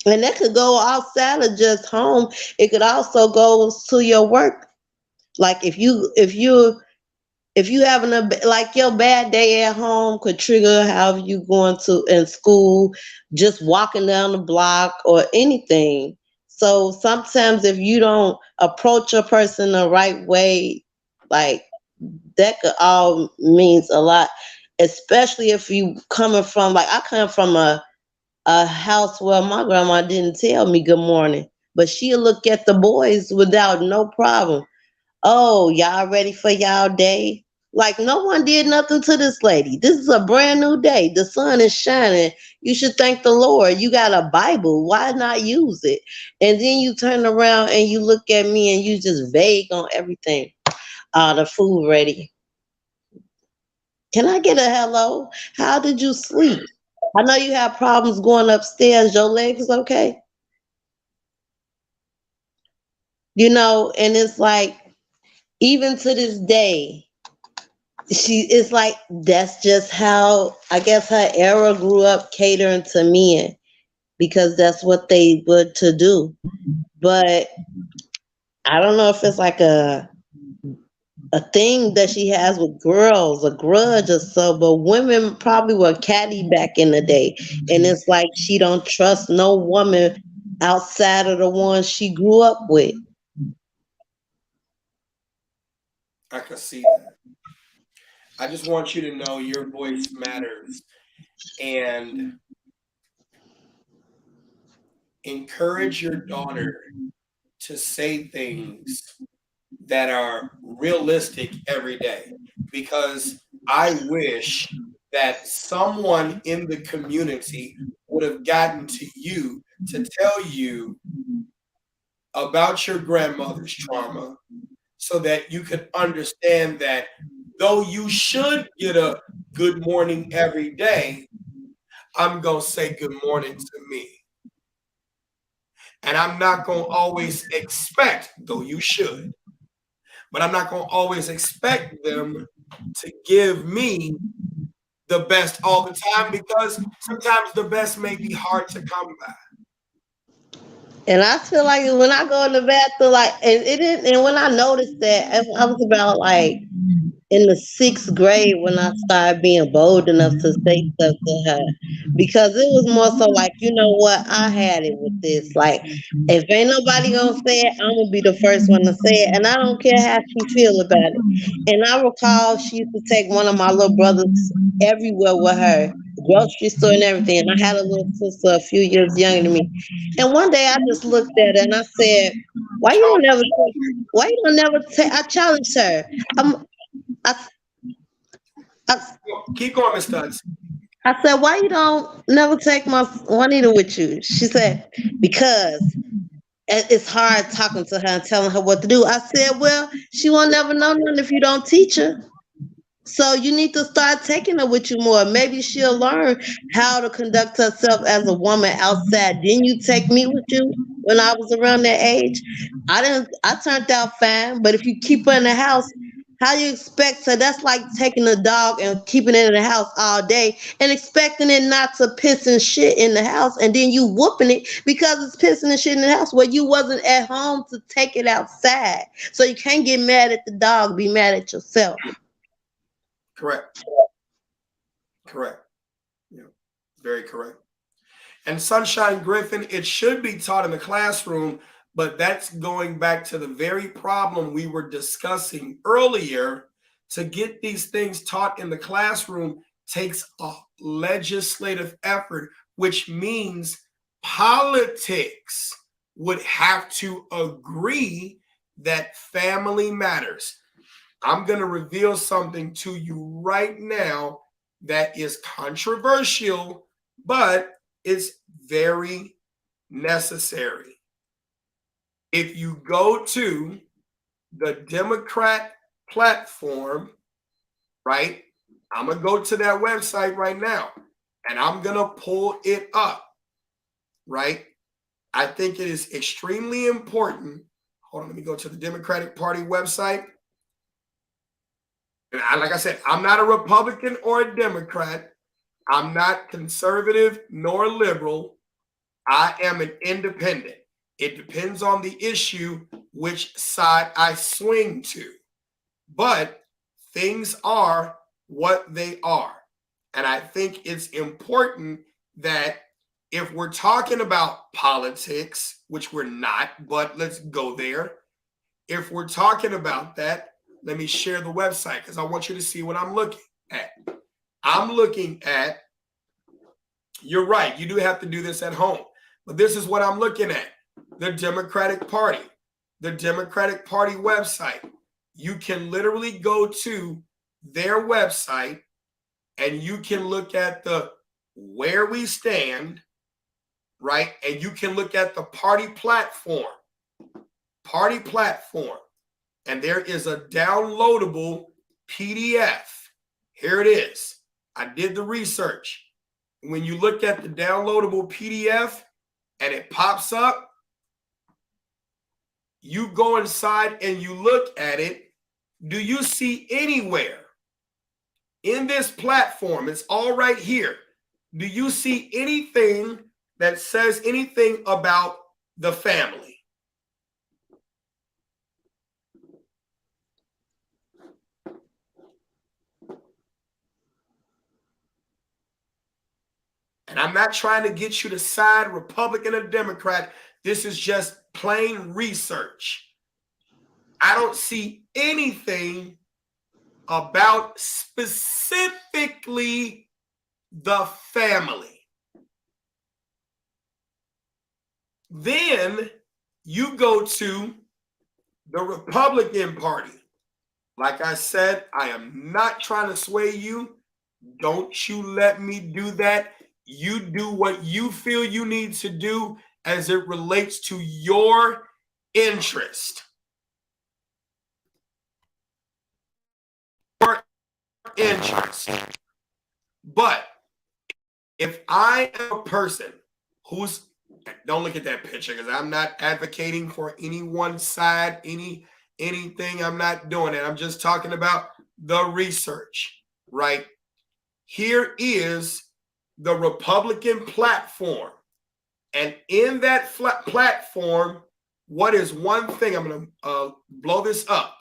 And that could go outside of just home. It could also go to your work. Like if you having like your bad day at home could trigger how you going to in school, just walking down the block or anything. So sometimes if you don't approach a person the right way, like that could all means a lot, especially if you coming from like I come from a house where my grandma didn't tell me good morning, but she'll look at the boys without no problem. Oh, y'all ready for y'all day? Like no one did nothing to this lady. This is a brand new day. The sun is shining. You should thank the Lord. You got a Bible. Why not use it? And then you turn around and you look at me and you just vague on everything. The food ready. Can I get a hello? How did you sleep? I know you have problems going upstairs. Your legs okay? You know, and it's like even to this day, she it's like that's just how I guess her era grew up catering to men because that's what they were to do. But I don't know if it's like a thing that she has with girls, a grudge or so, but women probably were catty back in the day. And it's like she don't trust no woman outside of the ones she grew up with. I can see that. I just want you to know your voice matters and encourage your daughter to say things that are realistic every day because I wish that someone in the community would have gotten to you to tell you about your grandmother's trauma so that you could understand that though you should get a good morning every day, I'm going to say good morning to me. And I'm not going to always expect, though you should, but I'm not going to always expect them to give me the best all the time because sometimes the best may be hard to come by. And I feel like when I go in the bathroom, like, and it didn't, and when I noticed that, I was about like in the sixth grade when I started being bold enough to say stuff to her because it was more so like, you know what, I had it with this. Like, if ain't nobody gonna say it, I'm gonna be the first one to say it, and I don't care how she feel about it. And I recall she used to take one of my little brothers everywhere with her, grocery store and everything. And I had a little sister a few years younger than me. And one day I just looked at her and I said, "Why you don't never take? Why you don't never take?" I challenged her. I'm I, I, Keep going, Miss Studs. I said, "Why you don't never take my Juanita with you?" She said, "Because it's hard talking to her and telling her what to do." I said, "Well, she won't never know nothing if you don't teach her. So you need to start taking her with you more. Maybe she'll learn how to conduct herself as a woman outside. Didn't you take me with you when I was around that age? I didn't. I turned out fine. But if you keep her in the house, how you expect her? That's like taking a dog and keeping it in the house all day and expecting it not to piss and shit in the house, and then you whooping it because it's pissing and shit in the house where you wasn't at home to take it outside. So you can't get mad at the dog. Be mad at yourself." Correct. Correct. Yeah, very correct. And Sunshine Griffin, it should be taught in the classroom, but that's going back to the very problem we were discussing earlier. To get these things taught in the classroom takes a legislative effort, which means politics would have to agree that family matters. I'm going to reveal something to you right now that is controversial, but it's very necessary. If you go to the Democrat platform, right? I'm going to go to that website right now and I'm going to pull it up, right? I think it is extremely important. Hold on, let me go to the Democratic Party website. And like I said, I'm not a Republican or a Democrat. I'm not conservative nor liberal. I am an independent. It depends on the issue which side I swing to. But things are what they are. And I think it's important that if we're talking about politics, which we're not, but let's go there. If we're talking about that, let me share the website because I want you to see what I'm looking at. I'm looking at, you're right, you do have to do this at home, but this is what I'm looking at. The Democratic Party. The Democratic Party website. You can literally go to their website and you can look at the where we stand, right? And you can look at the party platform. Party platform. And there is a downloadable PDF. Here it is. I did the research. When you look at the downloadable PDF and it pops up, you go inside and you look at it. Do you see anywhere in this platform, it's all right here, do you see anything that says anything about the family? And I'm not trying to get you to side Republican or Democrat. This is just plain research. I don't see anything about specifically the family. Then you go to the Republican Party. Like I said, I am not trying to sway you. Don't you let me do that. You do what you feel you need to do as it relates to your interest. Your interest. But if I am a person who's, don't look at that picture because I'm not advocating for any one side, anything. I'm not doing it. I'm just talking about the research, right? Here is the Republican platform. And in that platform, what is one thing? I'm going to blow this up.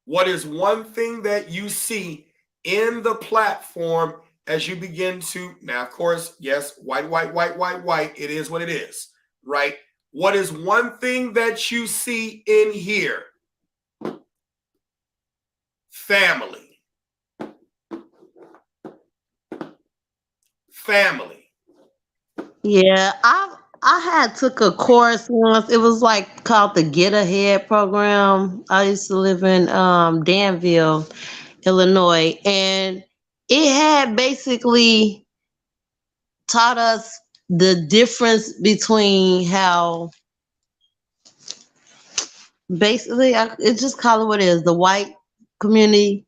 What is one thing that you see in the platform as you begin to, now, of course, yes, white, it is what it is, right? What is one thing that you see in here? Family. Family. Yeah, I had took a course once. It was like called the Get Ahead program. I used to live in Danville, Illinois, and it had basically taught us the difference between how basically it's just call it what it is, the white community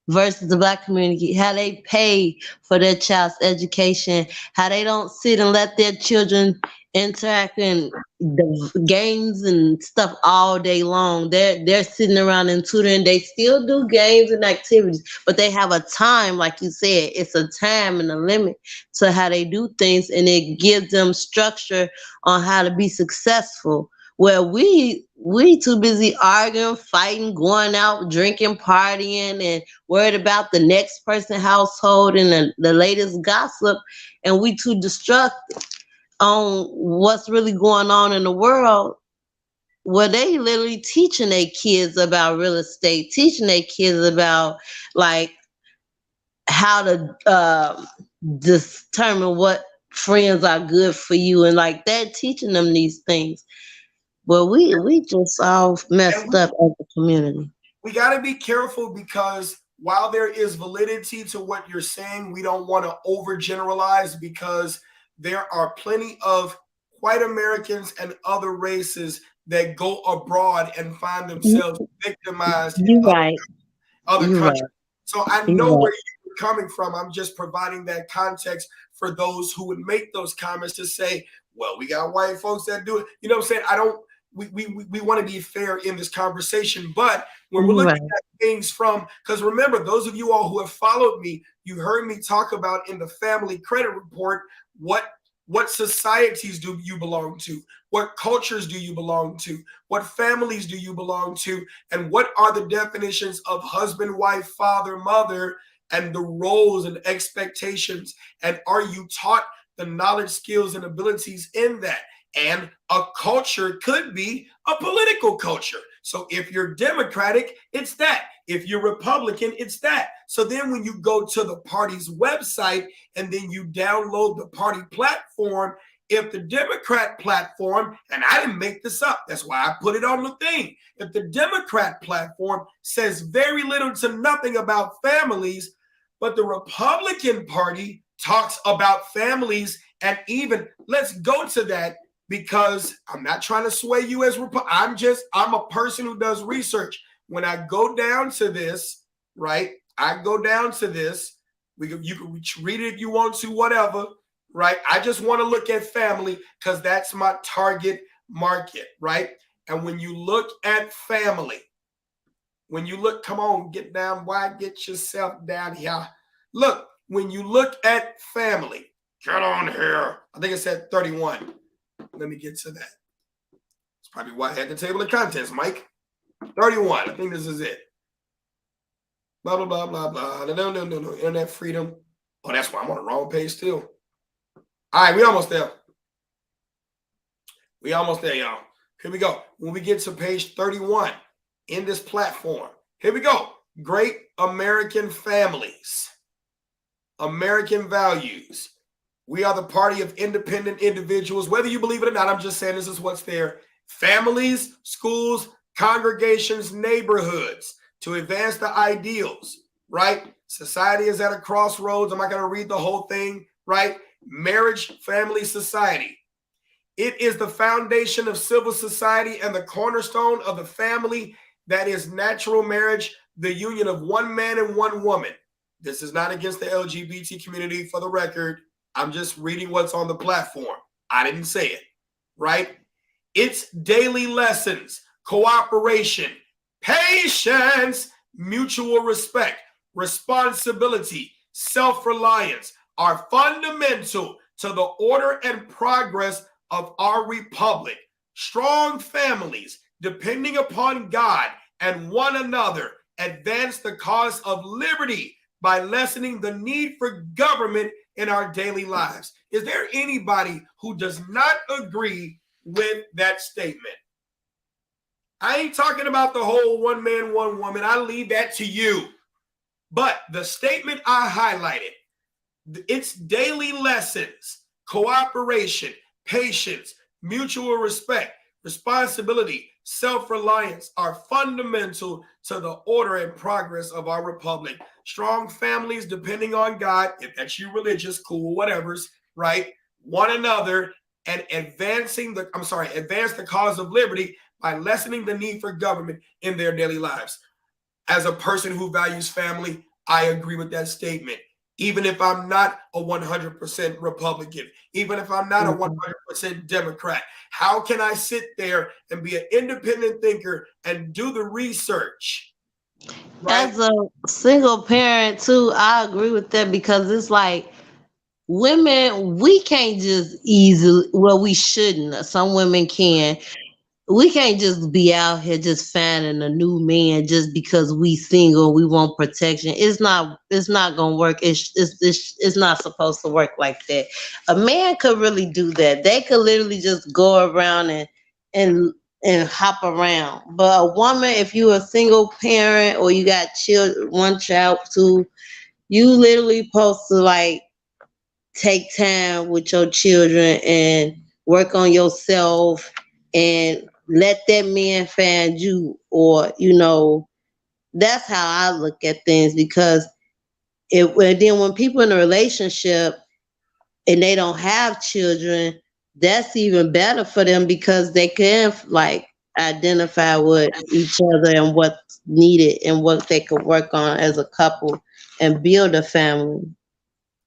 versus the black community, how they pay for their child's education, how they don't sit and let their children interact in the games and stuff all day long. They're sitting around and tutoring. They still do games and activities, but they have a time, like you said, it's a time and a limit to how they do things, and it gives them structure on how to be successful. Where we too busy arguing, fighting, going out, drinking, partying, and worried about the next person's household and the latest gossip, and we too distracted on what's really going on in the world, where they literally teaching their kids about real estate, teaching their kids about like how to determine what friends are good for you, and like they're teaching them these things. But we just all messed up as a community. We got to be careful because while there is validity to what you're saying, we don't want to overgeneralize because there are plenty of white Americans and other races that go abroad and find themselves victimized in other countries. Right. So I know where you're coming from. I'm just providing that context for those who would make those comments to say, well, we got white folks that do it. You know what I'm saying? We want to be fair in this conversation, but when we're looking at things from, because remember, those of you all who have followed me, you heard me talk about in the family credit report, what societies do you belong to? What cultures do you belong to? What families do you belong to? And what are the definitions of husband, wife, father, mother, and the roles and expectations? And are you taught the knowledge, skills, and abilities in that? And a culture could be a political culture. So if you're Democratic, it's that. If you're Republican, it's that. So then when you go to the party's website and then you download the party platform, if the Democrat platform, and I didn't make this up, that's why I put it on the thing. If the Democrat platform says very little to nothing about families, but the Republican Party talks about families, and even let's go to that, because I'm not trying to sway you as I'm a person who does research. When I go down to this, right? I go down to this. You can read it if you want to, whatever, right? I just want to look at family because that's my target market, right? And when you look at family, come on, get down, why get yourself down here? Look, when you look at family, get on here. I think it said 31. Let me get to that. It's probably why I had the table of contents, Mike. 31. I think this is it. Blah, blah, blah, blah, blah. No. Internet freedom. Oh, that's why I'm on the wrong page still. All right, we almost there. We almost there, y'all. Here we go. When we get to page 31 in this platform, here we go. Great American families. American values. We are the party of independent individuals. Whether you believe it or not, I'm just saying this is what's there. Families, schools, congregations, neighborhoods to advance the ideals, right? Society is at a crossroads. I'm not going to read the whole thing, right? Marriage, family, society. It is the foundation of civil society and the cornerstone of the family that is natural marriage, the union of one man and one woman. This is not against the LGBT community, for the record. I'm just reading what's on the platform. I didn't say it, right? It's daily lessons, cooperation, patience, mutual respect, responsibility, self-reliance are fundamental to the order and progress of our republic. Strong families, depending upon God and one another, advance the cause of liberty by lessening the need for government in our daily lives. Is there anybody who does not agree with that statement? I ain't talking about the whole one man, one woman. I leave that to you. But the statement I highlighted, it's daily lessons, cooperation, patience, mutual respect, responsibility, self-reliance are fundamental to the order and progress of our republic. Strong families depending on God, if that's you religious, cool, whatever's, right? One another, and advance the cause of liberty by lessening the need for government in their daily lives. As a person who values family, I agree with that statement. Even if I'm not a 100% Republican, even if I'm not a 100% Democrat, how can I sit there and be an independent thinker and do the research? Right? As a single parent too, I agree with that, because it's like women, we can't just easily, well, we shouldn't. Some women can. We can't just be out here just finding a new man just because we single, we want protection. It's not gonna work. It's not supposed to work like that. A man could really do that. They could literally just go around and hop around. But a woman, if you're a single parent or you got children, one child, two, you literally supposed to like take time with your children and work on yourself and let that man find you. Or that's how I look at things, because then when people in a relationship and they don't have children, that's even better for them, because they can like identify with each other and what's needed and what they could work on as a couple and build a family.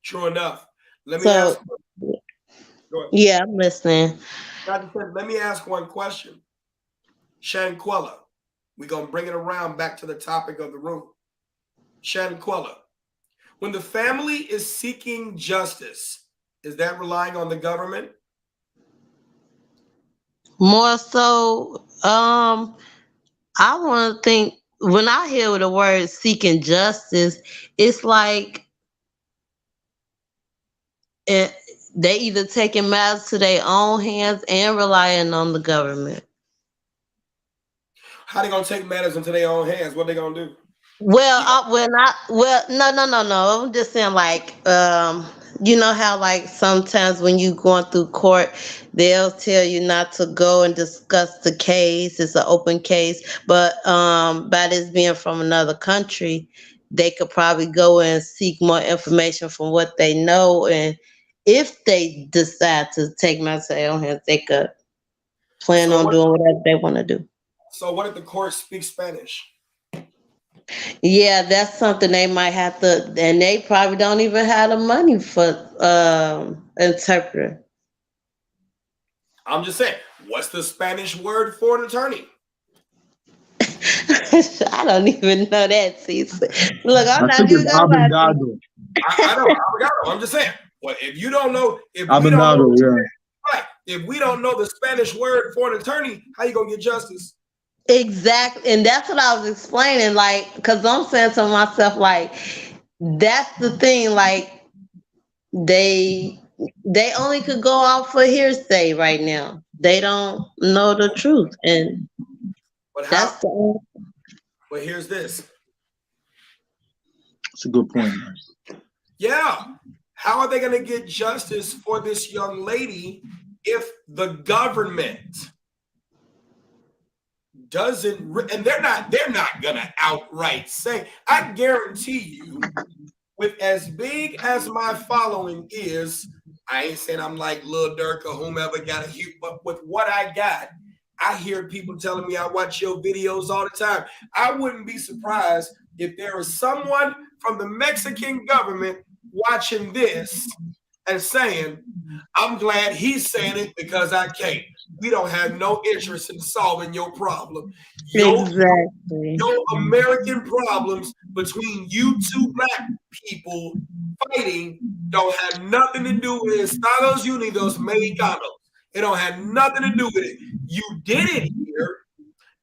True enough. Let me So ask. Go ahead. yeah, I'm listening. Let me ask one question. Shanquella, we're going to bring it around back to the topic of the room. Shanquella, when the family is seeking justice, is that relying on the government? More so, I want to think, when I hear the word seeking justice, it's like it, they either taking matters to their own hands and relying on the government. How they gonna take matters into their own hands? What they gonna do? No. I'm just saying, like, you know how, like, sometimes when you going through court, they'll tell you not to go and discuss the case. It's an open case, but by this being from another country, they could probably go and seek more information from what they know, and if they decide to take matters to their own hands, they could plan So on what? doing whatever they want to do. So what if the court speaks Spanish? Yeah, that's something they might have to, and they probably don't even have the money for interpreter. I'm just saying. What's the Spanish word for an attorney? I don't even know that. See, look, I'm I not think even it's gonna lie to you. abogado. I know. I forgot. I'm just saying. Well, if you don't know, if we don't know, Abogado, yeah. right? If we don't know the Spanish word for an attorney, how you gonna get justice? Exactly, and that's what I was explaining. Like, because I'm saying to myself, like, that's the thing. Like, they they only could go off for hearsay right now. They don't know the truth, and But that's how? the But here's this. It's a good point, man. Yeah. How are they going to get justice for this young lady if the government doesn't and they're not going to outright say, I guarantee you, with as big as my following is, I ain't saying I'm like Lil Durk or whomever got a huge, but with what I got, I hear people telling me I watch your videos all the time. I wouldn't be surprised if there was someone from the Mexican government watching this and saying, I'm glad he's saying it because I can't. We don't have no interest in solving your problem. exactly. Your American problems between you two black people fighting don't have nothing to do with Estados Unidos Mexicanos. It don't have nothing to do with it. You did it here,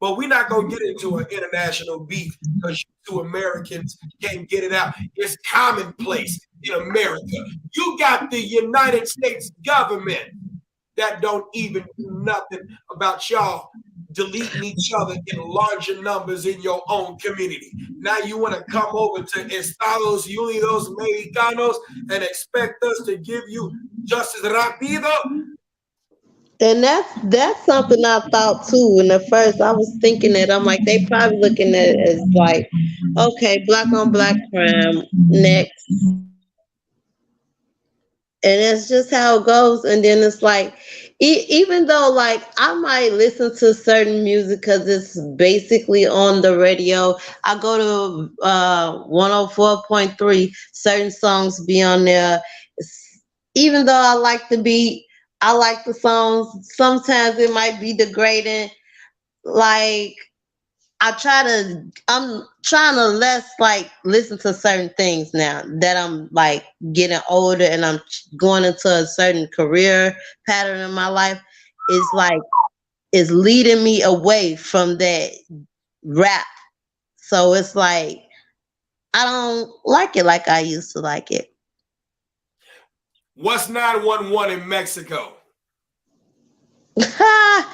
but we're not going to get into an international beef because you two Americans can't get it out. It's commonplace in America. You got the United States government that don't even do nothing about y'all deleting each other in larger numbers in your own community. Now you want to come over to Estados Unidos Mexicanos and expect us to give you justice rapido? And that's something I thought too. And at first, I was thinking that I'm like, they probably looking at it as like, okay, black on black crime next, and it's just how it goes. And then it's like, even though like I might listen to certain music because it's basically on the radio, I go to 104.3, certain songs be on there. Even though I like the beat, I like the songs, sometimes it might be degrading. Like, I'm trying to less like listen to certain things now that I'm like getting older and I'm going into a certain career pattern in my life. It's like it's leading me away from that rap. So it's like I don't like it like I used to like it. What's 911 in Mexico? I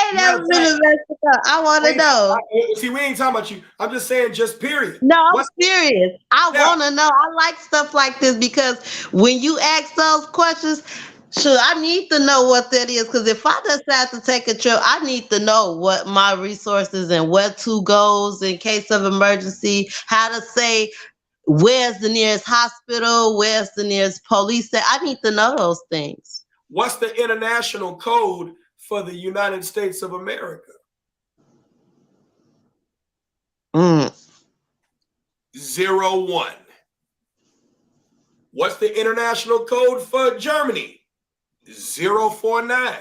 ain't Matter never of been fact, to Mexico. I want to know. see, we ain't talking about you. I'm just saying, just period. No, I'm What's serious. I yeah? want to know. I like stuff like this because when you ask those questions, sure, I need to know what that is. Because if I decide to take a trip, I need to know what my resources and where to goes in case of emergency. How to say where's the nearest hospital, where's the nearest police. I need to know those things. What's the international code for the United States of America? Mm. 01. What's the international code for Germany? 049.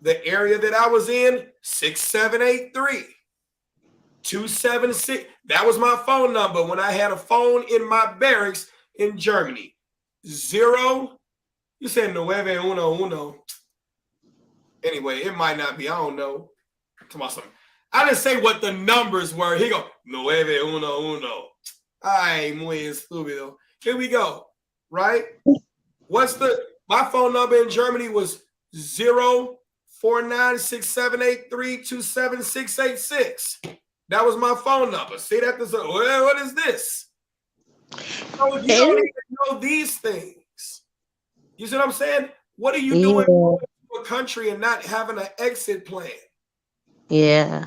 The area that I was in, 6783. 276. That was my phone number when I had a phone in my barracks in Germany. You said 911. Anyway, it might not be. I don't know. I didn't say what the numbers were. He go, 911. Ay, muy estúpido. Here we go. Right? My phone number in Germany was 49678327686. That was my phone number. See that? Well, what is this? So if you don't even know these things, you see what I'm saying? What are you doing going to a country and not having an exit plan? Yeah.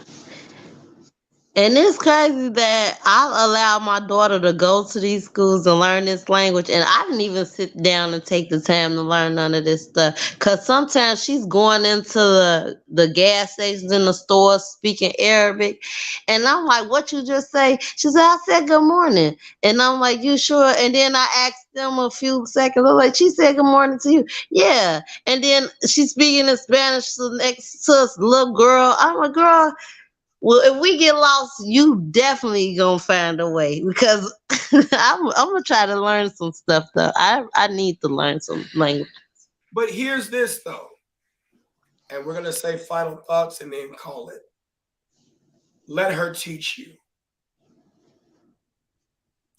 And it's crazy that I allow my daughter to go to these schools and learn this language, and I didn't even sit down and take the time to learn none of this stuff. Cause sometimes she's going into the gas stations in the stores speaking Arabic, and I'm like, "What you just say?" She said, "I said good morning," and I'm like, "You sure?" And then I asked them a few seconds. I'm like, "She said good morning to you." Yeah, and then she's speaking in Spanish to next to this little girl. I'm like, "Girl." Well, if we get lost, you definitely gonna find a way because I'm gonna try to learn some stuff though. I need to learn some language. But here's this though, and we're gonna say final thoughts and then call it. Let her teach you.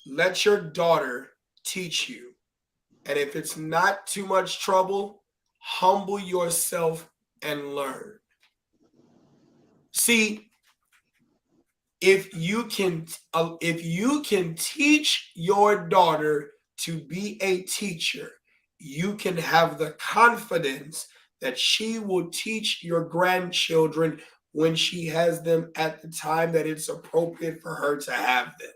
Let your daughter teach you. And if it's not too much trouble, humble yourself and learn. See, if you can teach your daughter to be a teacher, you can have the confidence that she will teach your grandchildren when she has them at the time that it's appropriate for her to have them.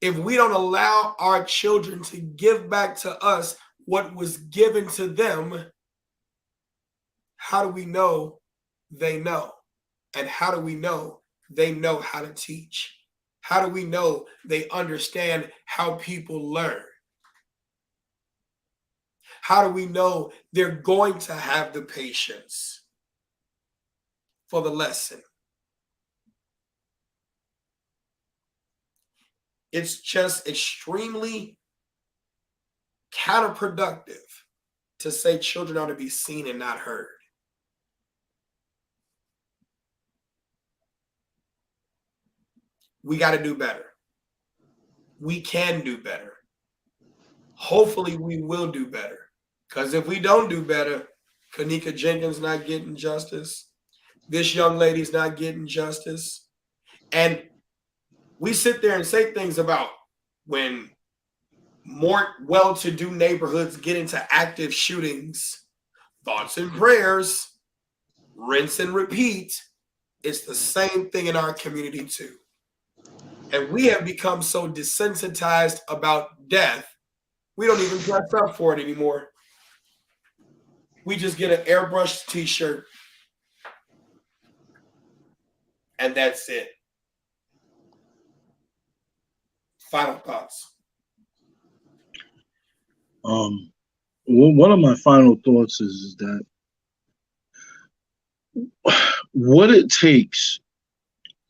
If we don't allow our children to give back to us what was given to them, how do we know they know? And how do we know they know how to teach? How do we know they understand how people learn? How do we know they're going to have the patience for the lesson? It's just extremely counterproductive to say children are to be seen and not heard. We got to do better. We can do better. Hopefully we will do better. Because if we don't do better, Kanika Jenkins not getting justice. This young lady's not getting justice. And we sit there and say things about when more well-to-do neighborhoods get into active shootings, thoughts and prayers, rinse and repeat. It's the same thing in our community too. And we have become so desensitized about death, we don't even dress up for it anymore. We just get an airbrushed t-shirt and that's it. Final thoughts. One of my final thoughts is that what it takes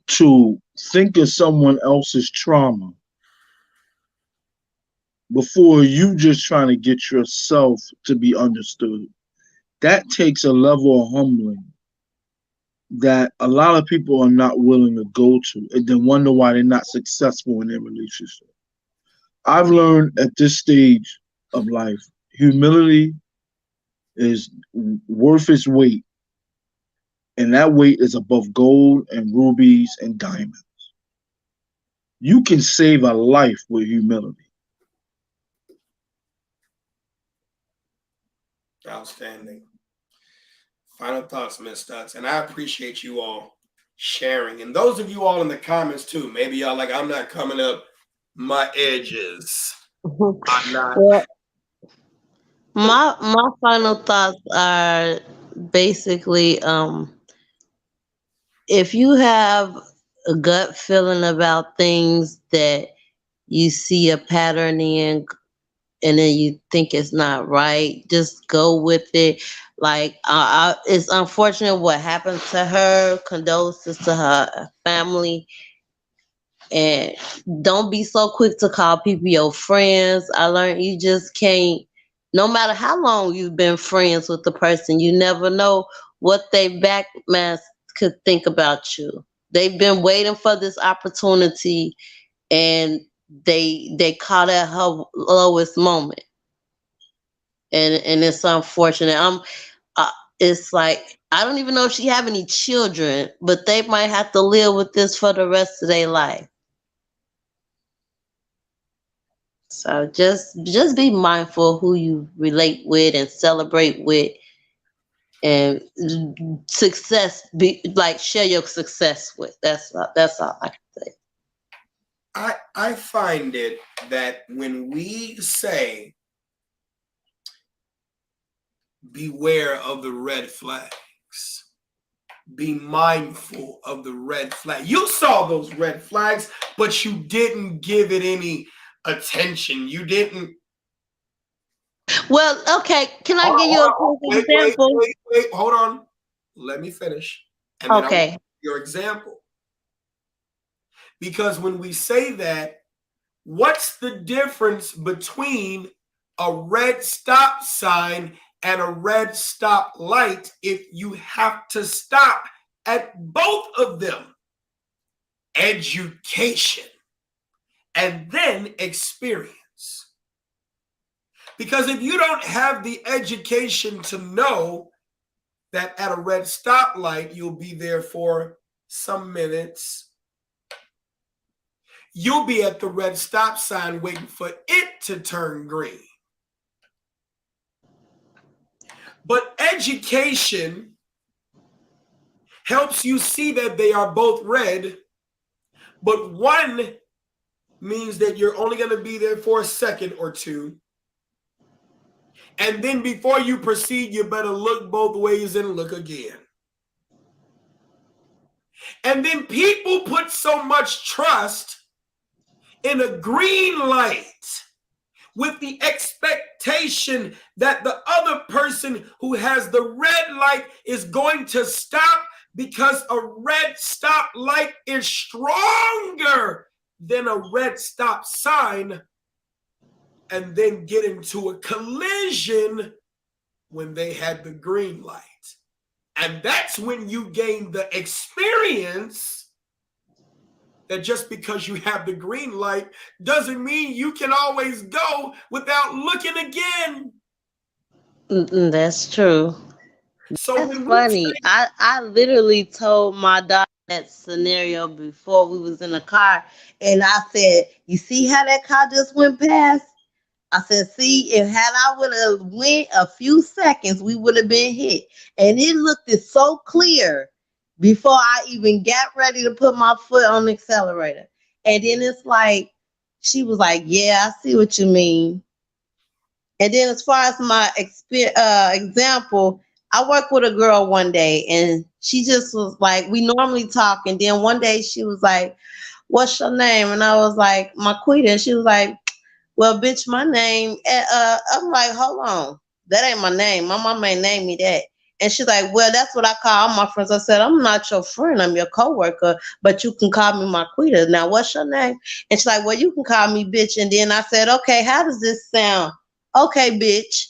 to think of someone else's trauma before you just trying to get yourself to be understood, that takes a level of humbling that a lot of people are not willing to go to and then wonder why they're not successful in their relationship. I've learned at this stage of life, humility is worth its weight, and that weight is above gold and rubies and diamonds. You can save a life with humility. Outstanding. Final thoughts, Ms. Stutz. And I appreciate you all sharing. And those of you all in the comments too, maybe y'all like, I'm not coming up my edges. I'm not. Well, my final thoughts are basically if you have a gut feeling about things that you see a pattern in and then you think it's not right, just go with it. Like it's unfortunate what happened to her. Condolences to her family. And don't be so quick to call people your friends. I learned you just can't, no matter how long you've been friends with the person, you never know what they backmask could think about you. They've been waiting for this opportunity and they caught at her lowest moment. And it's unfortunate. it's like I don't even know if she have any children, but they might have to live with this for the rest of their life. So just be mindful of who you relate with and celebrate with, and success be like share your success with. That's all I can say. I find it that when we say beware of the red flags, be mindful of the red flag. You saw those red flags, but you didn't give it any attention. You didn't. Well, okay, can I give you a quick Wait, example? wait. Hold on. Let me finish. And then I'll give Okay. you your example. Because when we say that, what's the difference between a red stop sign and a red stop light if you have to stop at both of them? Education and then experience. Because if you don't have the education to know that at a red stoplight you'll be there for some minutes, you'll be at the red stop sign waiting for it to turn green. But education helps you see that they are both red, but one means that you're only going to be there for a second or two. And then before you proceed, you better look both ways and look again. And then people put so much trust in a green light with the expectation that the other person who has the red light is going to stop because a red stop light is stronger than a red stop sign, and then get into a collision when they had the green light. And that's when you gain the experience that just because you have the green light doesn't mean you can always go without looking again. That's true. So That's when we funny. I literally told my daughter that scenario before we was in the car, and I said, "You see how that car just went past?" I said, "See, if had I would have went a few seconds, we would have been hit." And it looked so clear before I even got ready to put my foot on the accelerator. And then it's like she was like, "Yeah, I see what you mean." And then as far as my example, I worked with a girl one day, and she just was like, we normally talk, and then one day she was like, "What's your name?" And I was like, "Marquita." And she was like, "Well, bitch, my name." I'm like, "Hold on, that ain't my name. My mama ain't named me that." And she's like, "Well, that's what I call all my friends." I said, "I'm not your friend. I'm your coworker, but you can call me Marquita. Now, what's your name?" And she's like, "Well, you can call me bitch." And then I said, "Okay, how does this sound?" "Okay, bitch."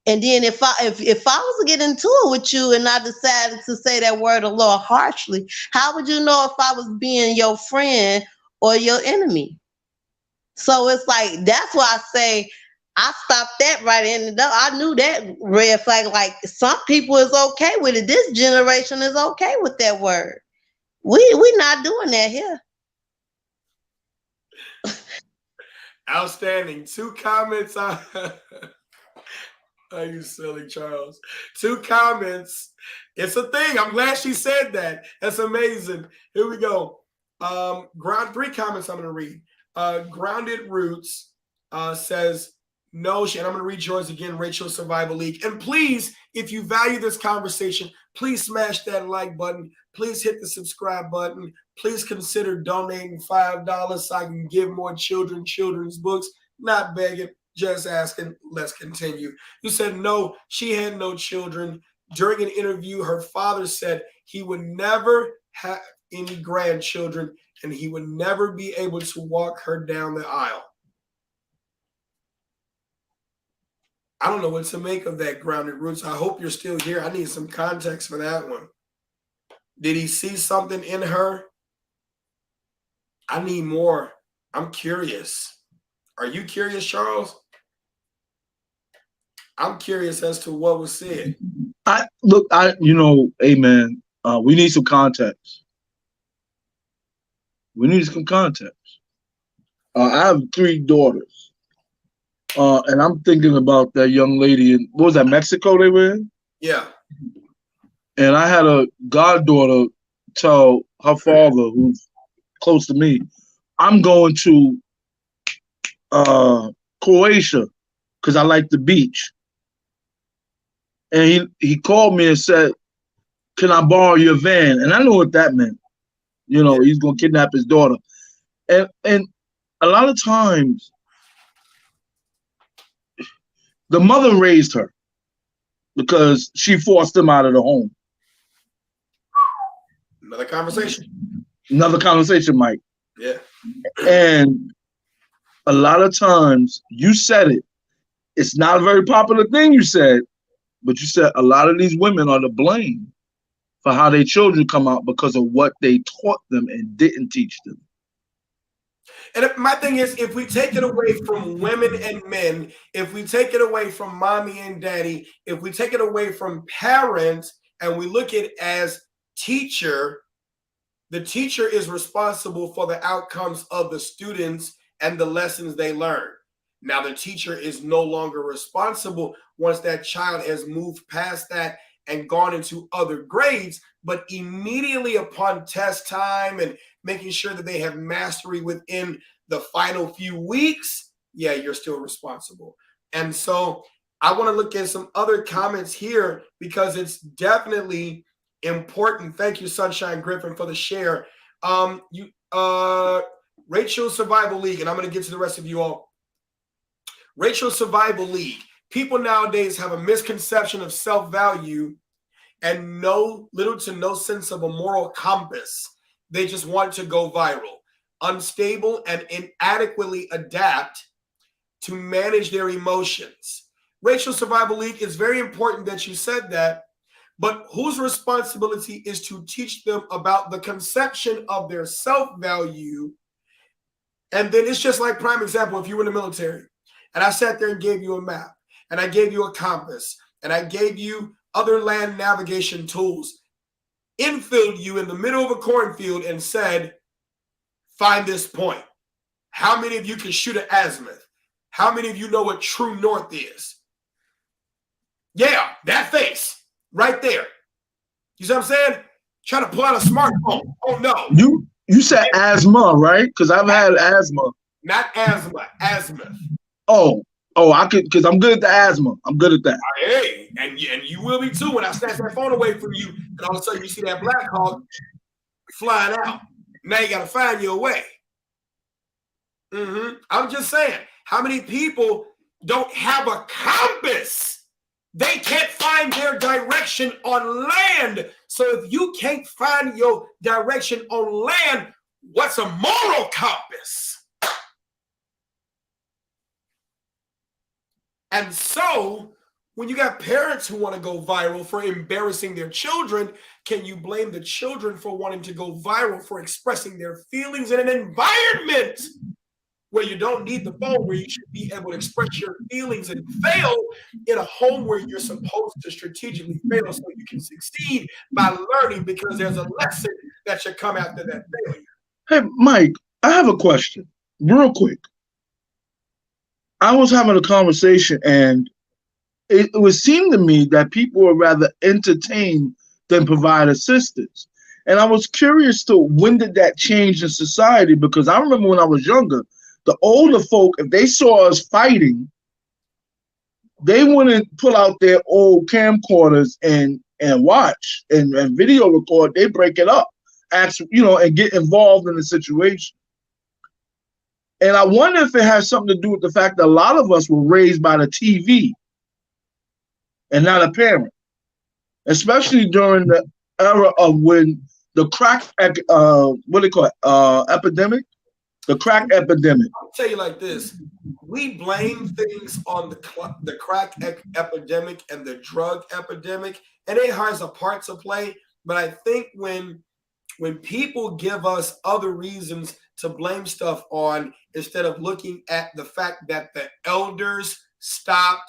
And then if I was to get into it with you and I decided to say that word a little harshly, how would you know if I was being your friend or your enemy? So it's like that's why I say I stopped that right in the door. I knew that red flag. Like some people is okay with it. This generation is okay with that word. We not doing that here. Outstanding. Two comments on are you silly, Charles? Two comments. It's a thing. I'm glad she said that. That's amazing. Here we go. Three comments I'm going to read. Grounded Roots says, no, and I'm going to read yours again, Rachel Survival League. And please, if you value this conversation, please smash that like button. Please hit the subscribe button. Please consider donating $5 so I can give more children children's books. Not begging, just asking. Let's continue. You said, no, she had no children. During an interview, her father said he would never have any grandchildren and he would never be able to walk her down the aisle. I don't know what to make of that, Grounded Roots. I hope you're still here. I need some context for that one. Did he see something in her? I need more. I'm curious. Are you curious, Charles? I'm curious as to what was said. Hey man, we need some context. We need some context. I have 3 daughters, and I'm thinking about that young lady in, what was that, Mexico they were in? Yeah. And I had a goddaughter tell her father, who's close to me, I'm going to Croatia because I like the beach. And he called me and said, can I borrow your van? And I know what that meant. You know, he's going to kidnap his daughter. And a lot of times, the mother raised her because she forced him out of the home. Another conversation. Another conversation, Mike. Yeah. And a lot of times, you said it. It's not a very popular thing you said, but you said a lot of these women are to blame for how their children come out because of what they taught them and didn't teach them. And my thing is, if we take it away from women and men, if we take it away from mommy and daddy, if we take it away from parents, and we look at it as teacher, the teacher is responsible for the outcomes of the students and the lessons they learn. Now, the teacher is no longer responsible once that child has moved past that and gone into other grades, but immediately upon test time and making sure that they have mastery within the final few weeks, yeah, you're still responsible. And so I want to look at some other comments here because it's definitely important. Thank you, Sunshine Griffin, for the share. Rachel Survival League, and I'm going to get to the rest of you all. Rachel Survival League. People nowadays have a misconception of self-value and little to no sense of a moral compass. They just want to go viral, unstable and inadequately adapt to manage their emotions. Rachel Survival League, is very important that you said that, but whose responsibility is to teach them about the conception of their self-value? And then it's just like prime example, if you were in the military and I sat there and gave you a map and I gave you a compass and I gave you other land navigation tools, infilled you in the middle of a cornfield and said, find this point. How many of you can shoot an azimuth? How many of you know what true north is? Yeah, that face right there. You see what I'm saying? Trying to pull out a smartphone. Oh no. You said asthma, right? Because I've had asthma. Not asthma, azimuth. Oh, I could, because I'm good at the asthma. I'm good at that. Hey, and you will be too when I snatch that phone away from you, and all of a sudden you see that Black Hawk flying out. Now you got to find your way. I'm just saying, how many people don't have a compass? They can't find their direction on land. So if you can't find your direction on land, what's a moral compass? And so when you got parents who want to go viral for embarrassing their children, can you blame the children for wanting to go viral for expressing their feelings in an environment where you don't need the phone, where you should be able to express your feelings and fail in a home where you're supposed to strategically fail so you can succeed by learning, because there's a lesson that should come after that failure? Hey, Mike, I have a question real quick. I was having a conversation and it would seem to me that people are rather entertain than provide assistance. And I was curious to when did that change in society? Because I remember when I was younger, the older folk, if they saw us fighting, they wouldn't pull out their old camcorders and watch and video record. They break it up, and get involved in the situation. And I wonder if it has something to do with the fact that a lot of us were raised by the TV and not a parent, especially during the era of when the crack, epidemic, the crack epidemic. I'll tell you like this: we blame things on the crack epidemic and the drug epidemic, and it has a part to play. But I think when people give us other reasons to blame stuff on, instead of looking at the fact that the elders stopped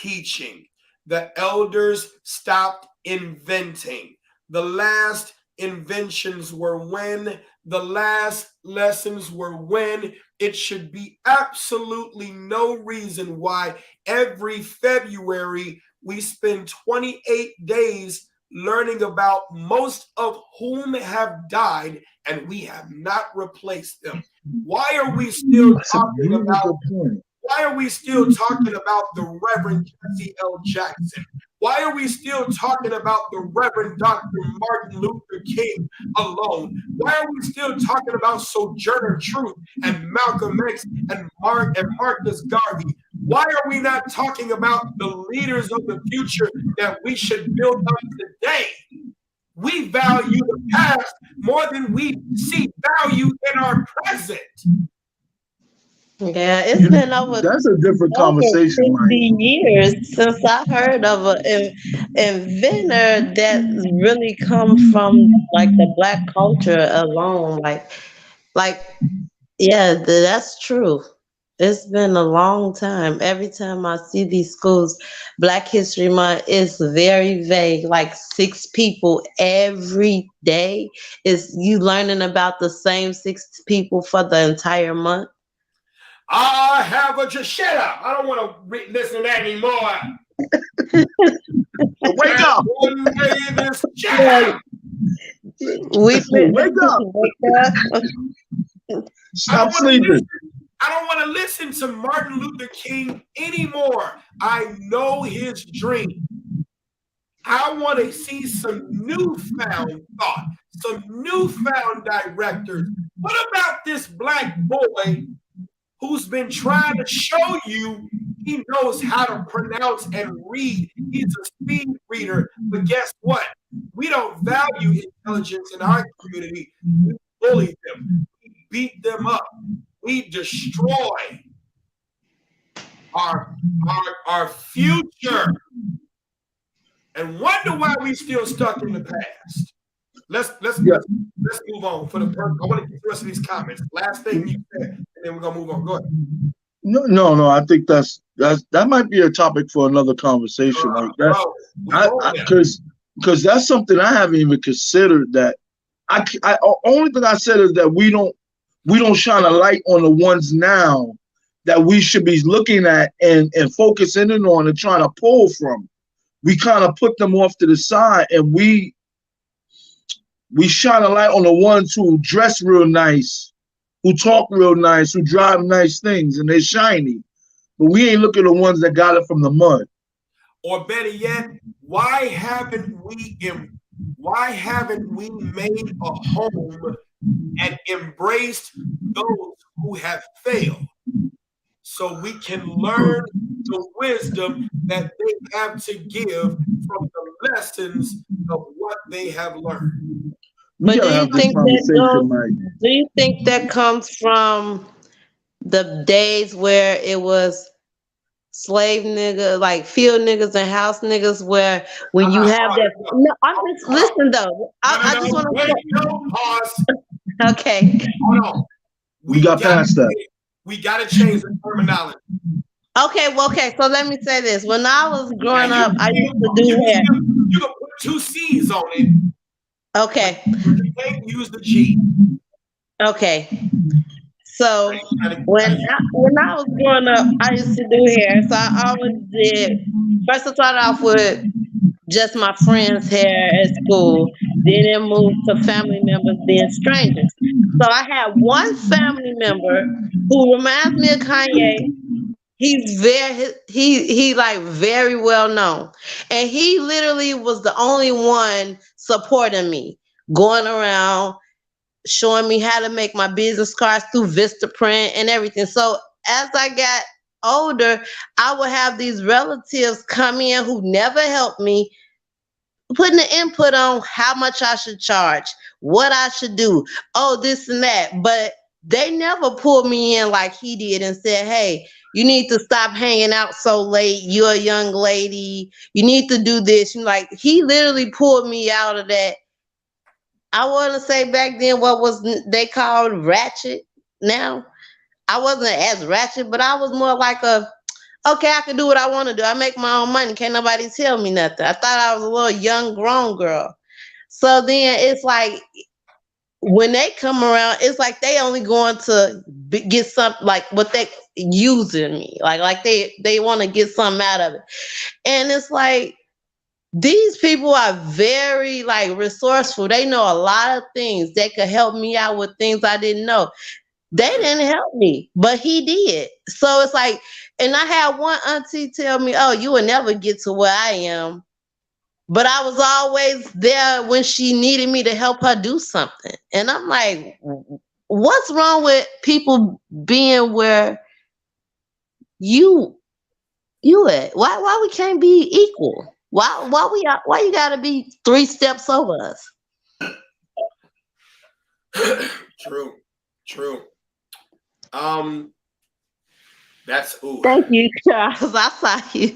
teaching. The elders stopped inventing. The last inventions were when, the last lessons were when. It should be absolutely no reason why every February we spend 28 days learning about most of whom have died and we have not replaced them. Why are we still talking about why are we still talking about the Reverend Jesse L. Jackson? Why are we still talking about the Reverend Dr. Martin Luther King alone? Why are we still talking about Sojourner Truth and Malcolm X and Marcus Garvey? Why are we not talking about the leaders of the future that we should build up today? We value the past more than we see value in our present. Yeah, it's been over That's a different over conversation, 50 Mike. years since I heard of an inventor that really come from like the black culture alone. Like, yeah, that's true. It's been a long time. Every time I see these schools, Black History Month is very vague, like 6 people every day. Is you learning about the same 6 people for the entire month? I have a just shut up. I don't want to listen to that anymore. Wake up! One day this shut Yeah, up. we Wake up! wake up. Stop sleeping. I don't want to listen to Martin Luther King anymore. I know his dream. I want to see some newfound thought, some newfound directors. What about this black boy who's been trying to show you he knows how to pronounce and read? He's a speed reader. But guess what? We don't value intelligence in our community. We bully them. We beat them up. We destroy our future and wonder why we still stuck in the past. Let's move on for the purpose. I want to get the rest of these comments. Last thing you said, and then we're gonna move on. Go ahead. No. I think that might be a topic for another conversation like that. Because that's something I haven't even considered. That I only thing I said is that we don't shine a light on the ones now that we should be looking at and focusing in on and trying to pull from. We kind of put them off to the side, and we shine a light on the ones who dress real nice, who talk real nice, who drive nice things, and they're shiny. But we ain't looking at the ones that got it from the mud. Or better yet, why haven't we made a home and embraced those who have failed, so we can learn the wisdom that they have to give from the lessons of what they have learned? We gotta have this conversation, Mike. Do you think that comes from the days where it was slave nigga, like field niggas and house niggas, where when you have that? No, I'm just listen though. I just want to pause. Okay. Hold on. We got past that. We got to change the terminology. Okay. So let me say this. When I was growing up, I used to do hair. You can put 2 C's on it. Okay. You can't use the G. Okay. So when I was growing up, I used to do hair. So I always did. First, I started off with just my friends' hair at school. Then it moved to family members being strangers. So I had one family member who reminds me of Kanye. He's he like very well known, and he literally was the only one supporting me, going around showing me how to make my business cards through Vistaprint and everything. So as I got older, I would have these relatives come in who never helped me, putting the input on how much I should charge, what I should do, this and that. But they never pulled me in like he did and said, hey, you need to stop hanging out so late. You're a young lady. You need to do this. Like, he literally pulled me out of that. I want to say back then what was they called ratchet. Now, I wasn't as ratchet, but I was more like a okay, I can do what I want to do. I make my own money. Can't nobody tell me nothing. I thought I was a little young, grown girl. So then it's like when they come around, it's like they only going to get something like what they using me, like they want to get something out of it, and it's like these people are very like resourceful. They know a lot of things. They could help me out with things I didn't know. They didn't help me, but he did. So it's like, and I had one auntie tell me, "Oh, you will never get to where I am." But I was always there when she needed me to help her do something. And I'm like, what's wrong with people being where you you at? Why we can't be equal? Why you gotta be 3 steps over us? True. True. That's ooh. Thank you, Charles. I saw you.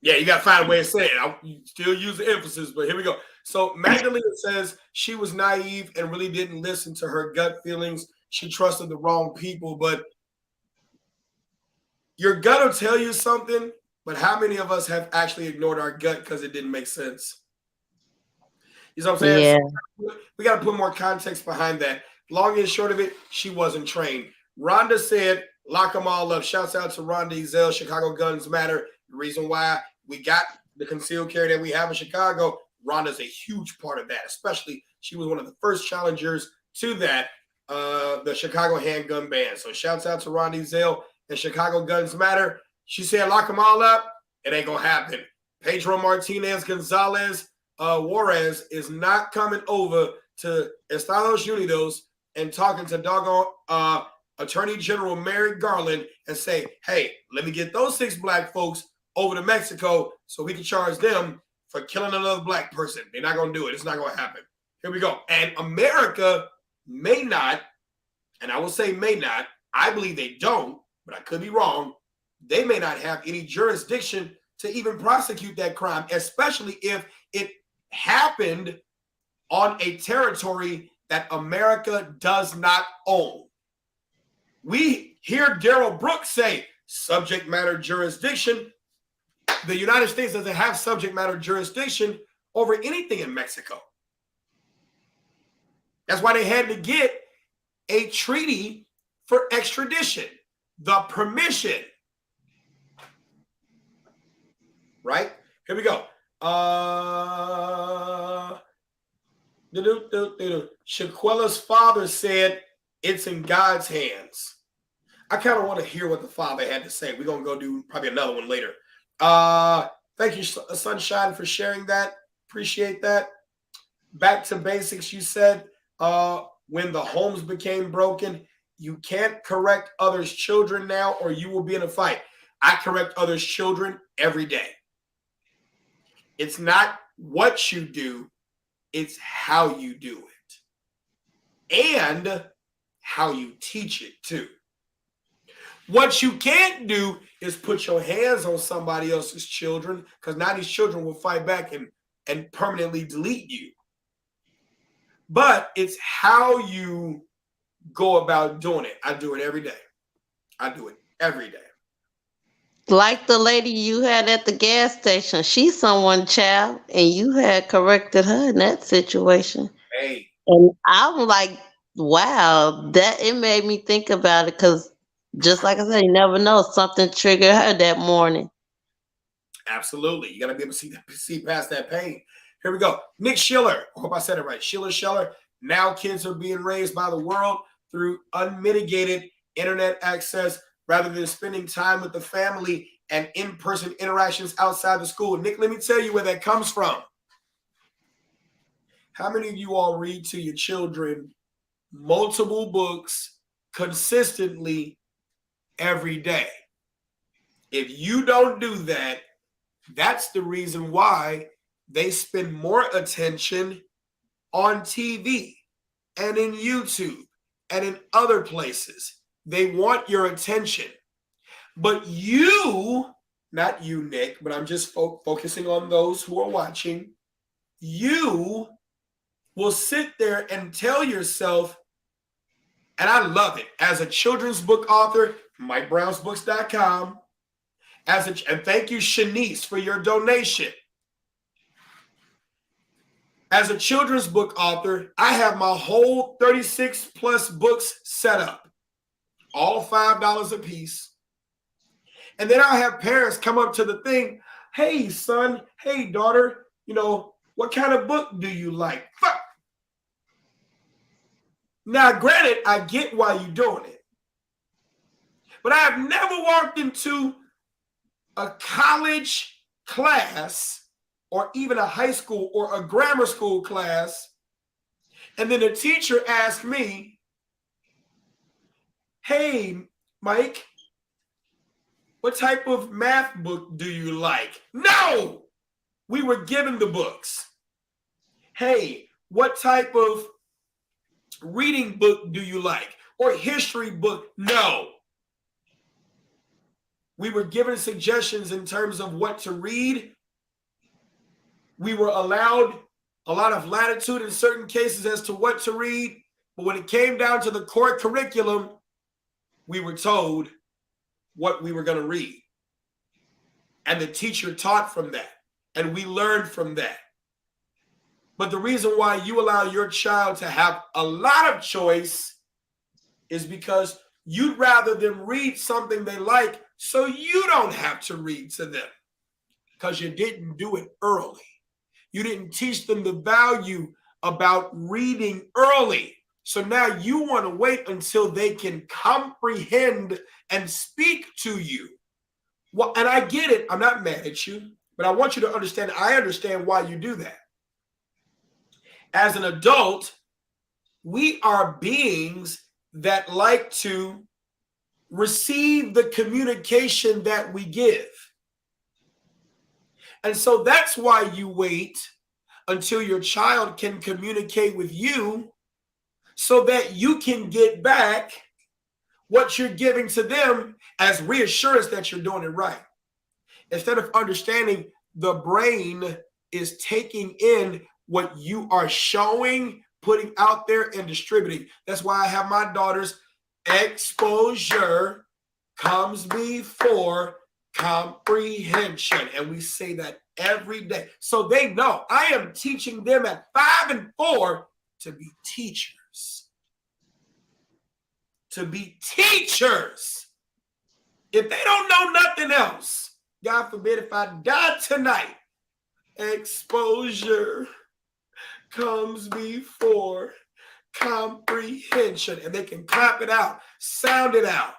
Yeah, you gotta find a way to say it. I still use the emphasis, but here we go. So Magdalena says she was naive and really didn't listen to her gut feelings. She trusted the wrong people, but your gut will tell you something, but how many of us have actually ignored our gut because it didn't make sense? You know what I'm saying? Yeah. So we got to put more context behind that. Long and short of it, she wasn't trained. Rhonda said, lock them all up. Shouts out to Rhonda Ezell, Chicago Guns Matter. The reason why we got the concealed carry that we have in Chicago, Rhonda's a huge part of that, especially she was one of the first challengers to that, the Chicago handgun ban. So shouts out to Rhonda Ezell and Chicago Guns Matter. She said, lock them all up. It ain't going to happen. Pedro Martinez Gonzalez Juarez is not coming over to Estados Unidos and talking to doggone Attorney General Merrick Garland and say, hey, let me get those 6 black folks over to Mexico so we can charge them for killing another black person. They're not going to do it. It's not going to happen. Here we go. And America may not, and I will say may not, I believe they don't, but I could be wrong. They may not have any jurisdiction to even prosecute that crime, especially if it happened on a territory that America does not own. We hear Darrell Brooks say subject matter jurisdiction. The United States doesn't have subject matter jurisdiction over anything in Mexico. That's why they had to get a treaty for extradition, the permission. Right? Here we go. Shanquella's father said it's in God's hands. I kind of want to hear what the father had to say. We're going to go do probably another one later. Thank you, Sunshine, for sharing that. Appreciate that. Back to basics, you said when the homes became broken, you can't correct others' children now or you will be in a fight. I correct others' children every day. It's not what you do, it's how you do it. And how you teach it too. What you can't do is put your hands on somebody else's children, because now these children will fight back and permanently delete you. But it's how you go about doing it. I do it every day. I do it every day. Like the lady you had at the gas station. She's someone, child, and you had corrected her in that situation. Hey. And I'm like, wow, that it made me think about it because just like I said, you never know, something triggered her that morning. Absolutely. You got to be able to see past that pain. Here we go. Nick Schiller. I hope I said it right. Scheller. Now kids are being raised by the world through unmitigated internet access rather than spending time with the family and in-person interactions outside the school. Nick, let me tell you where that comes from. How many of you all read to your children multiple books consistently every day? If you don't do that, that's the reason why they spend more attention on TV and in YouTube and in other places. They want your attention. But you, not you, Nick, but I'm just focusing on those who are watching, you will sit there and tell yourself, and I love it, as a children's book author, MikeBrownsBooks.com. And thank you, Shanice, for your donation. As a children's book author, I have my whole 36 plus books set up, all $5 a piece. And then I'll have parents come up to the thing. Hey, son. Hey, daughter. What kind of book do you like? Fuck. Now, granted, I get why you're doing it. But I have never walked into a college class or even a high school or a grammar school class, and then a teacher asked me, hey, Mike, what type of math book do you like? No! We were given the books. Hey, what type of reading book do you like? Or history book? No. We were given suggestions in terms of what to read. We were allowed a lot of latitude in certain cases as to what to read. But when it came down to the core curriculum, we were told what we were going to read. And the teacher taught from that. And we learned from that. But the reason why you allow your child to have a lot of choice is because you'd rather them read something they like so you don't have to read to them, because you didn't do it early. You didn't teach them the value about reading early. So now you want to wait until they can comprehend and speak to you. Well, and I get it. I'm not mad at you, but I want you to understand, I understand why you do that. As an adult, we are beings that like to receive the communication that we give. And so that's why you wait until your child can communicate with you so that you can get back what you're giving to them as reassurance that you're doing it right. Instead of understanding the brain is taking in what you are showing, putting out there, and distributing. That's why I have my daughters, exposure comes before comprehension. And we say that every day. So they know I am teaching them at 5 and 4 to be teachers. To be teachers. If they don't know nothing else, God forbid if I die tonight, exposure comes before comprehension. And they can clap it out, sound it out.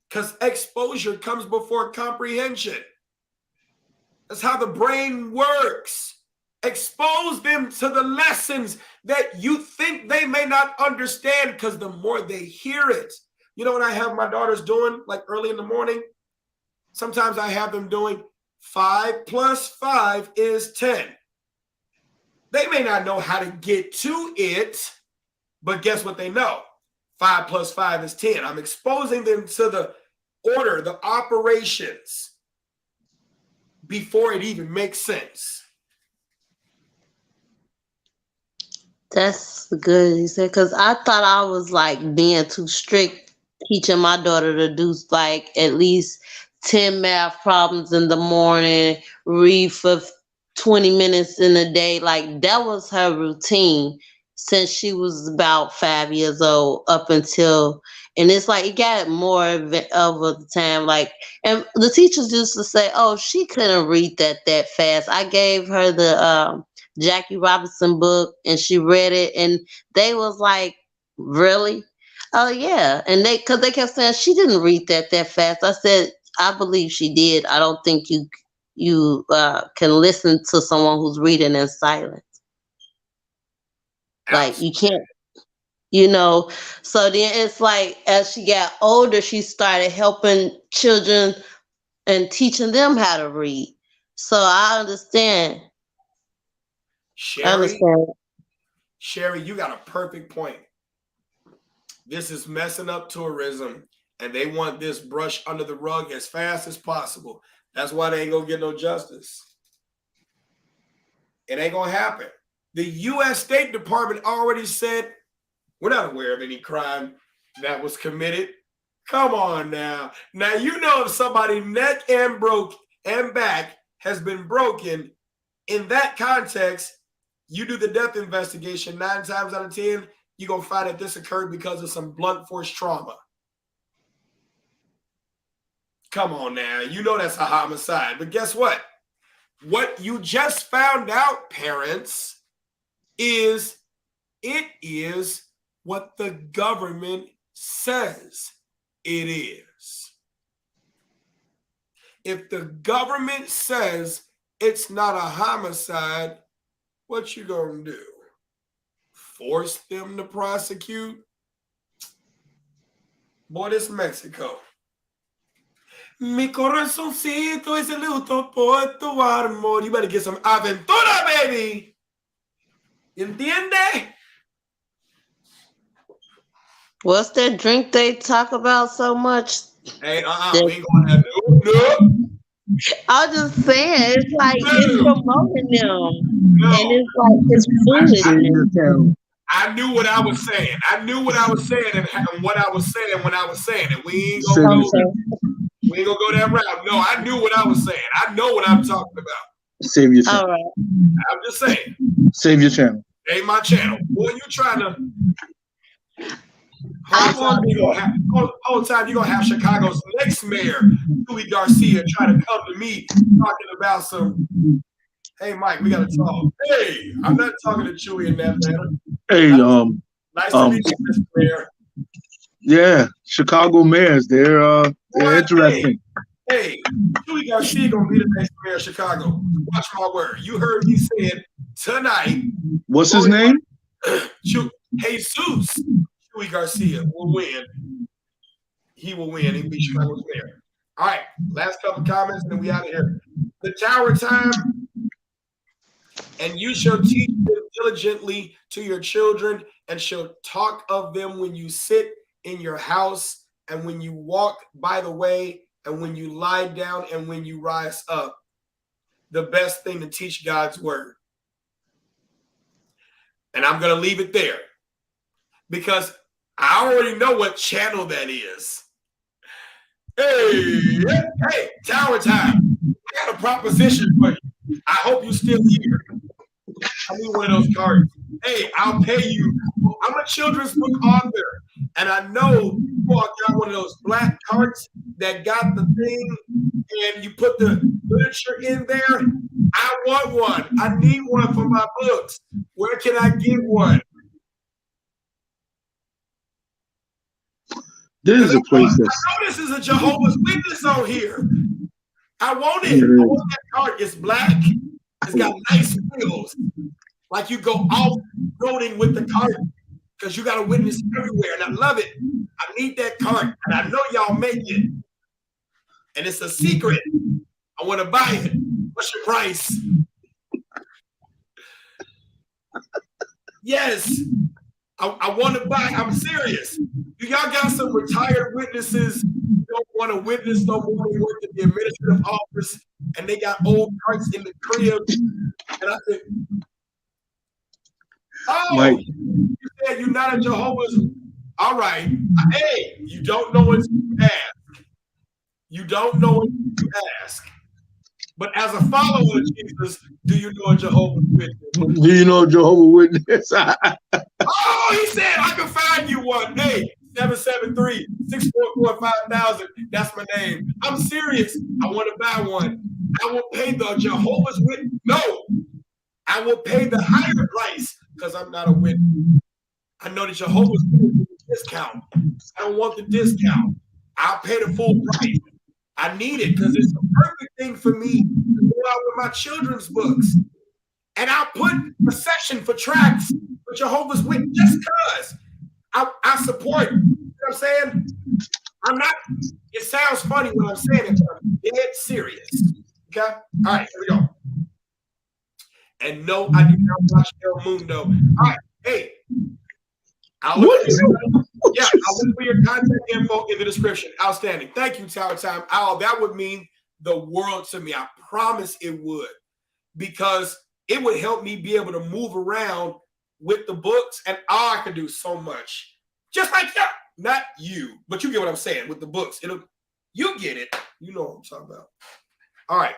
Because exposure comes before comprehension. That's how the brain works. Expose them to the lessons that you think they may not understand, because the more they hear it. You know what I have my daughters doing like early in the morning? Sometimes I have them doing 5 plus 5 is 10. They may not know how to get to it, but guess what they know? 5 plus 5 is 10. I'm exposing them to the order, the operations, before it even makes sense. That's good, he said, because I thought I was like being too strict, teaching my daughter to do like at least 10 math problems in the morning, read for 20 minutes in a day. Like that was her routine since she was about 5 years old up until, and it's like it got more over the time. Like, and the teachers used to say, oh, she couldn't read that fast. I gave her the Jackie Robinson book and she read it and they was like, really? Oh yeah. And because they kept saying she didn't read that fast. I said, I believe she did. I don't think you can listen to someone who's reading in silence. Like you can't, so then it's like as she got older, she started helping children and teaching them how to read. So I understand. Sherry, you got a perfect point. This is messing up tourism, and they want this brushed under the rug as fast as possible. That's why they ain't gonna get no justice. It ain't gonna happen. The U.S. State Department already said we're not aware of any crime that was committed Come on now. Now you know if somebody's neck and back has been broken, in that context, you do the death investigation 9 times out of 10, you're gonna find that this occurred because of some blunt force trauma. Come on now. You know that's a homicide. But guess what? What you just found out, parents, is it is what the government says it is. If the government says it's not a homicide, what you gonna do? Force them to prosecute? Boy, this Mexico. Mi corazoncito es luto por tu amor. You better get some aventura, baby. ¿Entiende? What's that drink they talk about so much? Hey, we ain't gonna have no. I'm just saying, it's like it's promoting them, No. and it's like it's foolishness. I knew what I was saying. I knew what I was saying and what I was saying when I was saying it. We ain't gonna go that route. No, I knew what I was saying. I know what I'm talking about. Save your channel. All right. I'm just saying. Save your channel. Ain't my channel. Boy, you trying to. Whole time you're gonna have Chicago's next mayor, Louis Garcia, try to come to me talking about some. Hey, Mike, we gotta talk. Hey, I'm not talking to Chewy in that manner. Hey, nice to meet you, Mr. Mayor. Yeah, Chicago mayors, they're interesting. Hey, Chewy Garcia gonna be the next mayor of Chicago. Watch my word. You heard me saying tonight. What's his name? Jesus. Chewy Garcia will win. He will win. He'll be Chicago's mayor. All right, last couple comments, and then we out of here. The tower time. And you shall teach them diligently to your children, and shall talk of them when you sit in your house, and when you walk by the way, and when you lie down, and when you rise up. The best thing to teach God's word. And I'm going to leave it there, because I already know what channel that is. Hey, tower time. I got a proposition for you. I hope you still here. I need one of those cards. Hey, I'll pay you. I'm a children's book author, and I know you all got one of those black cards that got the thing, and you put the literature in there. I want one. I need one for my books. Where can I get one? There's a place that's. I know this is a Jehovah's Witness on here. I want it. I want that card. It's black. It's got nice wheels. Like you go off-roading with the cart, because you got a witness everywhere, and I love it. I need that cart, and I know y'all make it. And it's a secret. I want to buy it. What's your price? Yes. I want to buy. I'm serious. Y'all got some retired witnesses who don't want to witness no more. They work in the administrative office, and they got old carts in the crib. And I said, oh, Mike, you said you're not a Jehovah's. All right. Hey, you don't know what you ask. You don't know what you ask. But as a follower of Jesus, do you know a Jehovah's Witness? Do you know a Jehovah's Witness? Oh, he said I can find you one. Hey, 773-644-5000. That's my name. I'm serious. I want to buy one. I will pay the Jehovah's Witness. No, I will pay the higher price, because I'm not a witness. I know the Jehovah's Witness discount. I don't want the discount. I'll pay the full price. I need it because it's the perfect thing for me to go out with my children's books. And I'll put a section for tracts for Jehovah's Witness just because I support. You know what I'm saying? I'm not, it sounds funny when I'm saying it, but I'm dead serious. Okay? All right, here we go. And no, I do not watch El Mundo. All right, hey. I'll look for your contact info in the description. Outstanding. Thank you, Tower Time. That would mean the world to me. I promise it would, because it would help me be able to move around with the books, and I could do so much. Just like not you, but you get what I'm saying with the books. You get it. You know what I'm talking about. All right.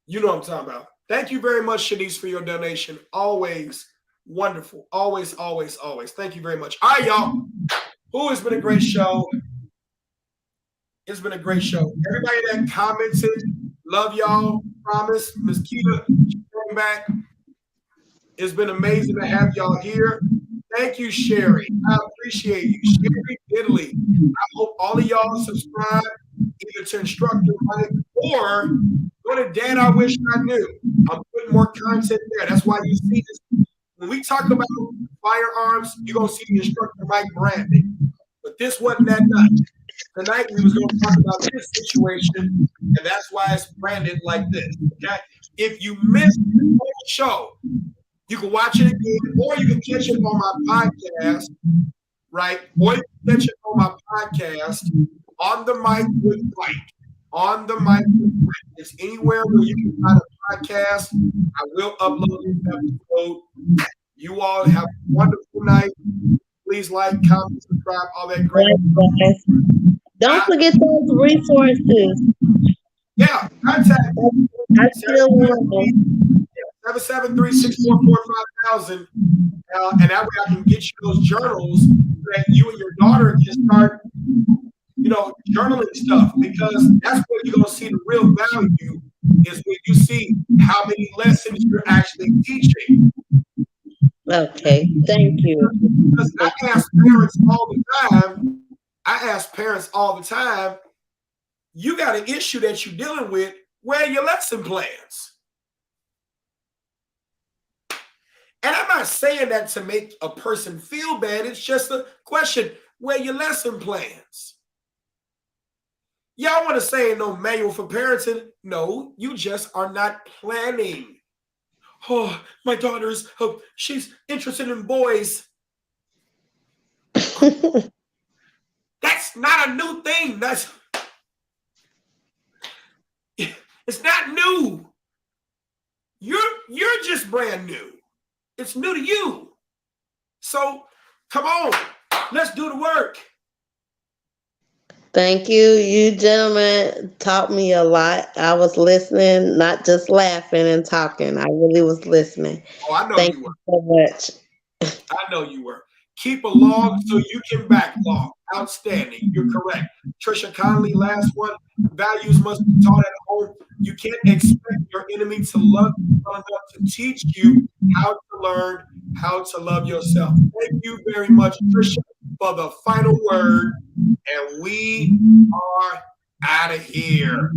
You know what I'm talking about. Thank you very much, Shanice, for your donation. Always wonderful. Always, always, always. Thank you very much. All right, y'all. Who has been a great show? It's been a great show. Everybody that commented, love y'all. Promise. Miss Keita, she came back. It's been amazing to have y'all here. Thank you, Sherry. I appreciate you. Sherry Italy. I hope all of y'all subscribe either to Instructor Mike or go to Dad I Wish I Knew. I'm putting more content there. That's why you see this. When we talk about firearms, you're going to see the Instructor Mike branding. But this wasn't that night. Tonight, we was going to talk about this situation, and that's why it's branded like this. Okay? If you missed the whole show, you can watch it again, or you can catch it on my podcast, right? Or you can catch it on my podcast on the mic with Mike. On the mic with Mike. It's anywhere where you can find a podcast. I will upload this episode. You all have a wonderful night. Please like, comment, subscribe, all that great stuff. Don't forget those resources. Yeah, contact me. I still want them. 773-644-5000. And that way I can get you those journals so that you and your daughter can start, journaling stuff, because that's where you're going to see the real value is when you see how many lessons you're actually teaching. Okay, thank you. Because I ask parents all the time, you got an issue that you're dealing with, where are your lesson plans? And I'm not saying that to make a person feel bad. It's just a question, where are your lesson plans? Y'all want to say no manual for parenting? No, you just are not planning. Oh, my daughter's, she's interested in boys. That's not a new thing. It's not new. You're just brand new. It's new to you. So come on, let's do the work. Thank you. You gentlemen taught me a lot. I was listening, not just laughing and talking. I really was listening. Oh, I know Thank you were. so much. I know you were. Keep a log so you can backlog. Outstanding. You're correct. Trisha Conley, last one. Values must be taught at home. You can't expect your enemy to love you enough to teach you how to learn how to love yourself. Thank you very much, Trisha, for the final word. And we are out of here.